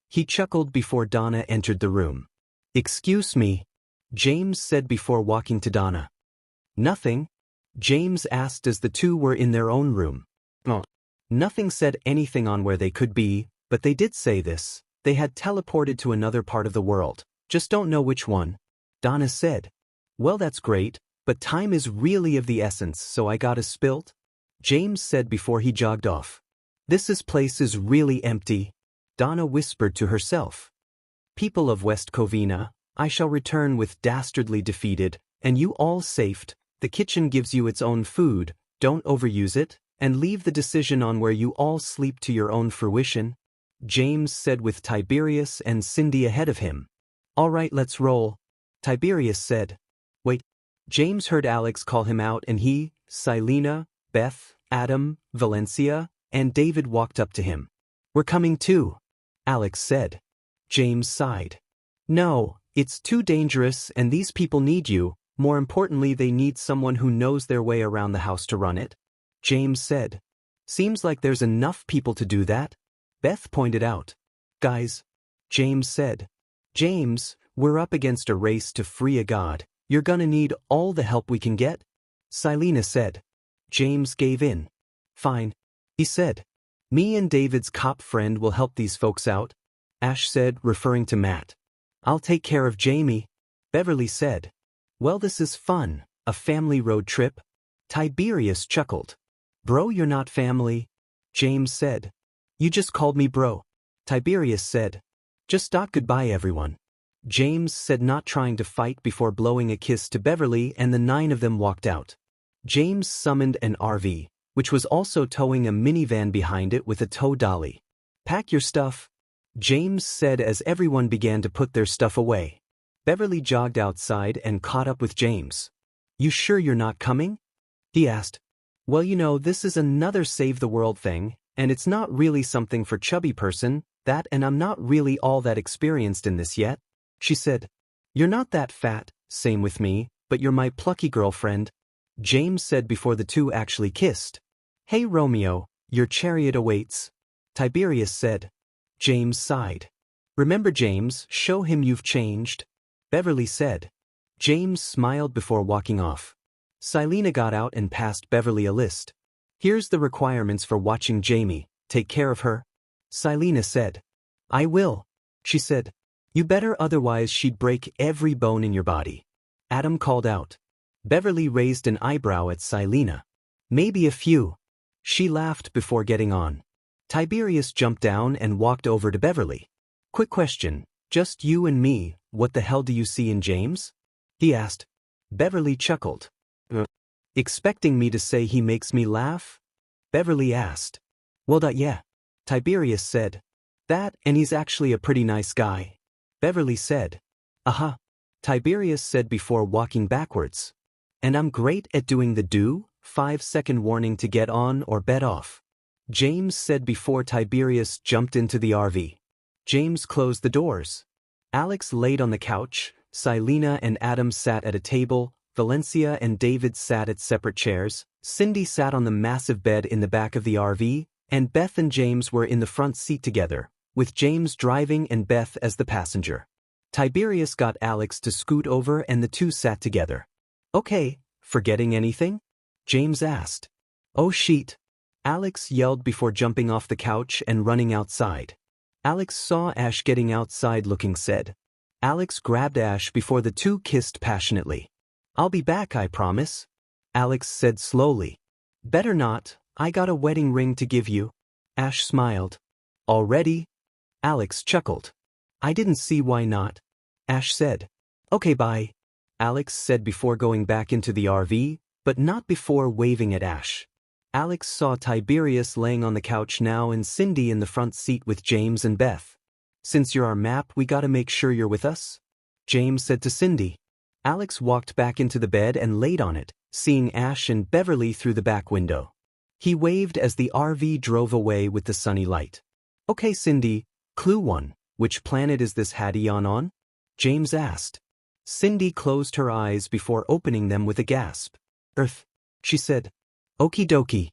He chuckled before Donna entered the room. Excuse me, James said before walking to Donna. Nothing, James asked as the two were in their own room. Oh. Nothing said anything on where they could be, but they did say this. They had teleported to another part of the world, just don't know which one. Donna said. Well, that's great, but time is really of the essence, so I got a spilt? James said before he jogged off. This place is really empty, Donna whispered to herself. People of West Covina, I shall return with Dastardly defeated, and you all safed. The kitchen gives you its own food, don't overuse it, and leave the decision on where you all sleep to your own fruition, James said with Tiberius and Cindy ahead of him. All right, let's roll, Tiberius said. Wait. James heard Alex call him out and he, Silena, Beth, Adam, Valencia, and David walked up to him. We're coming too, Alex said. James sighed. No, it's too dangerous and these people need you, more importantly they need someone who knows their way around the house to run it, James said. Seems like there's enough people to do that, Beth pointed out. Guys, James said. James, we're up against a race to free a god, you're gonna need all the help we can get, Silena said. James gave in. Fine, he said. Me and David's cop friend will help these folks out, Ash said, referring to Matt. I'll take care of Jamie, Beverly said. Well, this is fun, a family road trip. Tiberius chuckled. Bro, you're not family, James said. You just called me bro, Tiberius said. Just goodbye everyone, James said, not trying to fight before blowing a kiss to Beverly, and the 9 of them walked out. James summoned an RV, which was also towing a minivan behind it with a tow dolly. Pack your stuff, James said as everyone began to put their stuff away. Beverly jogged outside and caught up with James. You sure you're not coming? He asked. Well, you know, this is another save the world thing, and it's not really something for chubby person, that, and I'm not really all that experienced in this yet, she said. You're not that fat, same with me, but you're my plucky girlfriend, James said before the two actually kissed. Hey Romeo, your chariot awaits, Tiberius said. James sighed. Remember James, show him you've changed, Beverly said. James smiled before walking off. Silena got out and passed Beverly a list. Here's the requirements for watching Jamie, take care of her, Silena said. I will, she said. You better, otherwise she'd break every bone in your body, Adam called out. Beverly raised an eyebrow at Silena. Maybe a few. She laughed before getting on. Tiberius jumped down and walked over to Beverly. Quick question, just you and me, what the hell do you see in James? He asked. Beverly chuckled. Expecting me to say he makes me laugh? Beverly asked. Well, yeah, Tiberius said. That, and he's actually a pretty nice guy. Beverly said. Aha. Tiberius said before walking backwards. And I'm great at doing the 5-second warning to get on or bet off. James said before Tiberius jumped into the RV. James closed the doors. Alex laid on the couch, Silena and Adam sat at a table, Valencia and David sat at separate chairs, Cindy sat on the massive bed in the back of the RV, and Beth and James were in the front seat together, with James driving and Beth as the passenger. Tiberius got Alex to scoot over and the two sat together. Okay, forgetting anything? James asked. Oh shit. Alex yelled before jumping off the couch and running outside. Alex saw Ash getting outside looking sad. Alex grabbed Ash before the two kissed passionately. I'll be back, I promise. Alex said slowly. Better not, I got a wedding ring to give you. Ash smiled. Already? Alex chuckled. I didn't see why not. Ash said. Okay, bye. Alex said before going back into the RV, but not before waving at Ash. Alex saw Tiberius laying on the couch now and Cindy in the front seat with James and Beth. Since you're our map, we gotta make sure you're with us? James said to Cindy. Alex walked back into the bed and laid on it, seeing Ash and Beverly through the back window. He waved as the RV drove away with the sunny light. Okay, Cindy, clue 1, which planet is this Hattie on? James asked. Cindy closed her eyes before opening them with a gasp. Earth, she said. Okie dokie.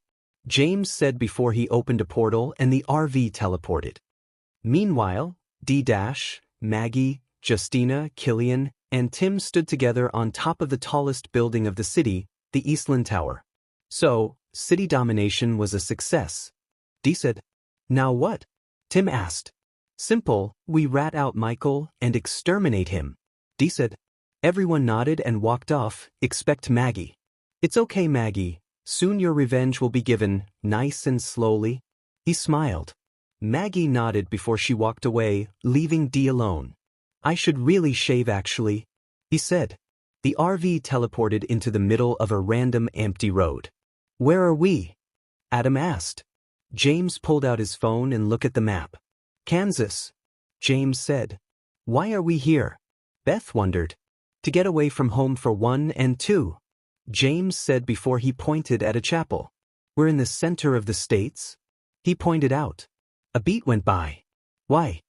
James said before he opened a portal and the RV teleported. Meanwhile, Maggie, Justina, Killian, and Tim stood together on top of the tallest building of the city, the Eastland Tower. So, city domination was a success. Dee said. Now what? Tim asked. Simple, we rat out Michael and exterminate him. Dee said. Everyone nodded and walked off, except Maggie. It's okay, Maggie. Soon your revenge will be given, nice and slowly. He smiled. Maggie nodded before she walked away, leaving Dee alone. I should really shave actually, he said. The RV teleported into the middle of a random empty road. Where are we? Adam asked. James pulled out his phone and looked at the map. Kansas. James said. Why are we here? Beth wondered. To get away from home for 1 and 2. James said before he pointed at a chapel. We're in the center of the States? He pointed out. A beat went by. Why?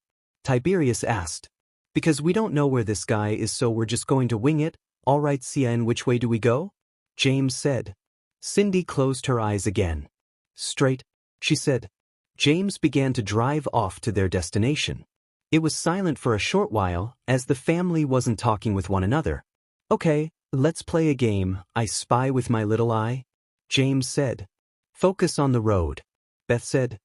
Tiberius asked. Because we don't know where this guy is, so we're just going to wing it. All right, Sia, and which way do we go? James said. Cindy closed her eyes again. Straight, she said. James began to drive off to their destination. It was silent for a short while, as the family wasn't talking with one another. Okay, let's play a game, I spy with my little eye. James said. Focus on the road. Beth said.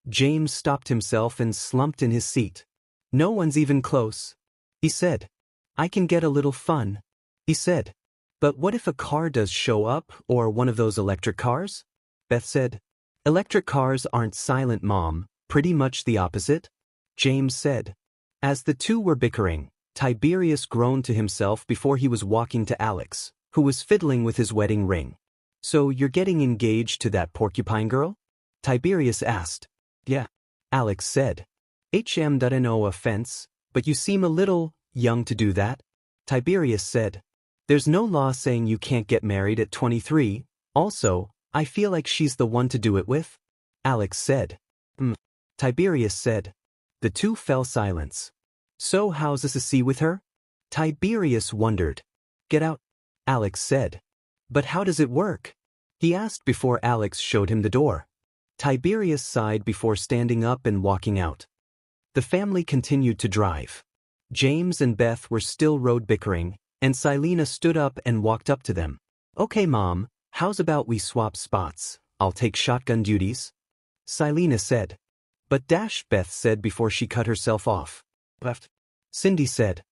James stopped himself and slumped in his seat. No one's even close. He said. I can get a little fun. He said. But what if a car does show up, or one of those electric cars? Beth said. Electric cars aren't silent, Mom, pretty much the opposite. James said. As the two were bickering, Tiberius groaned to himself before he was walking to Alex, who was fiddling with his wedding ring. So you're getting engaged to that porcupine girl? Tiberius asked. Yeah. Alex said. No offense, but you seem a little young to do that. Tiberius said. There's no law saying you can't get married at 23, also, I feel like she's the one to do it with. Alex said. Tiberius said. The two fell silence. So how's this a see with her? Tiberius wondered. Get out. Alex said. But how does it work? He asked before Alex showed him the door. Tiberius sighed before standing up and walking out. The family continued to drive. James and Beth were still road bickering, and Silena stood up and walked up to them. Okay, Mom, how's about we swap spots? I'll take shotgun duties. Silena said. But Beth said before she cut herself off. Left. Cindy said.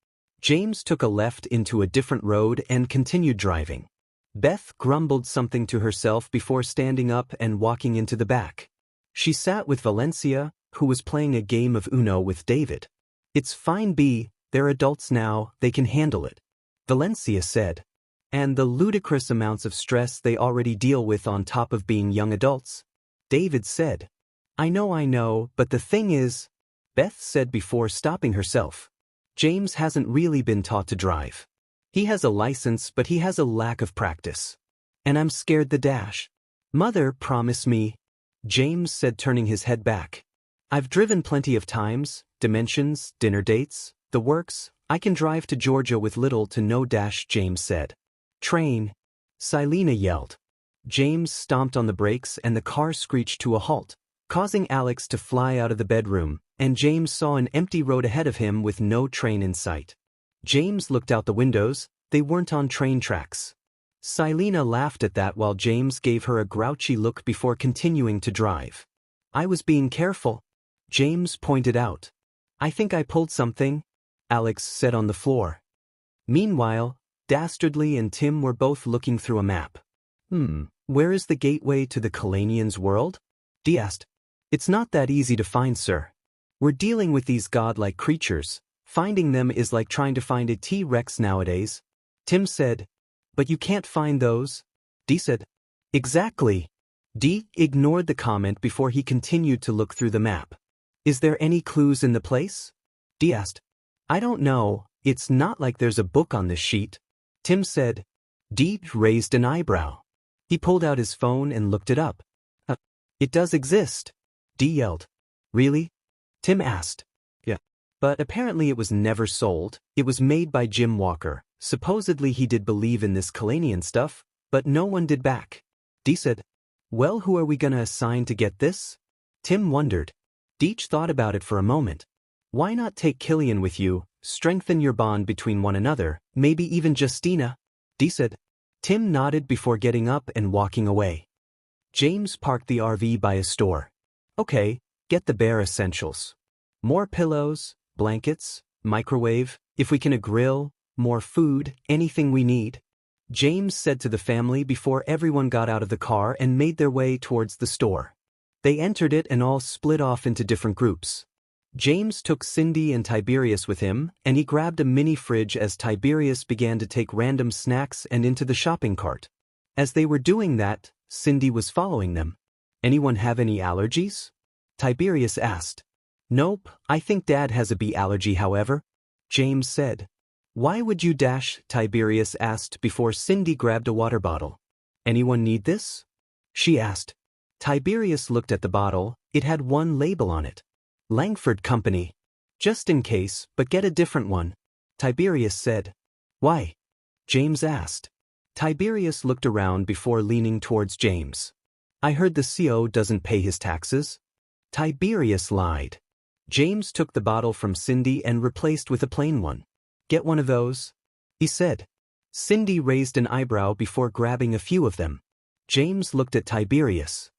James took a left into a different road and continued driving. Beth grumbled something to herself before standing up and walking into the back. She sat with Valencia, who was playing a game of Uno with David. It's fine, B, they're adults now, they can handle it. Valencia said. And the ludicrous amounts of stress they already deal with on top of being young adults. David said. I know, but the thing is. Beth said before stopping herself. James hasn't really been taught to drive. He has a license, but he has a lack of practice. And I'm scared the dash. Mother, promise me. James said, turning his head back. I've driven plenty of times, dimensions, dinner dates, the works. I can drive to Georgia with little to no dash, James said. Train. Silena yelled. James stomped on the brakes and the car screeched to a halt, causing Alex to fly out of the bedroom, and James saw an empty road ahead of him with no train in sight. James looked out the windows. They weren't on train tracks. Silena laughed at that while James gave her a grouchy look before continuing to drive. I was being careful, James pointed out. I think I pulled something, Alex said on the floor. Meanwhile, Dastardly and Tim were both looking through a map. Where is the gateway to the Kalanians' world? Dee asked. It's not that easy to find, sir. We're dealing with these godlike creatures. Finding them is like trying to find a T-Rex nowadays. Tim said. But you can't find those? Dee said. Exactly. Dee ignored the comment before he continued to look through the map. Is there any clues in the place? Dee asked. I don't know. It's not like there's a book on this sheet. Tim said. Dee raised an eyebrow. He pulled out his phone and looked it up. It does exist. Dee yelled. Really? Tim asked. Yeah. But apparently it was never sold. It was made by Jim Walker. Supposedly he did believe in this Kalanian stuff, but no one did back. Dee said. Well, who are we gonna assign to get this? Tim wondered. Deech thought about it for a moment. Why not take Killian with you, strengthen your bond between one another, maybe even Justina? Dee said. Tim nodded before getting up and walking away. James parked the RV by a store. Okay, get the bare essentials. More pillows, blankets, microwave, if we can a grill, more food, anything we need. James said to the family before everyone got out of the car and made their way towards the store. They entered it and all split off into different groups. James took Cindy and Tiberius with him, and he grabbed a mini fridge as Tiberius began to take random snacks and into the shopping cart. As they were doing that, Cindy was following them. Anyone have any allergies? Tiberius asked. Nope, I think Dad has a bee allergy, however. James said. Why would you dash? Tiberius asked before Cindy grabbed a water bottle. Anyone need this? She asked. Tiberius looked at the bottle. It had one label on it. Langford Company. Just in case, but get a different one. Tiberius said. Why? James asked. Tiberius looked around before leaning towards James. I heard the CO doesn't pay his taxes. Tiberius lied. James took the bottle from Cindy and replaced with a plain one. Get one of those? He said. Cindy raised an eyebrow before grabbing a few of them. James looked at Tiberius.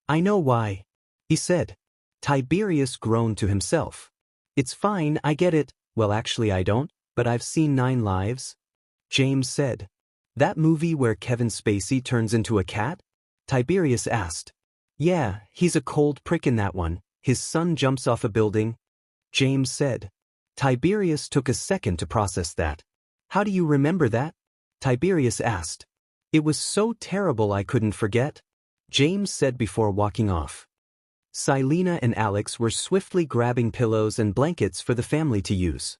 I know why. He said. Tiberius groaned to himself. It's fine, I get it. Well, actually I don't, but I've seen 9 Lives. James said. That movie where Kevin Spacey turns into a cat? Tiberius asked. Yeah, he's a cold prick in that one. His son jumps off a building. James said. Tiberius took a second to process that. How do you remember that? Tiberius asked. It was so terrible I couldn't forget. James said before walking off. Silena and Alex were swiftly grabbing pillows and blankets for the family to use.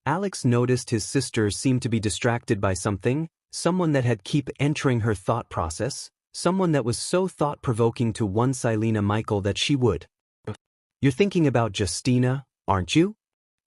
Alex noticed his sister seemed to be distracted by something, someone that had keep entering her thought process, someone that was so thought-provoking to one Silena Michael that she would. You're thinking about Justina, aren't you?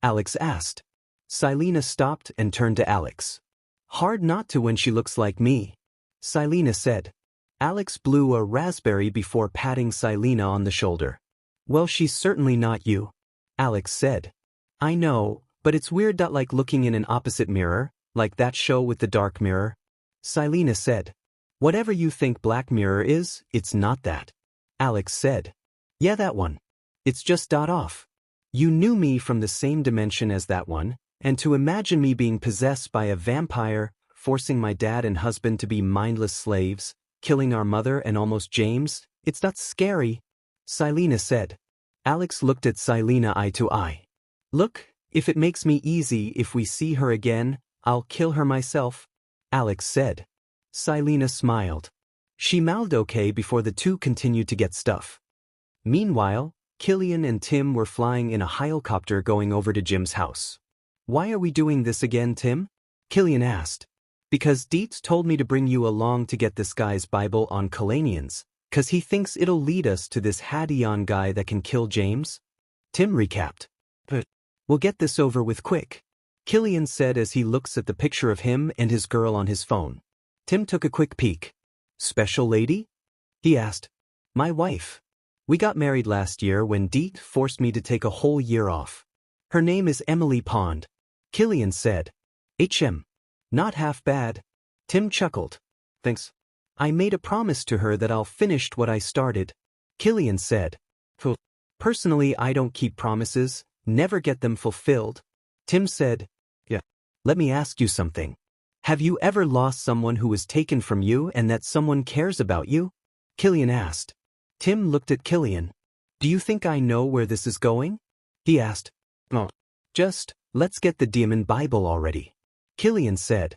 Alex asked. Silena stopped and turned to Alex. Hard not to when she looks like me. Silena said. Alex blew a raspberry before patting Silena on the shoulder. Well, she's certainly not you. Alex said. I know, but it's weird that like looking in an opposite mirror, like that show with the dark mirror. Silena said. Whatever you think Black Mirror is, it's not that. Alex said. Yeah, that one. It's just off. You knew me from the same dimension as that one, and to imagine me being possessed by a vampire, forcing my dad and husband to be mindless slaves, killing our mother and almost James, it's not scary, Silena said. Alex looked at Silena eye to eye. Look, if it makes me easy if we see her again, I'll kill her myself, Alex said. Silena smiled. She mouthed okay before the two continued to get stuff. Meanwhile, Killian and Tim were flying in a helicopter going over to Jim's house. "Why are we doing this again, Tim?" Killian asked. "Because Dietz told me to bring you along to get this guy's Bible on Kalanians, 'cause he thinks it'll lead us to this Hadion guy that can kill James." Tim recapped. "But we'll get this over with quick," Killian said as he looks at the picture of him and his girl on his phone. Tim took a quick peek. "Special lady?" he asked. "My wife. We got married last year when Dietz forced me to take a whole year off. Her name is Emily Pond," Killian said. Not half bad." Tim chuckled. "Thanks. I made a promise to her that I'll finish what I started," Killian said. "Personally, I don't keep promises, never get them fulfilled," Tim said. "Yeah. Let me ask you something. Have you ever lost someone who was taken from you and that someone cares about you?" Killian asked. Tim looked at Killian. "Do you think I know where this is going?" he asked. "No. Just, let's get the demon Bible already," Killian said.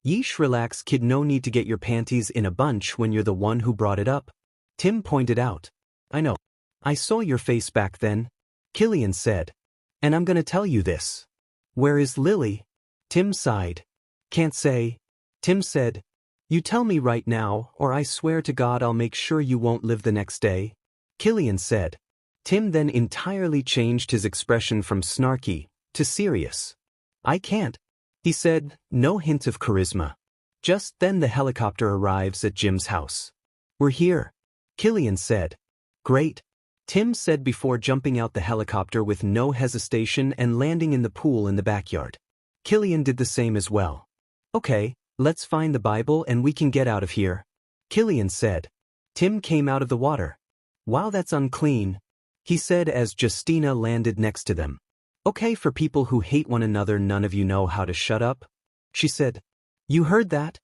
"Yeesh, relax kid, no need to get your panties in a bunch when you're the one who brought it up," Tim pointed out. "I know. I saw your face back then," Killian said. "And I'm gonna tell you this." "Where is Lily?" Tim sighed. "Can't say," Tim said. "You tell me right now, or I swear to God I'll make sure you won't live the next day," Killian said. Tim then entirely changed his expression from snarky to serious. "I can't," he said, no hint of charisma. Just then the helicopter arrives at Jim's house. "We're here," Killian said. "Great," Tim said before jumping out the helicopter with no hesitation and landing in the pool in the backyard. Killian did the same as well. "Okay, let's find the Bible and we can get out of here," Killian said. Tim came out of the water. "Wow, that's unclean," he said as Justina landed next to them. "Okay, for people who hate one another, none of you know how to shut up," she said. "You heard that?"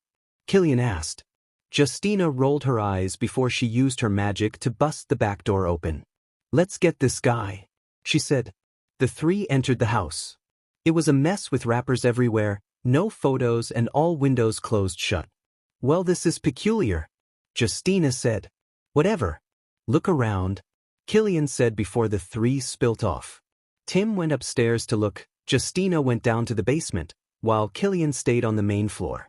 Killian asked. Justina rolled her eyes before she used her magic to bust the back door open. "Let's get this guy," she said. The three entered the house. It was a mess with wrappers everywhere, no photos and all windows closed shut. "Well, this is peculiar," Justina said. "Whatever. Look around," Killian said before the three spilt off. Tim went upstairs to look, Justina went down to the basement, while Killian stayed on the main floor.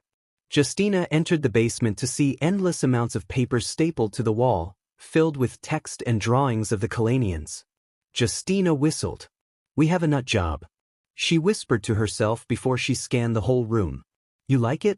Justina entered the basement to see endless amounts of papers stapled to the wall, filled with text and drawings of the Kalanians. Justina whistled. "We have a nut job," she whispered to herself before she scanned the whole room. "You like it?"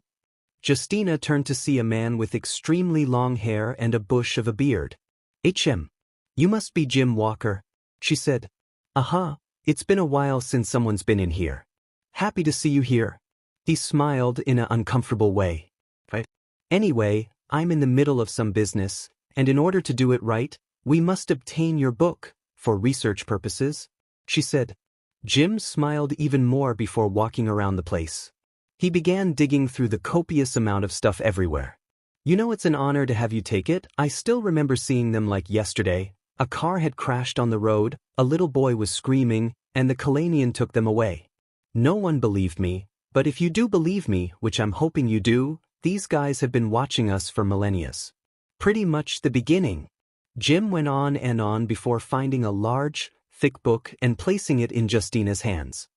Justina turned to see a man with extremely long hair and a bush of a beard. "You must be Jim Walker," she said. "Uh-huh, it's been a while since someone's been in here." "Happy to see you here." He smiled in an uncomfortable way. "Right. Anyway, I'm in the middle of some business, and in order to do it right, we must obtain your book, for research purposes," she said. Jim smiled even more before walking around the place. He began digging through the copious amount of stuff everywhere. "You know, it's an honor to have you take it. I still remember seeing them like yesterday. A car had crashed on the road, a little boy was screaming, and the Kalanian took them away. No one believed me, but if you do believe me, which I'm hoping you do, these guys have been watching us for millennia. Pretty much the beginning." Jim went on and on before finding a large, thick book and placing it in Justina's hands.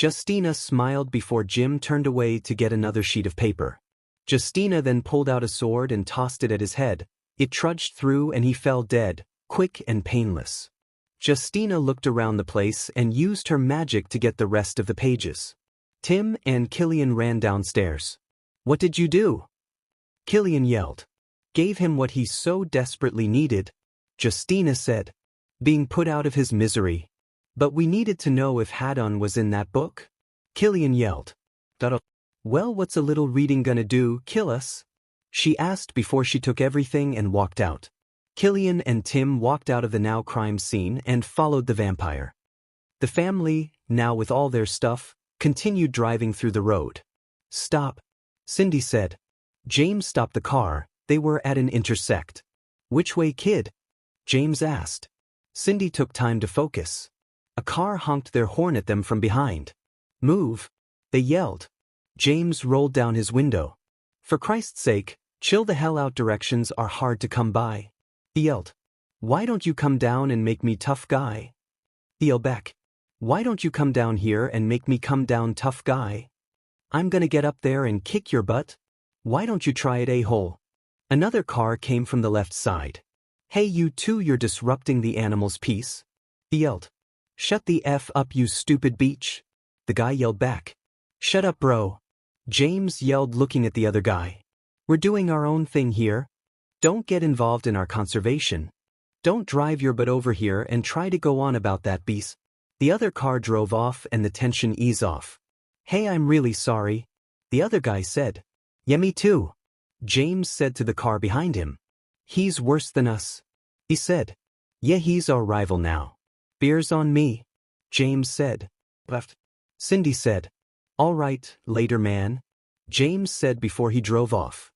Justina smiled before Jim turned away to get another sheet of paper. Justina then pulled out a sword and tossed it at his head. It trudged through and he fell dead, quick and painless. Justina looked around the place and used her magic to get the rest of the pages. Tim and Killian ran downstairs. "What did you do?" Killian yelled. "Gave him what he so desperately needed," Justina said. "Being put out of his misery. But we needed to know if Hadon was in that book," Killian yelled. "Well, what's a little reading gonna do, kill us?" she asked before she took everything and walked out. Killian and Tim walked out of the now crime scene and followed the vampire. The family, now with all their stuff, continued driving through the road. "Stop," Cindy said. James stopped the car. They were at an intersect. "Which way, kid?" James asked. Cindy took time to focus. A car honked their horn at them from behind. "Move," they yelled. James rolled down his window. "For Christ's sake, chill the hell out, directions are hard to come by," he yelled. Why don't you come down and make me tough guy? He yelled back. Why don't you come down here and make me come down tough guy? I'm gonna get up there and kick your butt. Why don't you try it, a-hole? Another car came from the left side. Hey you two, you're disrupting the animal's peace. He yelled. Shut the F up you stupid beach. The guy yelled back. Shut up bro. James yelled, looking at the other guy. We're doing our own thing here. Don't get involved in our conservation. Don't drive your butt over here and try to go on about that beast. The other car drove off and the tension eased off. Hey, I'm really sorry. The other guy said. Yeah, me too. James said to the car behind him. He's worse than us. He said. Yeah, he's our rival now. Beer's on me. James said. Left. Cindy said. All right, later man. James said before he drove off.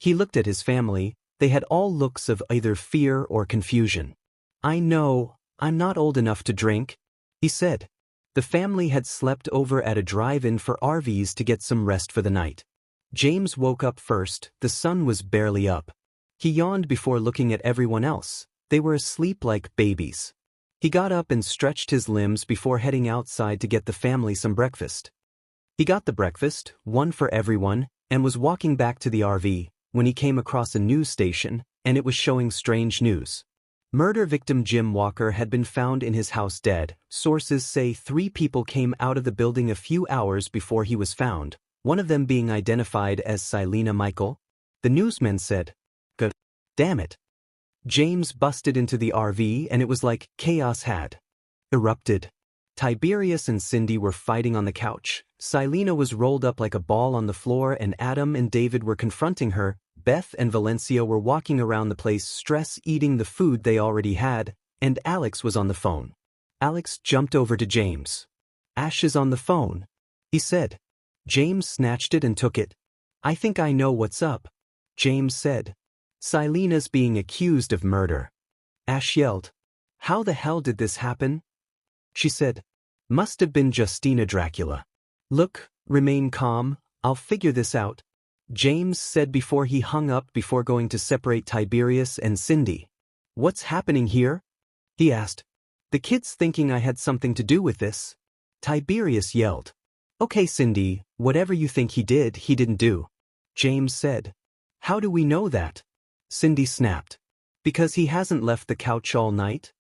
He looked at his family. They had all looks of either fear or confusion. I know, I'm not old enough to drink, he said. The family had slept over at a drive-in for RVs to get some rest for the night. James woke up first. The sun was barely up. He yawned before looking at everyone else. They were asleep like babies. He got up and stretched his limbs before heading outside to get the family some breakfast. He got the breakfast, one for everyone, and was walking back to the RV when he came across a news station, and it was showing strange news. Murder victim Jim Walker had been found in his house dead. Sources say 3 people came out of the building a few hours before he was found, one of them being identified as Selena Michael. The newsmen said, God damn it. James busted into the RV and it was like chaos had erupted. Tiberius and Cindy were fighting on the couch. Selena was rolled up like a ball on the floor and Adam and David were confronting her. Beth and Valencia were walking around the place stress eating the food they already had, and Alex was on the phone. Alex jumped over to James. Ash is on the phone, he said. James snatched it and took it. I think I know what's up, James said. Selena's being accused of murder. Ash yelled. How the hell did this happen? She said. Must have been Justina Dracula. Look, remain calm, I'll figure this out, James said before he hung up before going to separate Tiberius and Cindy. What's happening here? He asked. The kid's thinking I had something to do with this. Tiberius yelled. Okay Cindy, whatever you think he didn't do, James said. How do we know that? Cindy snapped. Because he hasn't left the couch all night,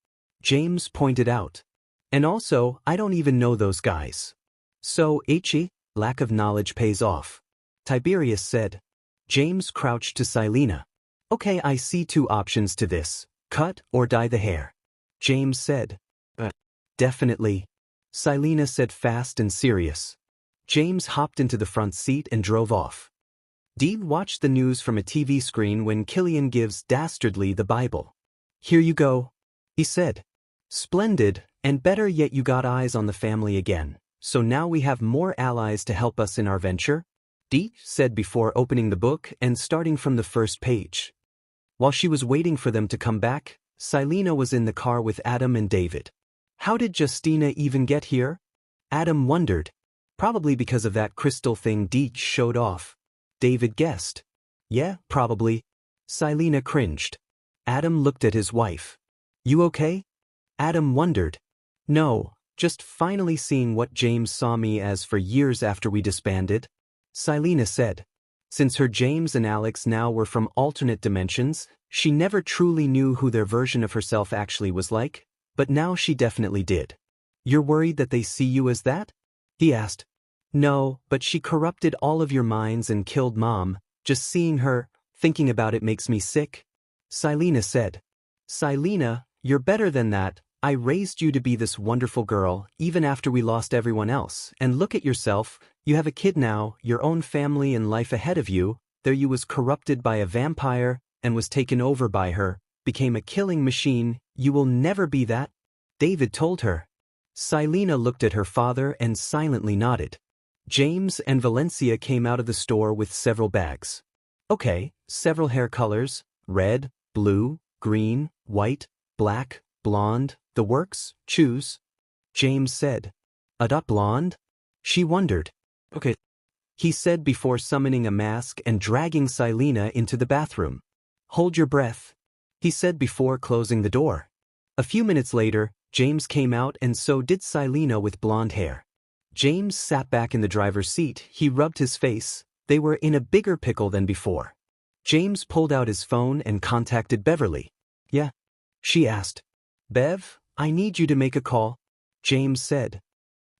James pointed out. And also, I don't even know those guys. So, lack of knowledge pays off, Tiberius said. James crouched to Selena. Okay, I see 2 options to this. Cut or dye the hair, James said. Definitely, Selena said fast and serious. James hopped into the front seat and drove off. Dee watched the news from a TV screen when Killian gives Dastardly the Bible. Here you go, he said. Splendid, and better yet you got eyes on the family again, so now we have more allies to help us in our venture, Dee said before opening the book and starting from the first page. While she was waiting for them to come back, Selena was in the car with Adam and David. How did Justina even get here? Adam wondered. Probably because of that crystal thing Dee showed off, David guessed. Yeah, probably. Selena cringed. Adam looked at his wife. You okay? Adam wondered. No, just finally seeing what James saw me as for years after we disbanded, Selena said. Since her James and Alex now were from alternate dimensions, she never truly knew who their version of herself actually was like, but now she definitely did. You're worried that they see you as that? He asked. No, but she corrupted all of your minds and killed Mom. Just seeing her, thinking about it makes me sick, Selena said. Selena, you're better than that. I raised you to be this wonderful girl, even after we lost everyone else, and look at yourself, you have a kid now, your own family and life ahead of you. There you was corrupted by a vampire, and was taken over by her, became a killing machine. You will never be that, David told her. Selena looked at her father and silently nodded. James and Valencia came out of the store with several bags. Okay, several hair colors, red, blue, green, white, black, blonde, the works, choose, James said. A blonde? She wondered. Okay, he said before summoning a mask and dragging Selena into the bathroom. Hold your breath, he said before closing the door. A few minutes later, James came out and so did Silena with blonde hair. James sat back in the driver's seat, he rubbed his face, they were in a bigger pickle than before. James pulled out his phone and contacted Beverly. Yeah? She asked. Bev, I need you to make a call, James said.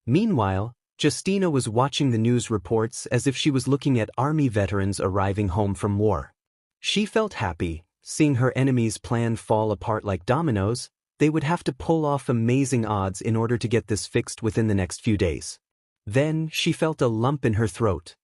Meanwhile, Justina was watching the news reports as if she was looking at army veterans arriving home from war. She felt happy, seeing her enemies' plan fall apart like dominoes. They would have to pull off amazing odds in order to get this fixed within the next few days. Then she felt a lump in her throat.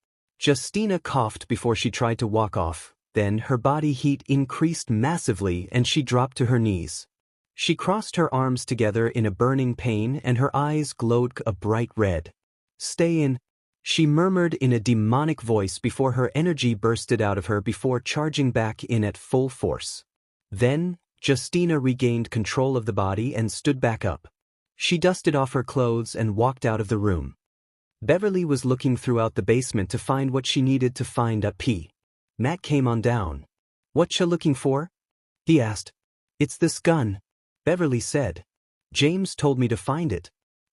Justina coughed before she tried to walk off, then her body heat increased massively and she dropped to her knees. She crossed her arms together in a burning pain and her eyes glowed a bright red. Stay in, she murmured in a demonic voice before her energy bursted out of her before charging back in at full force. Then, Justina regained control of the body and stood back up. She dusted off her clothes and walked out of the room. Beverly was looking throughout the basement to find what she needed to find up P. Matt came on down. Whatcha looking for? He asked. It's this gun, Beverly said. James told me to find it.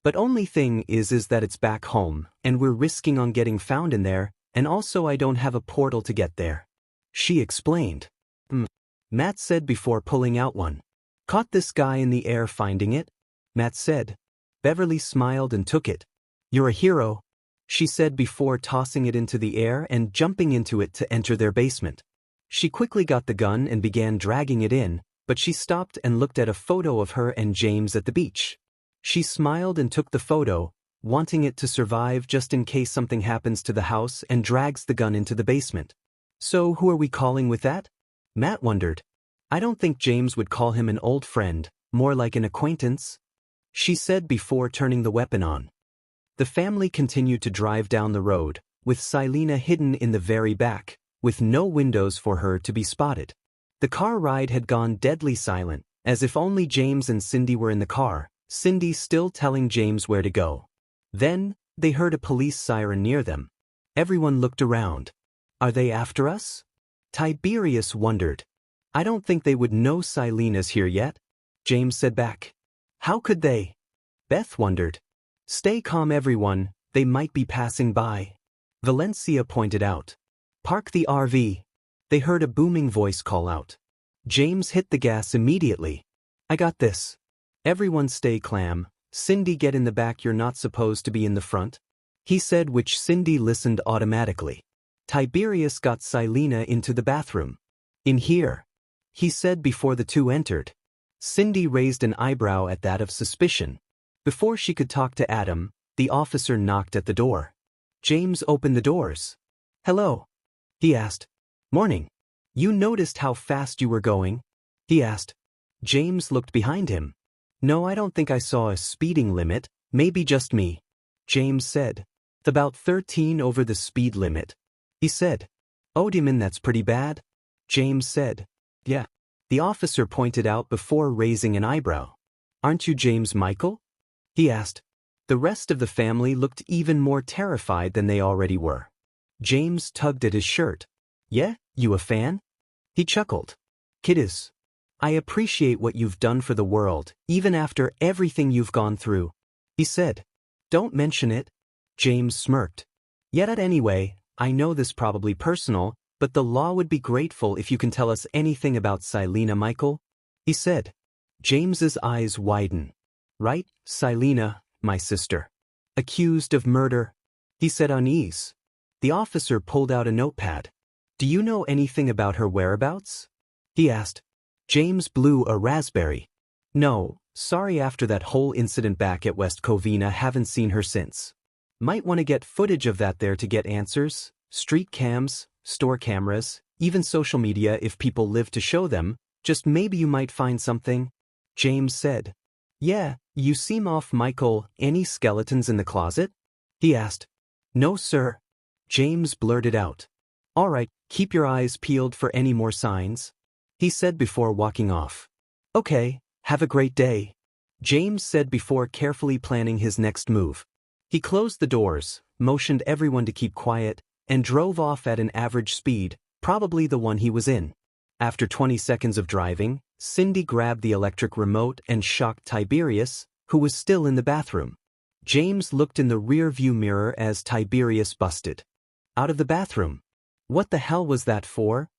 But only thing is that it's back home, and we're risking on getting found in there, and also I don't have a portal to get there. She explained. Matt said before pulling out one. Caught this guy in the air finding it? Matt said. Beverly smiled and took it. You're a hero, she said before tossing it into the air and jumping into it to enter their basement. She quickly got the gun and began dragging it in, but she stopped and looked at a photo of her and James at the beach. She smiled and took the photo, wanting it to survive just in case something happens to the house, and drags the gun into the basement. So who are we calling with that? Matt wondered. I don't think James would call him an old friend, more like an acquaintance, she said before turning the weapon on. The family continued to drive down the road, with Silena hidden in the very back, with no windows for her to be spotted. The car ride had gone deadly silent, as if only James and Cindy were in the car, Cindy still telling James where to go. Then, they heard a police siren near them. Everyone looked around. Are they after us? Tiberius wondered. I don't think they would know Silena's here yet, James said back. How could they? Beth wondered. Stay calm everyone, they might be passing by. Valencia pointed out. Park the RV. They heard a booming voice call out. James hit the gas immediately. I got this. Everyone stay calm. Cindy, get in the back, you're not supposed to be in the front, he said, which Cindy listened automatically. Tiberius got Silena into the bathroom. In here, he said before the two entered. Cindy raised an eyebrow at that of suspicion. Before she could talk to Adam, the officer knocked at the door. James opened the doors. Hello, he asked. Morning. You noticed how fast you were going? He asked. James looked behind him. No, I don't think I saw a speeding limit, maybe just me, James said. About 13 over the speed limit, he said. Oh, do you mean that's pretty bad? James said. Yeah. The officer pointed out before raising an eyebrow. Aren't you James Michael? He asked. The rest of the family looked even more terrified than they already were. James tugged at his shirt. Yeah, you a fan? He chuckled. Kiddos, I appreciate what you've done for the world, even after everything you've gone through, he said. Don't mention it, James smirked. Yet anyway, I know this probably personal, but the law would be grateful if you can tell us anything about Silena, Michael, he said. James's eyes widened. Right, Silena, my sister. Accused of murder, he said unease. The officer pulled out a notepad. Do you know anything about her whereabouts? He asked. James blew a raspberry. No, sorry, after that whole incident back at West Covina, haven't seen her since. Might want to get footage of that there to get answers, street cams, store cameras, even social media if people live to show them, just maybe you might find something, James said. Yeah, you seem off, Michael. Any skeletons in the closet? He asked. No, sir, James blurted out. All right, keep your eyes peeled for any more signs, he said before walking off. Okay, have a great day, James said before carefully planning his next move. He closed the doors, motioned everyone to keep quiet, and drove off at an average speed, probably the one he was in. After 20 seconds of driving, Cindy grabbed the electric remote and shocked Tiberius, who was still in the bathroom. James looked in the rear-view mirror as Tiberius busted out of the bathroom. "What the hell was that for?"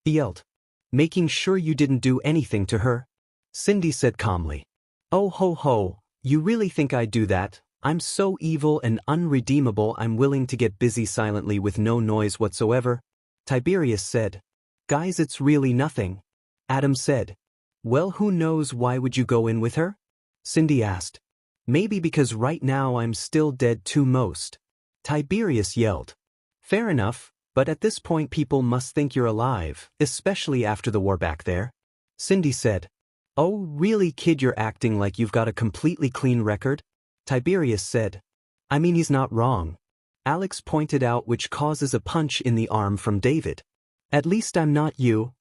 he yelled. "Making sure you didn't do anything to her," Cindy said calmly. "Oh ho ho, you really think I'd do that? I'm so evil and unredeemable I'm willing to get busy silently with no noise whatsoever," Tiberius said. "Guys, it's really nothing," Adam said. "Well, who knows, why would you go in with her?" Cindy asked. "Maybe because right now I'm still dead too most," Tiberius yelled. "Fair enough, but at this point people must think you're alive, especially after the war back there," Cindy said. "Oh, really, kid, you're acting like you've got a completely clean record?" Tiberius said. "I mean, he's not wrong," Alex pointed out, which causes a punch in the arm from David. "At least I'm not you,"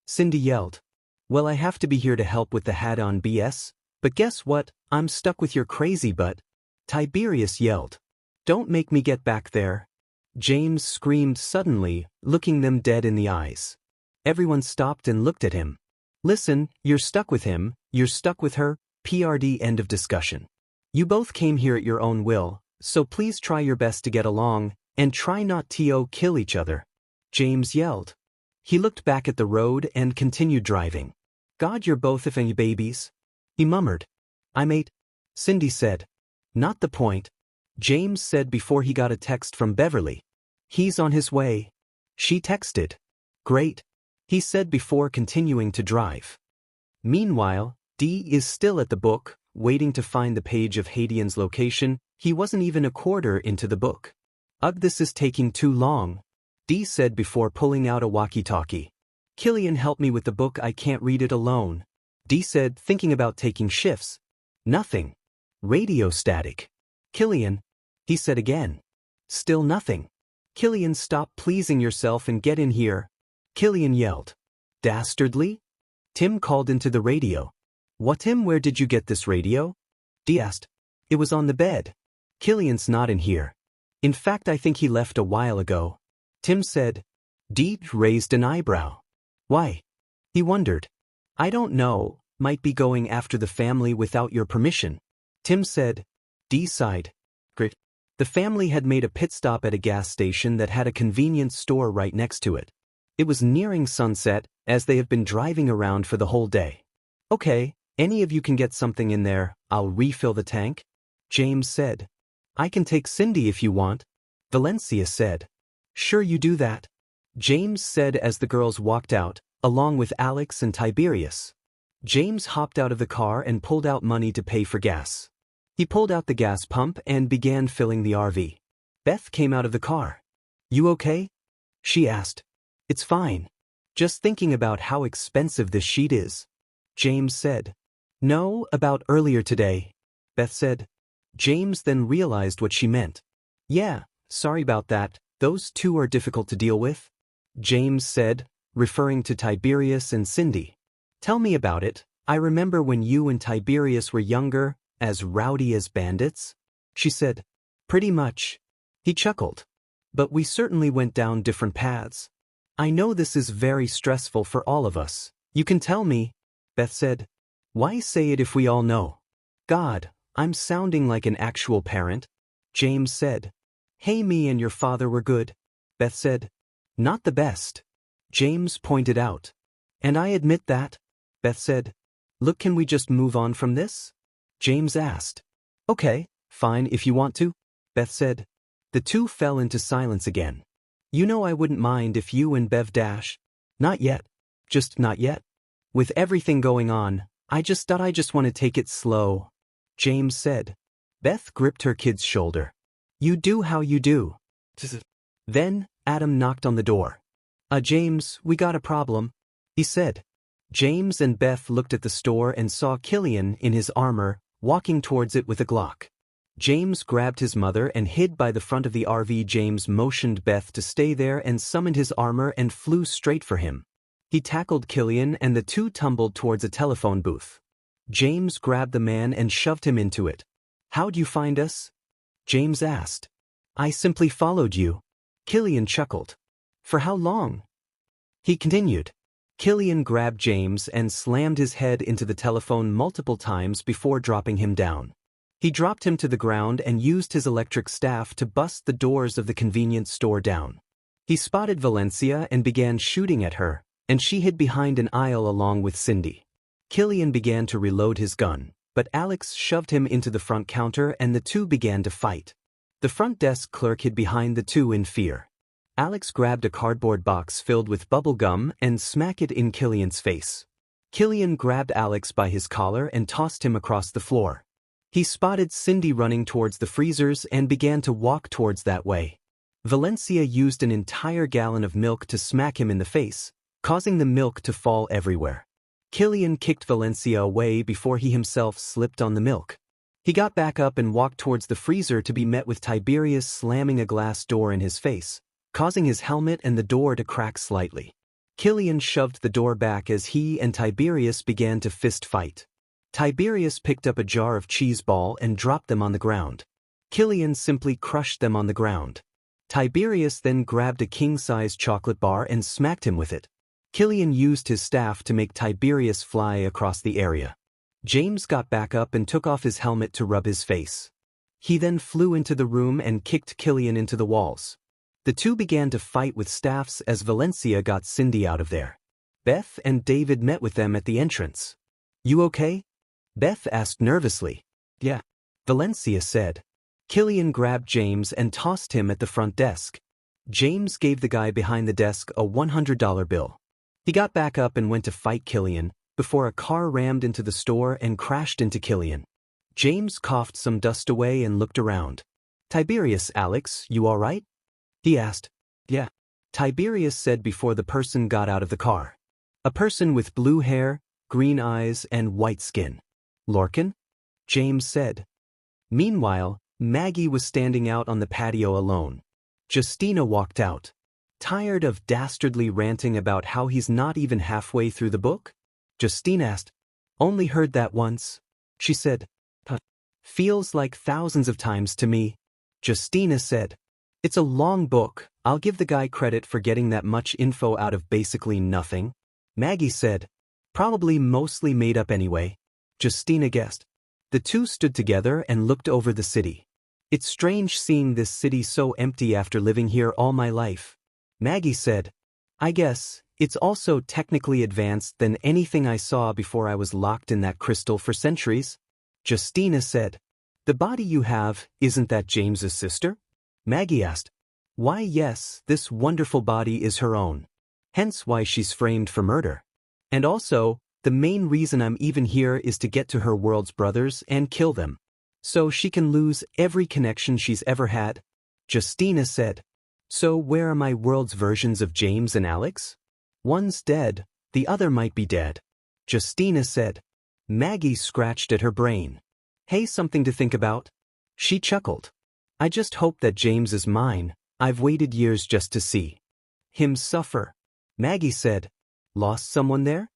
Cindy yelled. "Well, I have to be here to help with the hat-on BS, but guess what, I'm stuck with your crazy butt," Tiberius yelled. "Don't make me get back there," James screamed suddenly, looking them dead in the eyes. Everyone stopped and looked at him. "Listen, you're stuck with him, you're stuck with her, PRD, end of discussion. You both came here at your own will, so please try your best to get along, and try not to kill each other," James yelled. He looked back at the road and continued driving. "God, you're both effing babies," he murmured. "I'm 8, Cindy said. "Not the point," James said before he got a text from Beverly. "He's on his way," she texted. "Great," he said before continuing to drive. Meanwhile, Dee is still at the book, waiting to find the page of Hadian's location. He wasn't even a quarter into the book. "Ugh, this is taking too long," Dee said before pulling out a walkie-talkie. "Killian, help me with the book, I can't read it alone," Dee said, thinking about taking shifts. Nothing. Radio static. "Killian," he said again. Still nothing. "Killian, stop pleasing yourself and get in here," Killian yelled. "Dastardly?" Tim called into the radio. "What, Tim, where did you get this radio?" Dee asked. "It was on the bed." "Killian's not in here. In fact, I think he left a while ago," Tim said. Dee raised an eyebrow. "Why?" he wondered. "I don't know, might be going after the family without your permission," Tim said. Dee sighed. "Great." The family had made a pit stop at a gas station that had a convenience store right next to it. It was nearing sunset, as they have been driving around for the whole day. "Okay, any of you can get something in there, I'll refill the tank," James said. "I can take Cindy if you want," Valencia said. "Sure, you do that," James said as the girls walked out, along with Alex and Tiberius. James hopped out of the car and pulled out money to pay for gas. He pulled out the gas pump and began filling the RV. Beth came out of the car. "You okay?" she asked. "It's fine. Just thinking about how expensive this sheet is," James said. "No, about earlier today," Beth said. James then realized what she meant. "Yeah, sorry about that, those two are difficult to deal with," James said, referring to Tiberius and Cindy. "Tell me about it. I remember when you and Tiberius were younger, as rowdy as bandits," she said. "Pretty much," he chuckled. "But we certainly went down different paths. I know this is very stressful for all of us. You can tell me," Beth said. "Why say it if we all know?" "God, I'm sounding like an actual parent," James said. "Hey, me and your father were good," Beth said. "Not the best," James pointed out. "And I admit that," Beth said. "Look, can we just move on from this?" James asked. "Okay, fine if you want to," Beth said. The two fell into silence again. "You know, I wouldn't mind if you and Bev dash." "Not yet. Just not yet. With everything going on, I just want to take it slow," James said. Beth gripped her kid's shoulder. "You do how you do." Then, Adam knocked on the door. James, we got a problem," he said. James and Beth looked at the store and saw Killian in his armor, walking towards it with a Glock. James grabbed his mother and hid by the front of the RV. James motioned Beth to stay there and summoned his armor and flew straight for him. He tackled Killian and the two tumbled towards a telephone booth. James grabbed the man and shoved him into it. "How'd you find us?" James asked. "I simply followed you," Killian chuckled. "For how long?" he continued. Killian grabbed James and slammed his head into the telephone multiple times before dropping him down. He dropped him to the ground and used his electric staff to bust the doors of the convenience store down. He spotted Valencia and began shooting at her, and she hid behind an aisle along with Cindy. Killian began to reload his gun, but Alex shoved him into the front counter and the two began to fight. The front desk clerk hid behind the two in fear. Alex grabbed a cardboard box filled with bubble gum and smacked it in Killian's face. Killian grabbed Alex by his collar and tossed him across the floor. He spotted Cindy running towards the freezers and began to walk towards that way. Valencia used an entire gallon of milk to smack him in the face, causing the milk to fall everywhere. Killian kicked Valencia away before he himself slipped on the milk. He got back up and walked towards the freezer to be met with Tiberius slamming a glass door in his face, causing his helmet and the door to crack slightly. Killian shoved the door back as he and Tiberius began to fist fight. Tiberius picked up a jar of cheese ball and dropped them on the ground. Killian simply crushed them on the ground. Tiberius then grabbed a king-size chocolate bar and smacked him with it. Killian used his staff to make Tiberius fly across the area. James got back up and took off his helmet to rub his face. He then flew into the room and kicked Killian into the walls. The two began to fight with staffs as Valencia got Cindy out of there. Beth and David met with them at the entrance. "You okay?" Beth asked nervously. "Yeah," Valencia said. Killian grabbed James and tossed him at the front desk. James gave the guy behind the desk a $100 bill. He got back up and went to fight Killian, before a car rammed into the store and crashed into Killian. James coughed some dust away and looked around. "Tiberius, Alex, you all right?" he asked. "Yeah," Tiberius said before the person got out of the car. A person with blue hair, green eyes, and white skin. "Lorcan?" James said. Meanwhile, Maggie was standing out on the patio alone. Justina walked out. "Tired of Dastardly ranting about how he's not even halfway through the book?" Justina asked. "Only heard that once," she said. "Feels like thousands of times to me," Justina said. "It's a long book, I'll give the guy credit for getting that much info out of basically nothing," Maggie said. "Probably mostly made up anyway," Justina guessed. The two stood together and looked over the city. "It's strange seeing this city so empty after living here all my life," Maggie said. "I guess it's also technically advanced than anything I saw before I was locked in that crystal for centuries," Justina said. "The body you have, isn't that James's sister?" Maggie asked. "Why, yes, this wonderful body is her own. Hence why she's framed for murder. And also, the main reason I'm even here is to get to her world's brothers and kill them. So she can lose every connection she's ever had," Justina said. "So where are my world's versions of James and Alex? One's dead, the other might be dead," Justina said. Maggie scratched at her brain. "Hey, something to think about?" She chuckled. "I just hope that James is mine. I've waited years just to see him suffer," Maggie said. "Lost someone there?"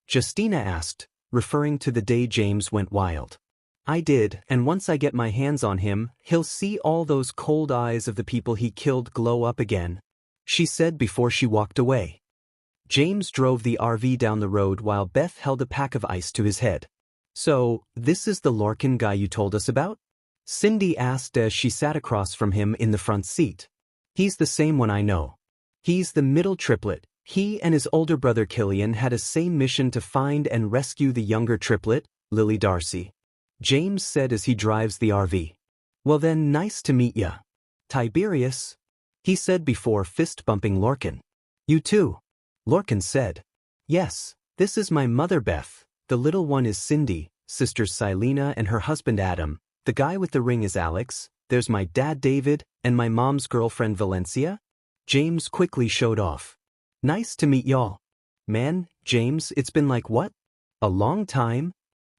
Justina asked, referring to the day James went wild. "I did, and once I get my hands on him, he'll see all those cold eyes of the people he killed glow up again," she said before she walked away. James drove the RV down the road while Beth held a pack of ice to his head. "So, this is the Lorcan guy you told us about?" Cindy asked as she sat across from him in the front seat. "He's the same one I know. He's the middle triplet. He and his older brother Killian had a same mission to find and rescue the younger triplet, Lily Darcy," James said as he drives the RV. "Well then, nice to meet ya, Tiberius," he said before fist-bumping Lorcan. "You too," Lorcan said. "Yes, this is my mother Beth, the little one is Cindy, sisters Silena and her husband Adam, the guy with the ring is Alex, there's my dad David, and my mom's girlfriend Valencia," James quickly showed off. "Nice to meet y'all." "Man, James, it's been like what? A long time?"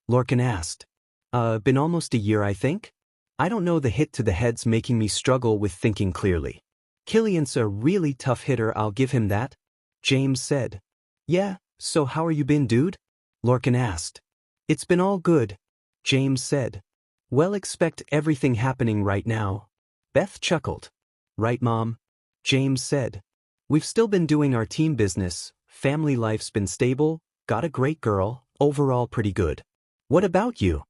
Lorcan asked. Been almost a year I think. I don't know, the hit to the head's making me struggle with thinking clearly. Killian's a really tough hitter, I'll give him that," James said. "Yeah, so how are you been, dude?" Lorcan asked. "It's been all good," James said. "Well, expect everything happening right now." Beth chuckled. "Right, Mom?" James said. "We've still been doing our team business, family life's been stable, got a great girl, overall pretty good. What about you?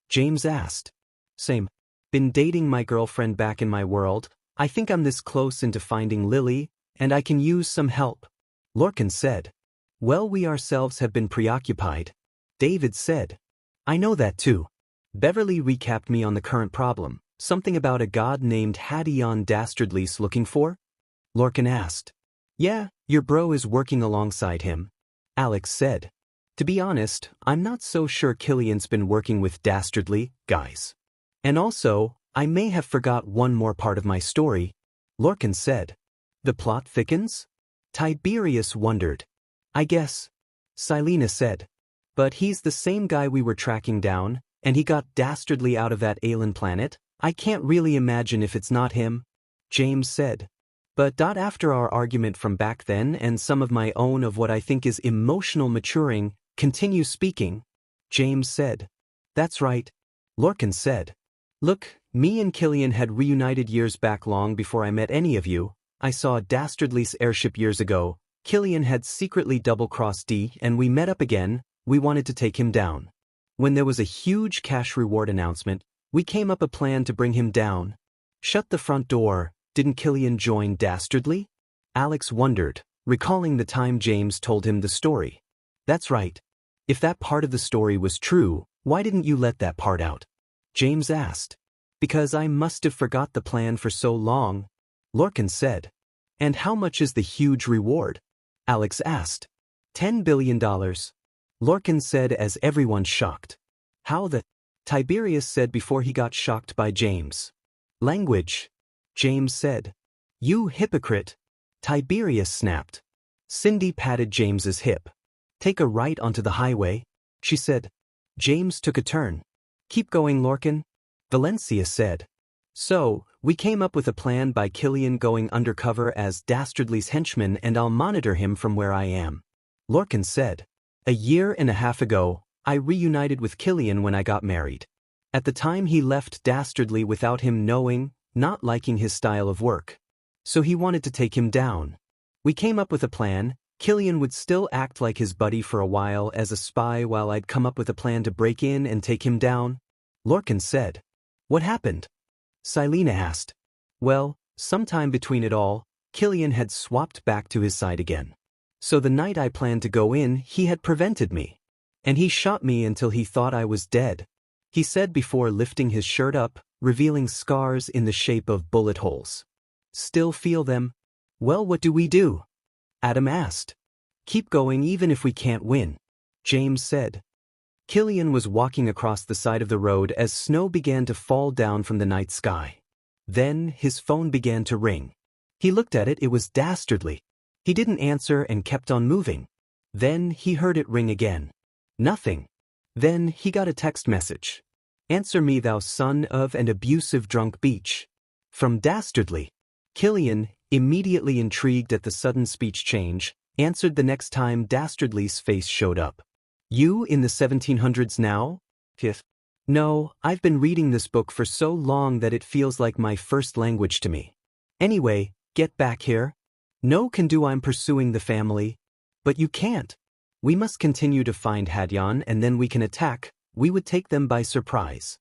James asked. Same. Been dating my girlfriend back in my world. I think I'm this close into finding Lily, and I can use some help. Lorcan said. Well, we ourselves have been preoccupied. David said. I know that too. Beverly recapped me on the current problem, something about a god named Hadion Dastardly's looking for? Lorcan asked. Yeah, your bro is working alongside him. Alex said. To be honest, I'm not so sure Killian's been working with Dastardly, guys. And also, I may have forgot one more part of my story. Lorcan said. The plot thickens? Tiberius wondered. I guess. Silena said. But he's the same guy we were tracking down, and he got Dastardly out of that alien planet. I can't really imagine if it's not him. James said. But after our argument from back then and some of my own of what I think is emotional maturing, continue speaking. James said. That's right. Lorcan said. Look, me and Killian had reunited years back long before I met any of you. I saw Dastardly's airship years ago. Killian had secretly double-crossed D and we met up again. We wanted to take him down. When there was a huge cash reward announcement, we came up a plan to bring him down. Shut the front door. Didn't Killian join Dastardly? Alex wondered, recalling the time James told him the story. That's right. If that part of the story was true, why didn't you let that part out? James asked. Because I must have forgot the plan for so long. Lorcan said. And how much is the huge reward? Alex asked. $10 billion. Lorcan said as everyone shocked. How the? Tiberius said before he got shocked by James. Language. James said. You hypocrite. Tiberius snapped. Cindy patted James's hip. Take a right onto the highway, she said. James took a turn. Keep going, Lorcan. Valencia said. So, we came up with a plan by Killian going undercover as Dastardly's henchman and I'll monitor him from where I am. Lorcan said. A year and a half ago, I reunited with Killian when I got married. At the time he left Dastardly without him knowing, not liking his style of work. So he wanted to take him down. We came up with a plan. Killian would still act like his buddy for a while as a spy while I'd come up with a plan to break in and take him down. Lorcan said. What happened? Silena asked. Well, sometime between it all, Killian had swapped back to his side again. So the night I planned to go in, he had prevented me. And he shot me until he thought I was dead. He said before lifting his shirt up, revealing scars in the shape of bullet holes. Still feel them? Well, what do we do? Adam asked. Keep going even if we can't win. James said. Killian was walking across the side of the road as snow began to fall down from the night sky. Then his phone began to ring. He looked at it, it was Dastardly. He didn't answer and kept on moving. Then he heard it ring again. Nothing. Then he got a text message. Answer me, thou son of an abusive drunk beach. From Dastardly. Killian, immediately intrigued at the sudden speech change, answered the next time Dastardly's face showed up. You in the 1700s now? Fifth. No, I've been reading this book for so long that it feels like my first language to me. Anyway, get back here. No can do, I'm pursuing the family. But you can't. We must continue to find Hadion and then we can attack. We would take them by surprise.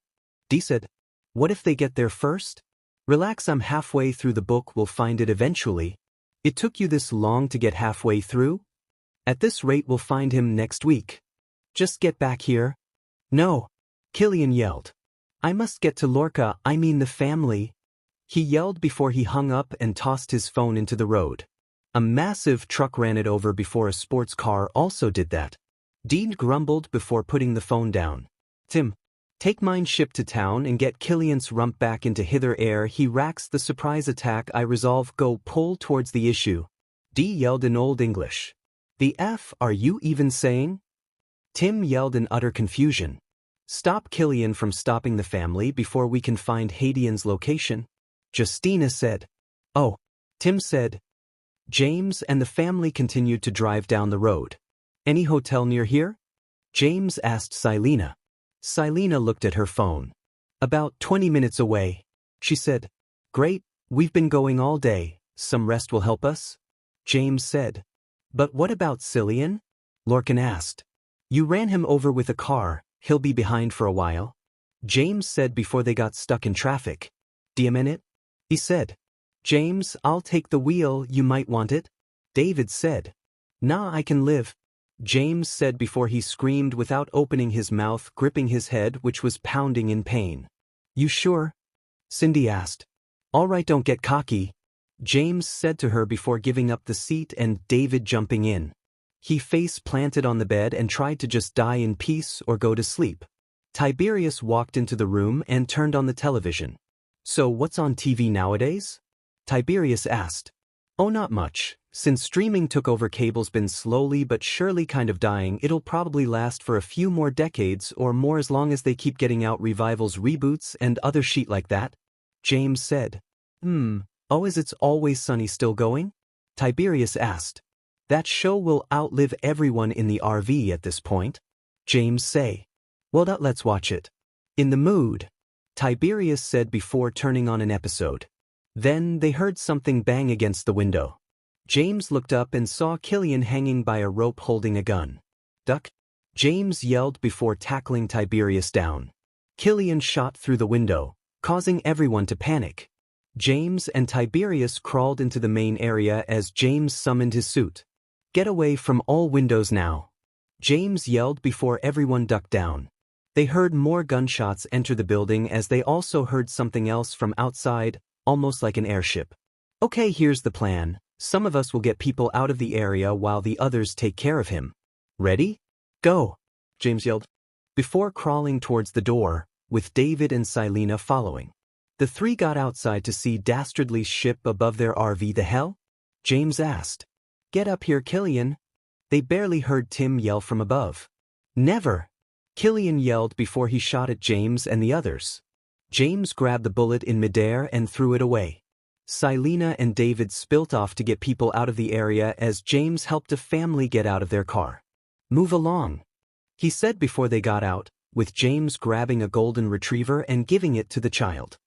Dee said. What if they get there first? Relax, I'm halfway through the book, we'll find it eventually. It took you this long to get halfway through? At this rate we'll find him next week. Just get back here. No. Killian yelled. I must get to Lorca, I mean the family. He yelled before he hung up and tossed his phone into the road. A massive truck ran it over before a sports car also did that. Dean grumbled before putting the phone down. Tim, take mine ship to town and get Killian's rump back into hither ere he racks the surprise attack. I resolve go pull towards the issue. Dee yelled in Old English. The F are you even saying? Tim yelled in utter confusion. Stop Killian from stopping the family before we can find Hadion's location. Justina said. Oh. Tim said. James and the family continued to drive down the road. Any hotel near here? James asked Silena. Silena looked at her phone. About 20 minutes away. She said. Great, we've been going all day, some rest will help us? James said. But what about Cillian? Lorcan asked. You ran him over with a car, he'll be behind for a while. James said before they got stuck in traffic. Do you mean it? He said. James, I'll take the wheel, you might want it. David said. Nah, I can live. James said before he screamed without opening his mouth, gripping his head which was pounding in pain. You sure? Cindy asked. All right, don't get cocky, James said to her before giving up the seat and David jumping in. He face planted on the bed and tried to just die in peace or go to sleep. Tiberius walked into the room and turned on the television. So what's on TV nowadays? Tiberius asked. Oh, not much. Since streaming took over, cable's been slowly but surely kind of dying. It'll probably last for a few more decades or more as long as they keep getting out revivals, reboots, and other shit like that, James said. Oh, is It's Always Sunny still going? Tiberius asked. That show will outlive everyone in the RV at this point, James say. Well, let's watch it. In the mood, Tiberius said before turning on an episode. Then they heard something bang against the window. James looked up and saw Cillian hanging by a rope holding a gun. Duck! James yelled before tackling Tiberius down. Cillian shot through the window, causing everyone to panic. James and Tiberius crawled into the main area as James summoned his suit. Get away from all windows now, James yelled before everyone ducked down. They heard more gunshots enter the building as they also heard something else from outside, almost like an airship. Okay, here's the plan. Some of us will get people out of the area while the others take care of him. Ready? Go, James yelled. Before crawling towards the door, with David and Silena following. The three got outside to see Dastardly's ship above their RV. The hell? James asked. Get up here, Cillian. They barely heard Tim yell from above. Never! Cillian yelled before he shot at James and the others. James grabbed the bullet in midair and threw it away. Silena and David spilt off to get people out of the area as James helped a family get out of their car. Move along, he said before they got out, with James grabbing a golden retriever and giving it to the child.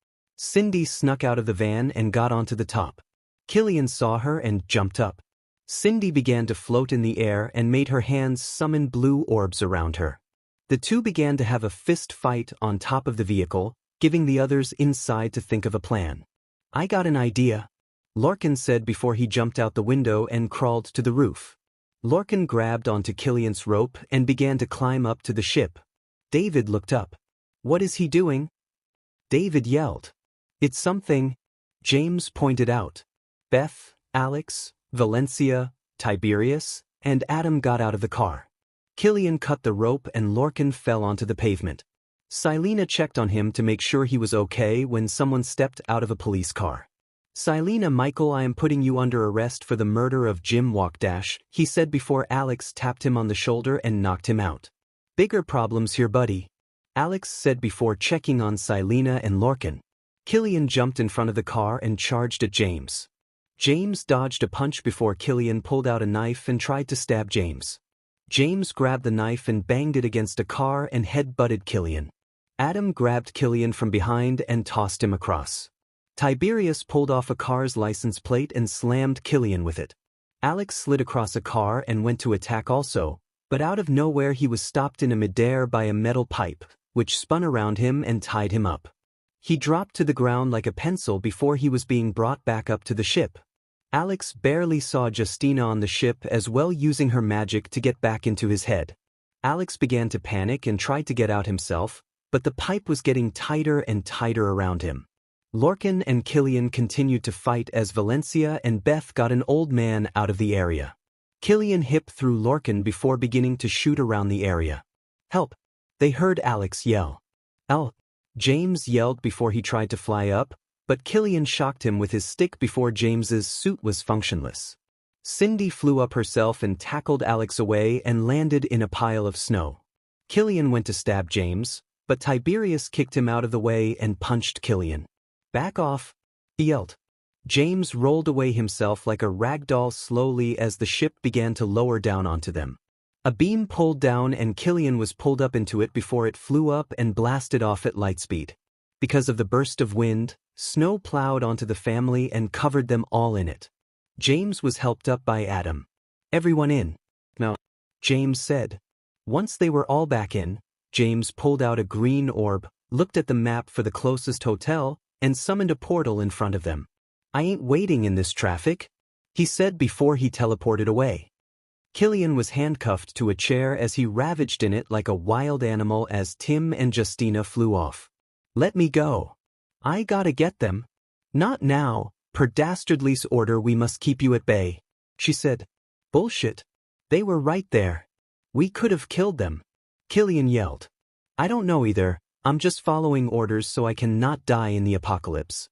Cindy snuck out of the van and got onto the top. Cillian saw her and jumped up. Cindy began to float in the air and made her hands summon blue orbs around her. The two began to have a fist fight on top of the vehicle, giving the others inside to think of a plan. I got an idea, Lorcan said before he jumped out the window and crawled to the roof. Lorcan grabbed onto Cillian's rope and began to climb up to the ship. David looked up. What is he doing? David yelled. It's something, James pointed out. Beth, Alex, Valencia, Tiberius, and Adam got out of the car. Cillian cut the rope and Lorcan fell onto the pavement. Silena checked on him to make sure he was okay when someone stepped out of a police car. Silena, Michael, I am putting you under arrest for the murder of Jim Walkdash, he said before Alex tapped him on the shoulder and knocked him out. Bigger problems here, buddy, Alex said before checking on Silena and Lorcan. Cillian jumped in front of the car and charged at James. James dodged a punch before Cillian pulled out a knife and tried to stab James. James grabbed the knife and banged it against a car and head-butted Cillian. Adam grabbed Cillian from behind and tossed him across. Tiberius pulled off a car's license plate and slammed Cillian with it. Alex slid across a car and went to attack also, but out of nowhere he was stopped in midair by a metal pipe, which spun around him and tied him up. He dropped to the ground like a pencil before he was being brought back up to the ship. Alex barely saw Justina on the ship as well, using her magic to get back into his head. Alex began to panic and tried to get out himself, but the pipe was getting tighter and tighter around him. Lorcan and Cillian continued to fight as Valencia and Beth got an old man out of the area. Cillian hip through Lorcan before beginning to shoot around the area. Help! They heard Alex yell. Ow! James yelled before he tried to fly up, but Cillian shocked him with his stick before James's suit was functionless. Cindy flew up herself and tackled Alex away and landed in a pile of snow. Cillian went to stab James, but Tiberius kicked him out of the way and punched Cillian. Back off, he yelled. James rolled away himself like a rag doll slowly as the ship began to lower down onto them. A beam pulled down and Cillian was pulled up into it before it flew up and blasted off at light speed. Because of the burst of wind, snow plowed onto the family and covered them all in it. James was helped up by Adam. Everyone in. No. James said. Once they were all back in, James pulled out a green orb, looked at the map for the closest hotel, and summoned a portal in front of them. I ain't waiting in this traffic, he said before he teleported away. Killian was handcuffed to a chair as he ravaged in it like a wild animal as Tim and Justina flew off. Let me go. I gotta get them. Not now, per Dastardly's order we must keep you at bay, she said. Bullshit. They were right there. We could have killed them. Killian yelled. I don't know either, I'm just following orders so I can not die in the apocalypse.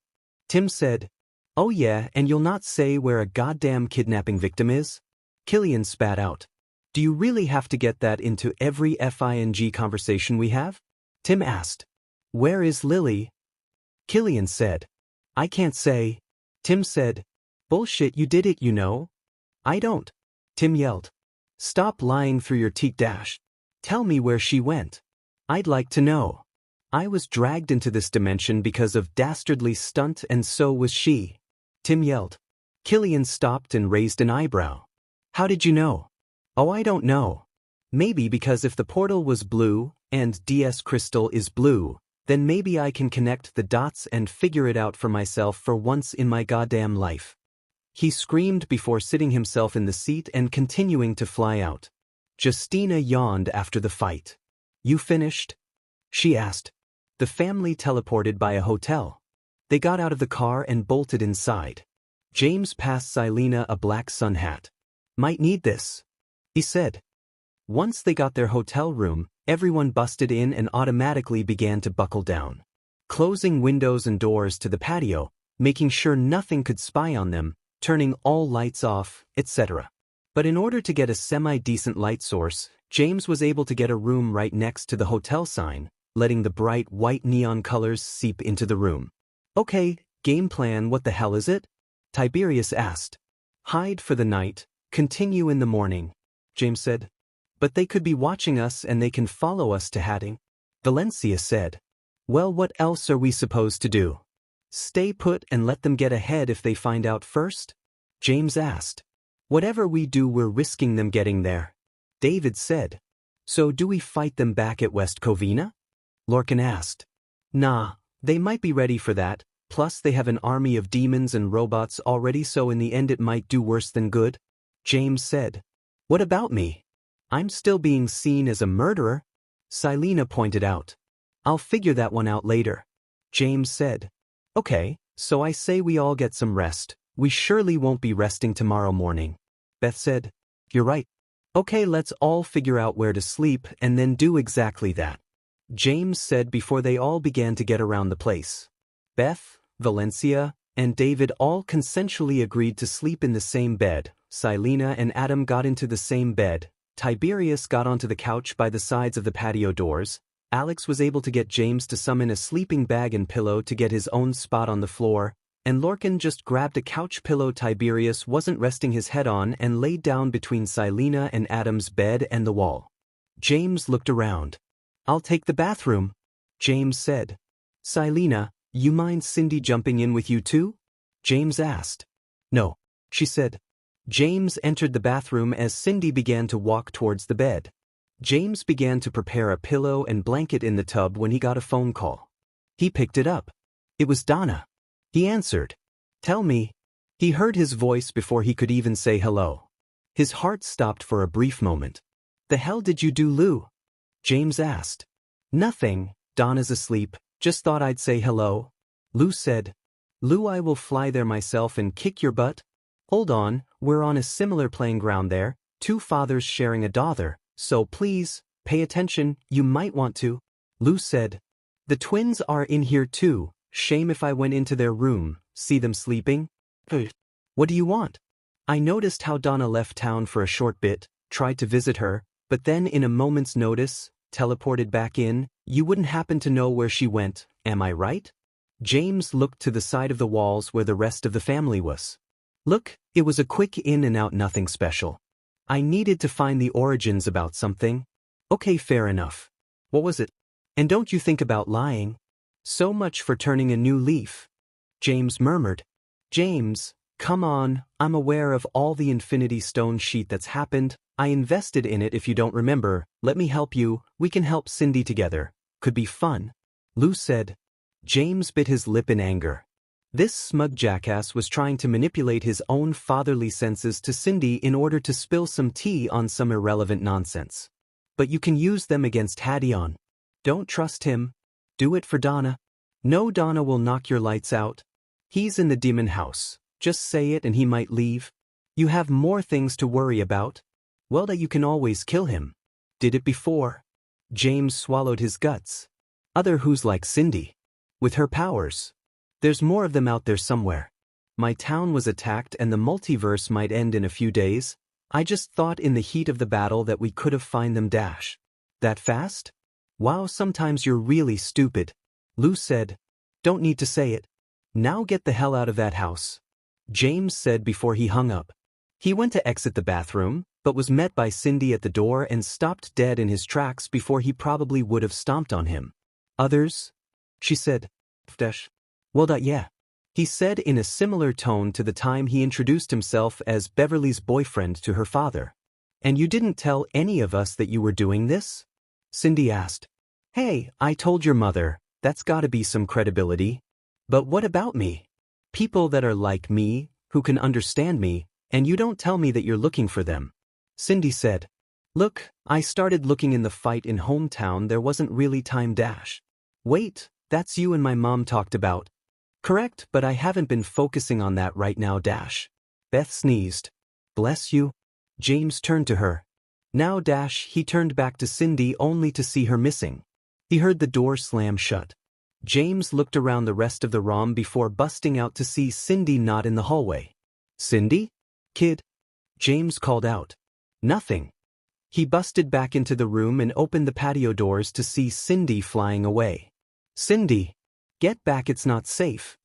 Tim said. Oh yeah, and you'll not say where a goddamn kidnapping victim is? Killian spat out. Do you really have to get that into every FING conversation we have? Tim asked. Where is Lily? Killian said. I can't say. Tim said. Bullshit, you did it, you know. I don't. Tim yelled. Stop lying through your teeth dash. Tell me where she went. I'd like to know. I was dragged into this dimension because of Dastardly's stunt and so was she. Tim yelled. Killian stopped and raised an eyebrow. How did you know? Oh, I don't know. Maybe because if the portal was blue and DS Crystal is blue, then maybe I can connect the dots and figure it out for myself for once in my goddamn life. He screamed before sitting himself in the seat and continuing to fly out. Justina yawned after the fight. You finished? She asked. The family teleported by a hotel. They got out of the car and bolted inside. James passed Silena a black sun hat. Might need this, he said. Once they got their hotel room, everyone busted in and automatically began to buckle down. Closing windows and doors to the patio, making sure nothing could spy on them, turning all lights off, etc. But in order to get a semi-decent light source, James was able to get a room right next to the hotel sign, letting the bright white neon colors seep into the room. Okay, game plan, what the hell is it? Tiberius asked. Hide for the night. Continue in the morning, James said. But they could be watching us and they can follow us to Hatting. Valencia said. Well, what else are we supposed to do? Stay put and let them get ahead if they find out first? James asked. Whatever we do, we're risking them getting there. David said. So do we fight them back at West Covina? Lorcan asked. Nah, they might be ready for that, plus they have an army of demons and robots already, so in the end it might do worse than good. James said. What about me? I'm still being seen as a murderer, Silena pointed out. I'll figure that one out later. James said. Okay, so I say we all get some rest. We surely won't be resting tomorrow morning. Beth said. You're right. Okay, let's all figure out where to sleep and then do exactly that. James said before they all began to get around the place. Beth, Valencia, and David all consensually agreed to sleep in the same bed. Silena and Adam got into the same bed. Tiberius got onto the couch by the sides of the patio doors. Alex was able to get James to summon a sleeping bag and pillow to get his own spot on the floor, and Lorcan just grabbed a couch pillow Tiberius wasn't resting his head on and laid down between Silena and Adam's bed and the wall. James looked around. I'll take the bathroom, James said. Silena, you mind Cindy jumping in with you too? James asked. No, she said. James entered the bathroom as Cindy began to walk towards the bed. James began to prepare a pillow and blanket in the tub when he got a phone call. He picked it up. It was Donna. He answered. Tell me. He heard his voice before he could even say hello. His heart stopped for a brief moment. The hell did you do, Lou? James asked. Nothing, Donna's asleep, just thought I'd say hello. Lou said. Lou, I will fly there myself and kick your butt. Hold on, we're on a similar playing ground there, two fathers sharing a daughter, so please, pay attention, you might want to. Lou said. The twins are in here too, shame if I went into their room, see them sleeping? What do you want? I noticed how Donna left town for a short bit, tried to visit her, but then in a moment's notice, teleported back in. You wouldn't happen to know where she went, am I right? James looked to the side of the walls where the rest of the family was. Look, it was a quick in and out, nothing special. I needed to find the origins about something. Okay, fair enough. What was it? And don't you think about lying? So much for turning a new leaf. James murmured. James, Come on, I'm aware of all the Infinity Stone sheet that's happened. I invested in it if you don't remember. Let me help you. We can help Cindy together. Could be fun. Lou said. James bit his lip in anger. This smug jackass was trying to manipulate his own fatherly senses to Cindy in order to spill some tea on some irrelevant nonsense. But you can use them against Hadion. Don't trust him. Do it for Donna. No, Donna will knock your lights out. He's in the demon house. Just say it and he might leave. You have more things to worry about. Well, that you can always kill him. Did it before. James swallowed his guts. Other who's like Cindy. With her powers. There's more of them out there somewhere. My town was attacked and the multiverse might end in a few days. I just thought in the heat of the battle that we could have find them. That fast? Wow, sometimes you're really stupid. Lou said. Don't need to say it. Now get the hell out of that house. James said before he hung up. He went to exit the bathroom, but was met by Cindy at the door and stopped dead in his tracks before he probably would have stomped on him. Others? She said. Well, yeah. He said in a similar tone to the time he introduced himself as Beverly's boyfriend to her father. And you didn't tell any of us that you were doing this? Cindy asked. Hey, I told your mother. That's gotta be some credibility. But what about me? People that are like me, who can understand me, and you don't tell me that you're looking for them. Cindy said. Look, I started looking in the fight in hometown. There wasn't really time. Wait, that's you and my mom talked about. Correct, but I haven't been focusing on that right now. Beth sneezed. Bless you. James turned to her. Now he turned back to Cindy only to see her missing. He heard the door slam shut. James looked around the rest of the room before busting out to see Cindy not in the hallway. Cindy? Kid? James called out. Nothing. He busted back into the room and opened the patio doors to see Cindy flying away. Cindy! Get back, it's not safe.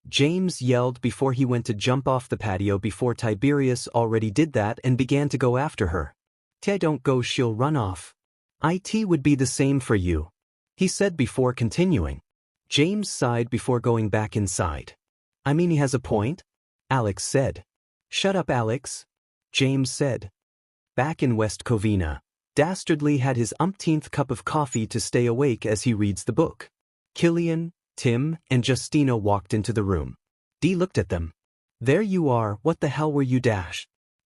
James yelled before he went to jump off the patio before Tiberius already did that and began to go after her. Don't go, she'll run off. It would be the same for you. He said before continuing. James sighed before going back inside. I mean, he has a point? Alex said. Shut up, Alex. James said. Back in West Covina, Dastardly had his umpteenth cup of coffee to stay awake as he reads the book. Killian, Tim, and Justina walked into the room. Dee looked at them. There you are, what the hell were you?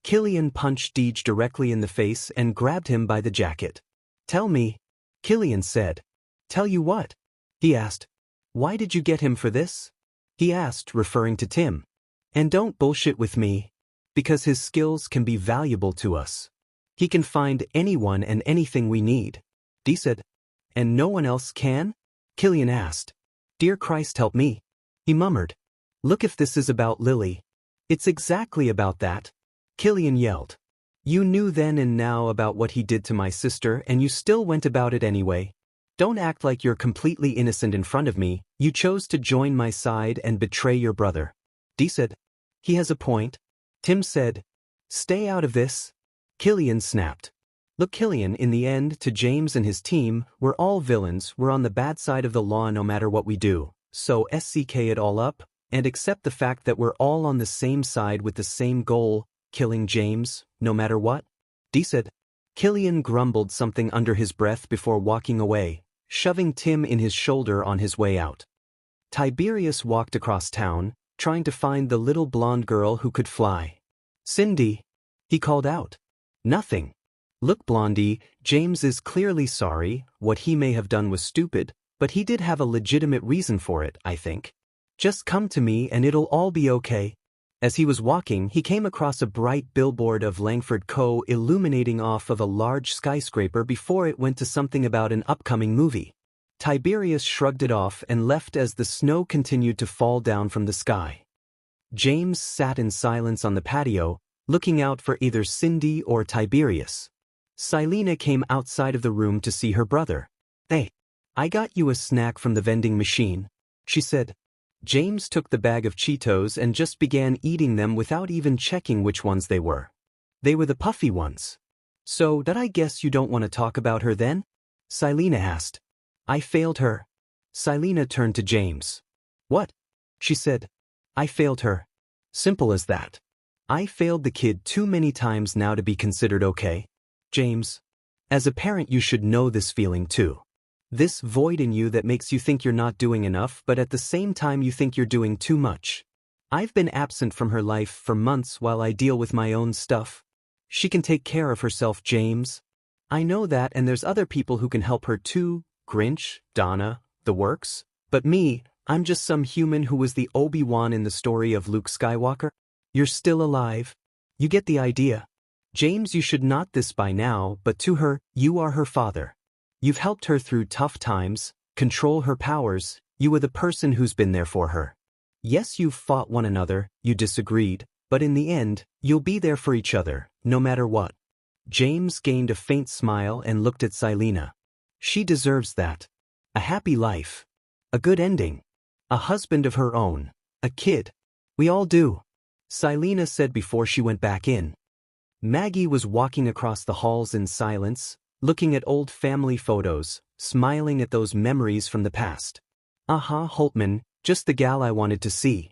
Killian punched Deej directly in the face and grabbed him by the jacket. Tell me. Killian said. Tell you what? He asked. Why did you get him for this? He asked, referring to Tim. And don't bullshit with me. Because his skills can be valuable to us. He can find anyone and anything we need. Dee said. And no one else can? Killian asked. Dear Christ, help me. He murmured. Look, if this is about Lily. It's exactly about that. Killian yelled. You knew then and now about what he did to my sister and you still went about it anyway. Don't act like you're completely innocent in front of me. You chose to join my side and betray your brother. Dee said. He has a point. Tim said. Stay out of this. Killian snapped. Look, Killian, in the end, to James and his team, we're all villains. We're on the bad side of the law no matter what we do. So SCK it all up, and accept the fact that we're all on the same side with the same goal, killing James, no matter what. Dee said. Killian grumbled something under his breath before walking away, shoving Tim in his shoulder on his way out. Tiberius walked across town, trying to find the little blonde girl who could fly. Cindy, he called out. Nothing. Look, Blondie, James is clearly sorry. What he may have done was stupid, but he did have a legitimate reason for it, I think. Just come to me and it'll all be okay. As he was walking, he came across a bright billboard of Langford Co. illuminating off of a large skyscraper before it went to something about an upcoming movie. Tiberius shrugged it off and left as the snow continued to fall down from the sky. James sat in silence on the patio, looking out for either Cindy or Tiberius. Silena came outside of the room to see her brother. Hey, I got you a snack from the vending machine, she said. James took the bag of Cheetos and just began eating them without even checking which ones they were. They were the puffy ones. So, I guess you don't want to talk about her then? Silena asked. I failed her. Silena turned to James. What? She said. I failed her. Simple as that. I failed the kid too many times now to be considered okay. James. As a parent you should know this feeling too. This void in you that makes you think you're not doing enough but at the same time you think you're doing too much. I've been absent from her life for months while I deal with my own stuff. She can take care of herself, James. I know that and there's other people who can help her too, Grinch, Donna, the works. But me, I'm just some human who was the Obi-Wan in the story of Luke Skywalker. You're still alive. You get the idea. James, you should not this by now, but to her, you are her father. You've helped her through tough times, control her powers, you are the person who's been there for her. Yes, you've fought one another, you disagreed, but in the end, you'll be there for each other, no matter what. James gained a faint smile and looked at Silena. She deserves that. A happy life. A good ending. A husband of her own. A kid. We all do. Silena said before she went back in. Maggie was walking across the halls in silence, looking at old family photos, smiling at those memories from the past. Holtman, just the gal I wanted to see.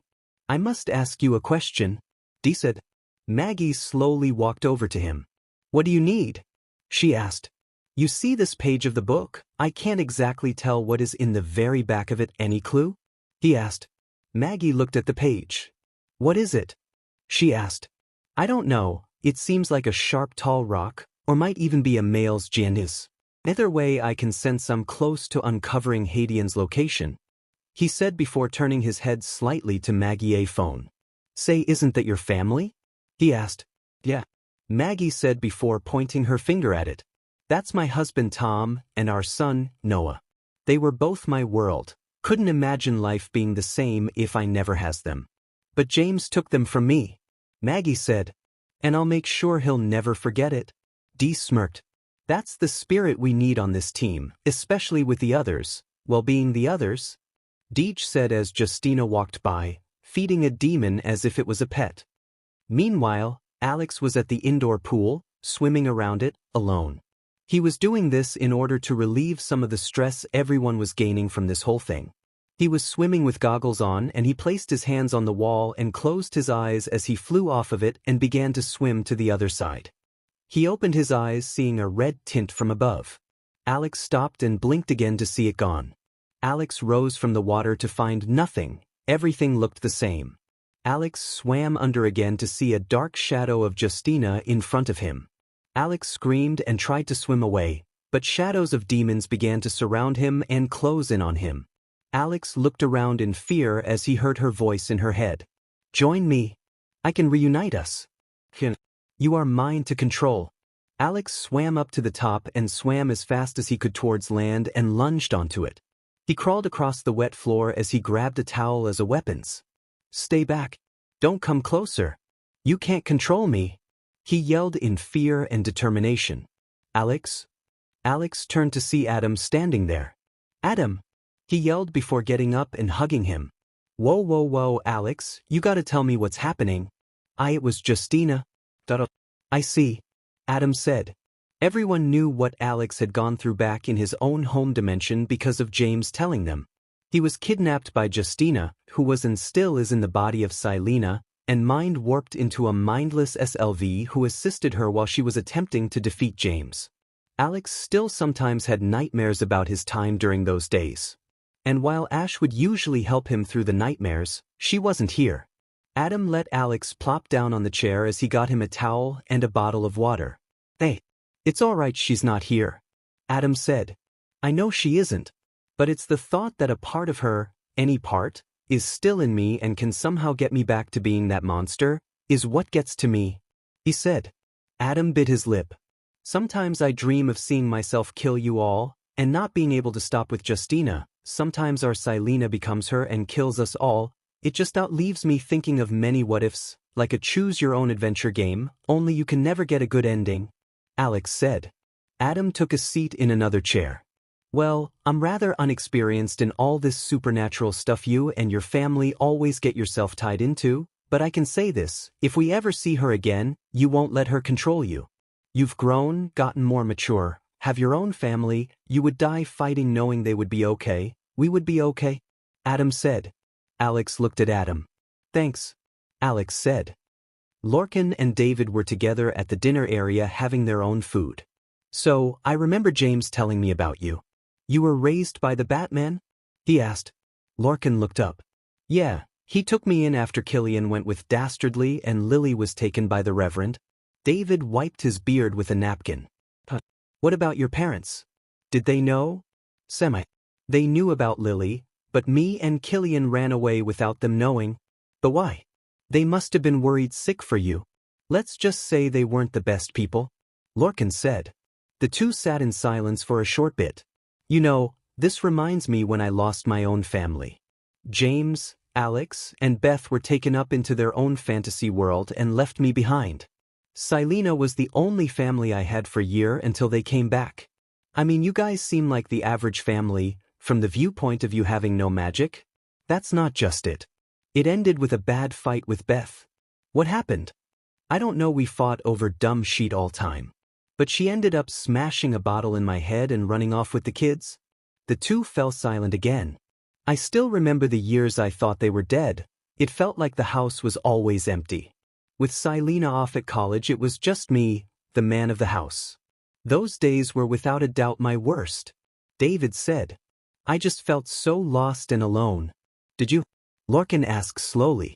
I must ask you a question, Dee said. Maggie slowly walked over to him. What do you need? She asked. You see this page of the book? I can't exactly tell what is in the very back of it. Any clue? He asked. Maggie looked at the page. What is it? She asked. I don't know, it seems like a sharp tall rock, or might even be a male's genus. Either way I can sense I'm close to uncovering Hadian's location. He said before turning his head slightly to Maggie's phone. Say, isn't that your family? He asked. Yeah. Maggie said before pointing her finger at it. That's my husband Tom, and our son, Noah. They were both my world. Couldn't imagine life being the same if I never has them. But James took them from me. Maggie said. And I'll make sure he'll never forget it. Dee smirked. That's the spirit we need on this team, especially with the others. Well, being the others? Deej said as Justina walked by, feeding a demon as if it was a pet. Meanwhile, Alex was at the indoor pool, swimming around it, alone. He was doing this in order to relieve some of the stress everyone was gaining from this whole thing. He was swimming with goggles on and he placed his hands on the wall and closed his eyes as he flew off of it and began to swim to the other side. He opened his eyes seeing a red tint from above. Alex stopped and blinked again to see it gone. Alex rose from the water to find nothing, everything looked the same. Alex swam under again to see a dark shadow of Justina in front of him. Alex screamed and tried to swim away, but shadows of demons began to surround him and close in on him. Alex looked around in fear as he heard her voice in her head. Join me. I can reunite us. You are mine to control. Alex swam up to the top and swam as fast as he could towards land and lunged onto it. He crawled across the wet floor as he grabbed a towel as a weapon. Stay back. Don't come closer. You can't control me. He yelled in fear and determination. Alex? Alex turned to see Adam standing there. Adam! He yelled before getting up and hugging him. Whoa, Alex, you gotta tell me what's happening. It was Justina. I see. Adam said. Everyone knew what Alex had gone through back in his own home dimension because of James telling them. He was kidnapped by Justina, who was and still is in the body of Silena, and mind-warped into a mindless SLV who assisted her while she was attempting to defeat James. Alex still sometimes had nightmares about his time during those days. And while Ash would usually help him through the nightmares, she wasn't here. Adam let Alex plop down on the chair as he got him a towel and a bottle of water. Hey, it's all right she's not here, Adam said. I know she isn't. But it's the thought that a part of her, any part, is still in me and can somehow get me back to being that monster, is what gets to me, he said. Adam bit his lip. Sometimes I dream of seeing myself kill you all, and not being able to stop with Justina. Sometimes our Silena becomes her and kills us all. It just outleaves me thinking of many what-ifs, like a choose-your-own-adventure game, only you can never get a good ending, Alex said. Adam took a seat in another chair. Well, I'm rather unexperienced in all this supernatural stuff you and your family always get yourself tied into, but I can say this, if we ever see her again, you won't let her control you. You've grown, gotten more mature, have your own family, you would die fighting knowing they would be okay, we would be okay, Adam said. Alex looked at Adam. Thanks. Alex said. Lorcan and David were together at the dinner area having their own food. So, I remember James telling me about you. You were raised by the Batman? He asked. Lorcan looked up. Yeah, he took me in after Killian went with Dastardly and Lily was taken by the Reverend. David wiped his beard with a napkin. What about your parents? Did they know? They knew about Lily, but me and Killian ran away without them knowing. But why? They must have been worried sick for you. Let's just say they weren't the best people. Lorcan said. The two sat in silence for a short bit. You know, this reminds me when I lost my own family. James, Alex, and Beth were taken up into their own fantasy world and left me behind. Silena was the only family I had for a year until they came back. I mean, you guys seem like the average family, from the viewpoint of you having no magic. That's not just it. It ended with a bad fight with Beth. What happened? I don't know, we fought over dumb shit all time. But she ended up smashing a bottle in my head and running off with the kids. The two fell silent again. I still remember the years I thought they were dead. It felt like the house was always empty. With Silena off at college, it was just me, the man of the house. Those days were without a doubt my worst. David said. I just felt so lost and alone. Did you? Lorcan asked slowly.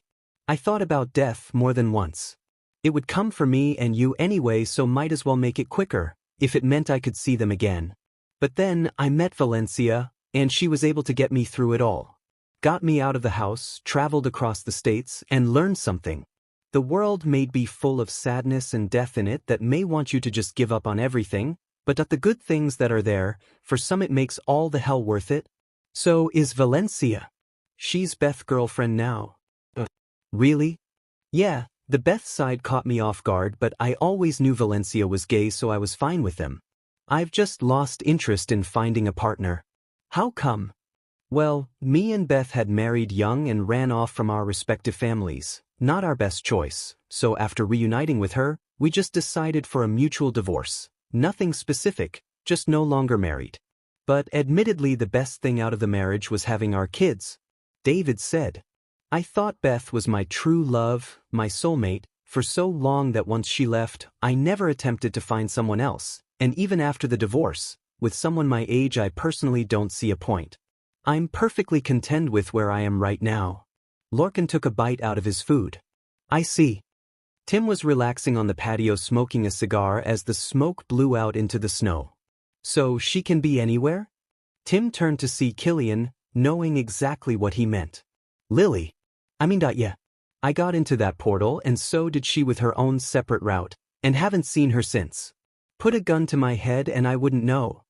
I thought about death more than once. It would come for me and you anyway, so might as well make it quicker, if it meant I could see them again. But then I met Valencia, and she was able to get me through it all. Got me out of the house, traveled across the states, and learned something. The world may be full of sadness and death in it that may want you to just give up on everything, but at the good things that are there, for some it makes all the hell worth it. So is Valencia. She's Beth's girlfriend now. Really? Yeah, the Beth side caught me off guard, but I always knew Valencia was gay, so I was fine with them. I've just lost interest in finding a partner. How come? Well, me and Beth had married young and ran off from our respective families. Not our best choice, so after reuniting with her, we just decided for a mutual divorce. Nothing specific, just no longer married. But admittedly the best thing out of the marriage was having our kids. David said. I thought Beth was my true love, my soulmate, for so long that once she left, I never attempted to find someone else, and even after the divorce, with someone my age I personally don't see a point. I'm perfectly content with where I am right now. Lorcan took a bite out of his food. I see. Tim was relaxing on the patio smoking a cigar as the smoke blew out into the snow. So she can be anywhere? Tim turned to see Killian, knowing exactly what he meant. Lily. Yeah. I got into that portal and so did she with her own separate route, and haven't seen her since. Put a gun to my head and I wouldn't know.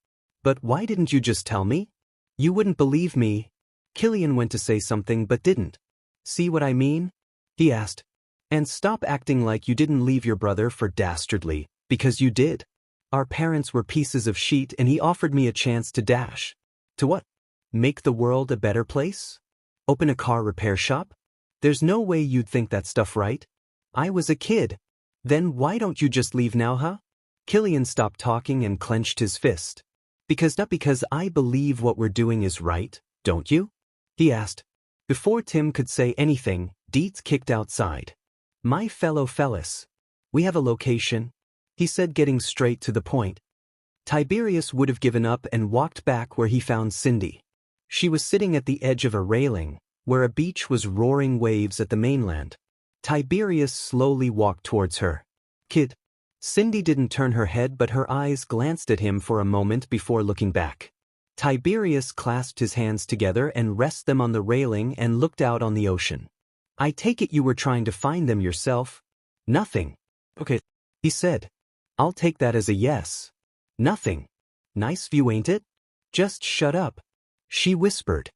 But why didn't you just tell me? You wouldn't believe me. Killian went to say something but didn't. See what I mean? He asked. And stop acting like you didn't leave your brother for Dastardly, because you did. Our parents were pieces of shit and he offered me a chance to dash. To what? Make the world a better place? Open a car repair shop? There's no way you'd think that stuff, right? I was a kid. Then why don't you just leave now, huh? Killian stopped talking and clenched his fist. Because I believe what we're doing is right, don't you? He asked. Before Tim could say anything, Dietz kicked outside. My fellow fellas. We have a location, he said, getting straight to the point. Tiberius would have given up and walked back where he found Cindy. She was sitting at the edge of a railing, where a beach was roaring waves at the mainland. Tiberius slowly walked towards her. Kid. Cindy didn't turn her head, but her eyes glanced at him for a moment before looking back. Tiberius clasped his hands together and rested them on the railing and looked out on the ocean. I take it you were trying to find them yourself? Nothing. Okay, he said. I'll take that as a yes. Nothing. Nice view, ain't it? Just shut up. She whispered.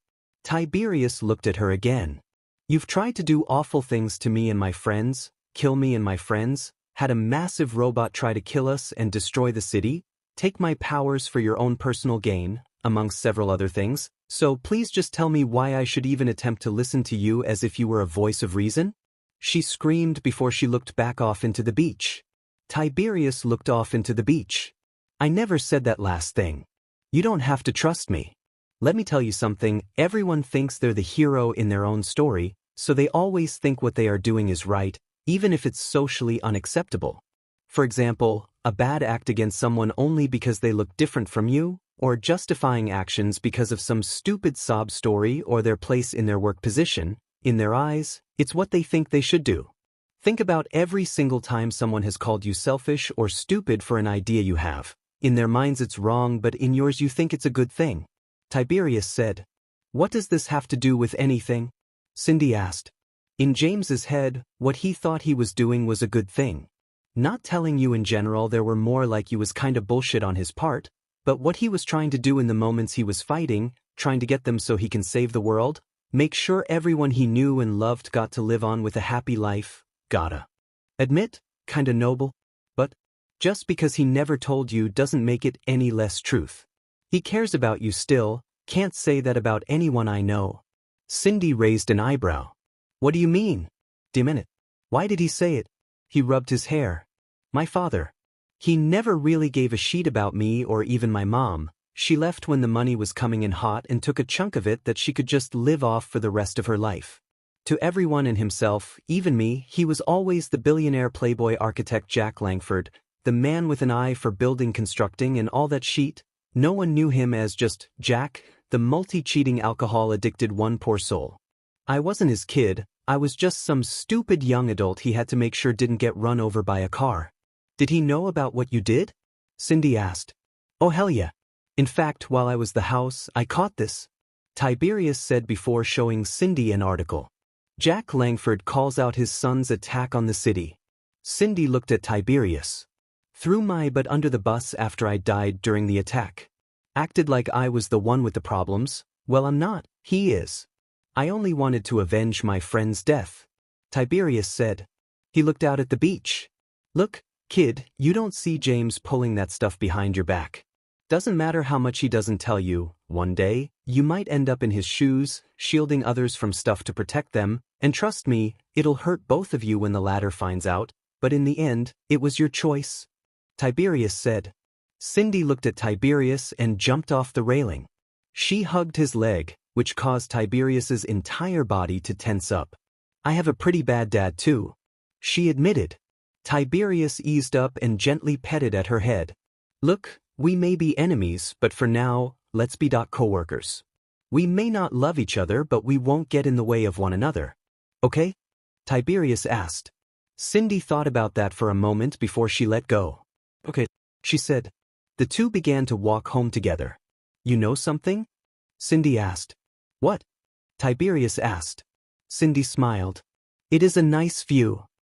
Tiberius looked at her again. You've tried to do awful things to me and my friends, kill me and my friends, had a massive robot try to kill us and destroy the city, take my powers for your own personal gain, amongst several other things, so please just tell me why I should even attempt to listen to you as if you were a voice of reason? She screamed before she looked back off into the beach. Tiberius looked off into the beach. I never said that last thing. You don't have to trust me. Let me tell you something, everyone thinks they're the hero in their own story, So they always think what they are doing is right, even if it's socially unacceptable. For example, a bad act against someone only because they look different from you, or justifying actions because of some stupid sob story or their place in their work position. In their eyes, it's what they think they should do. Think about every single time someone has called you selfish or stupid for an idea you have. In their minds it's wrong, but in yours you think it's a good thing. Tiberius said. What does this have to do with anything? Cindy asked. In James's head, what he thought he was doing was a good thing. Not telling you in general there were more like you was kinda bullshit on his part, but what he was trying to do in the moments he was fighting, trying to get them so he can save the world, make sure everyone he knew and loved got to live on with a happy life, gotta admit, kinda noble. But just because he never told you doesn't make it any less truth. He cares about you still, can't say that about anyone I know. Cindy raised an eyebrow. What do you mean? Minute. Why did he say it? He rubbed his hair. My father. He never really gave a shit about me or even my mom. She left when the money was coming in hot and took a chunk of it that she could just live off for the rest of her life. To everyone and himself, even me, he was always the billionaire playboy architect Jack Langford, the man with an eye for building, constructing and all that shit. No one knew him as just Jack, the multi-cheating alcohol-addicted one poor soul. I wasn't his kid, I was just some stupid young adult he had to make sure didn't get run over by a car. Did he know about what you did? Cindy asked. Oh hell yeah. In fact, while I was at the house, I caught this. Tiberius said before showing Cindy an article. Jack Langford calls out his son's attack on the city. Cindy looked at Tiberius. Threw my butt under the bus after I died during the attack. Acted like I was the one with the problems. Well, I'm not, he is. I only wanted to avenge my friend's death. Tiberius said. He looked out at the beach. Look, kid, you don't see James pulling that stuff behind your back. Doesn't matter how much he doesn't tell you, one day, you might end up in his shoes, shielding others from stuff to protect them, and trust me, it'll hurt both of you when the latter finds out, but in the end, it was your choice. Tiberius said. Cindy looked at Tiberius and jumped off the railing. She hugged his leg, which caused Tiberius's entire body to tense up. I have a pretty bad dad too. She admitted. Tiberius eased up and gently petted at her head. Look, we may be enemies, but for now, let's be co-workers. We may not love each other, but we won't get in the way of one another. Okay? Tiberius asked. Cindy thought about that for a moment before she let go. Okay, she said. The two began to walk home together. You know something? Cindy asked. What? Tiberius asked. Cindy smiled. It is a nice view.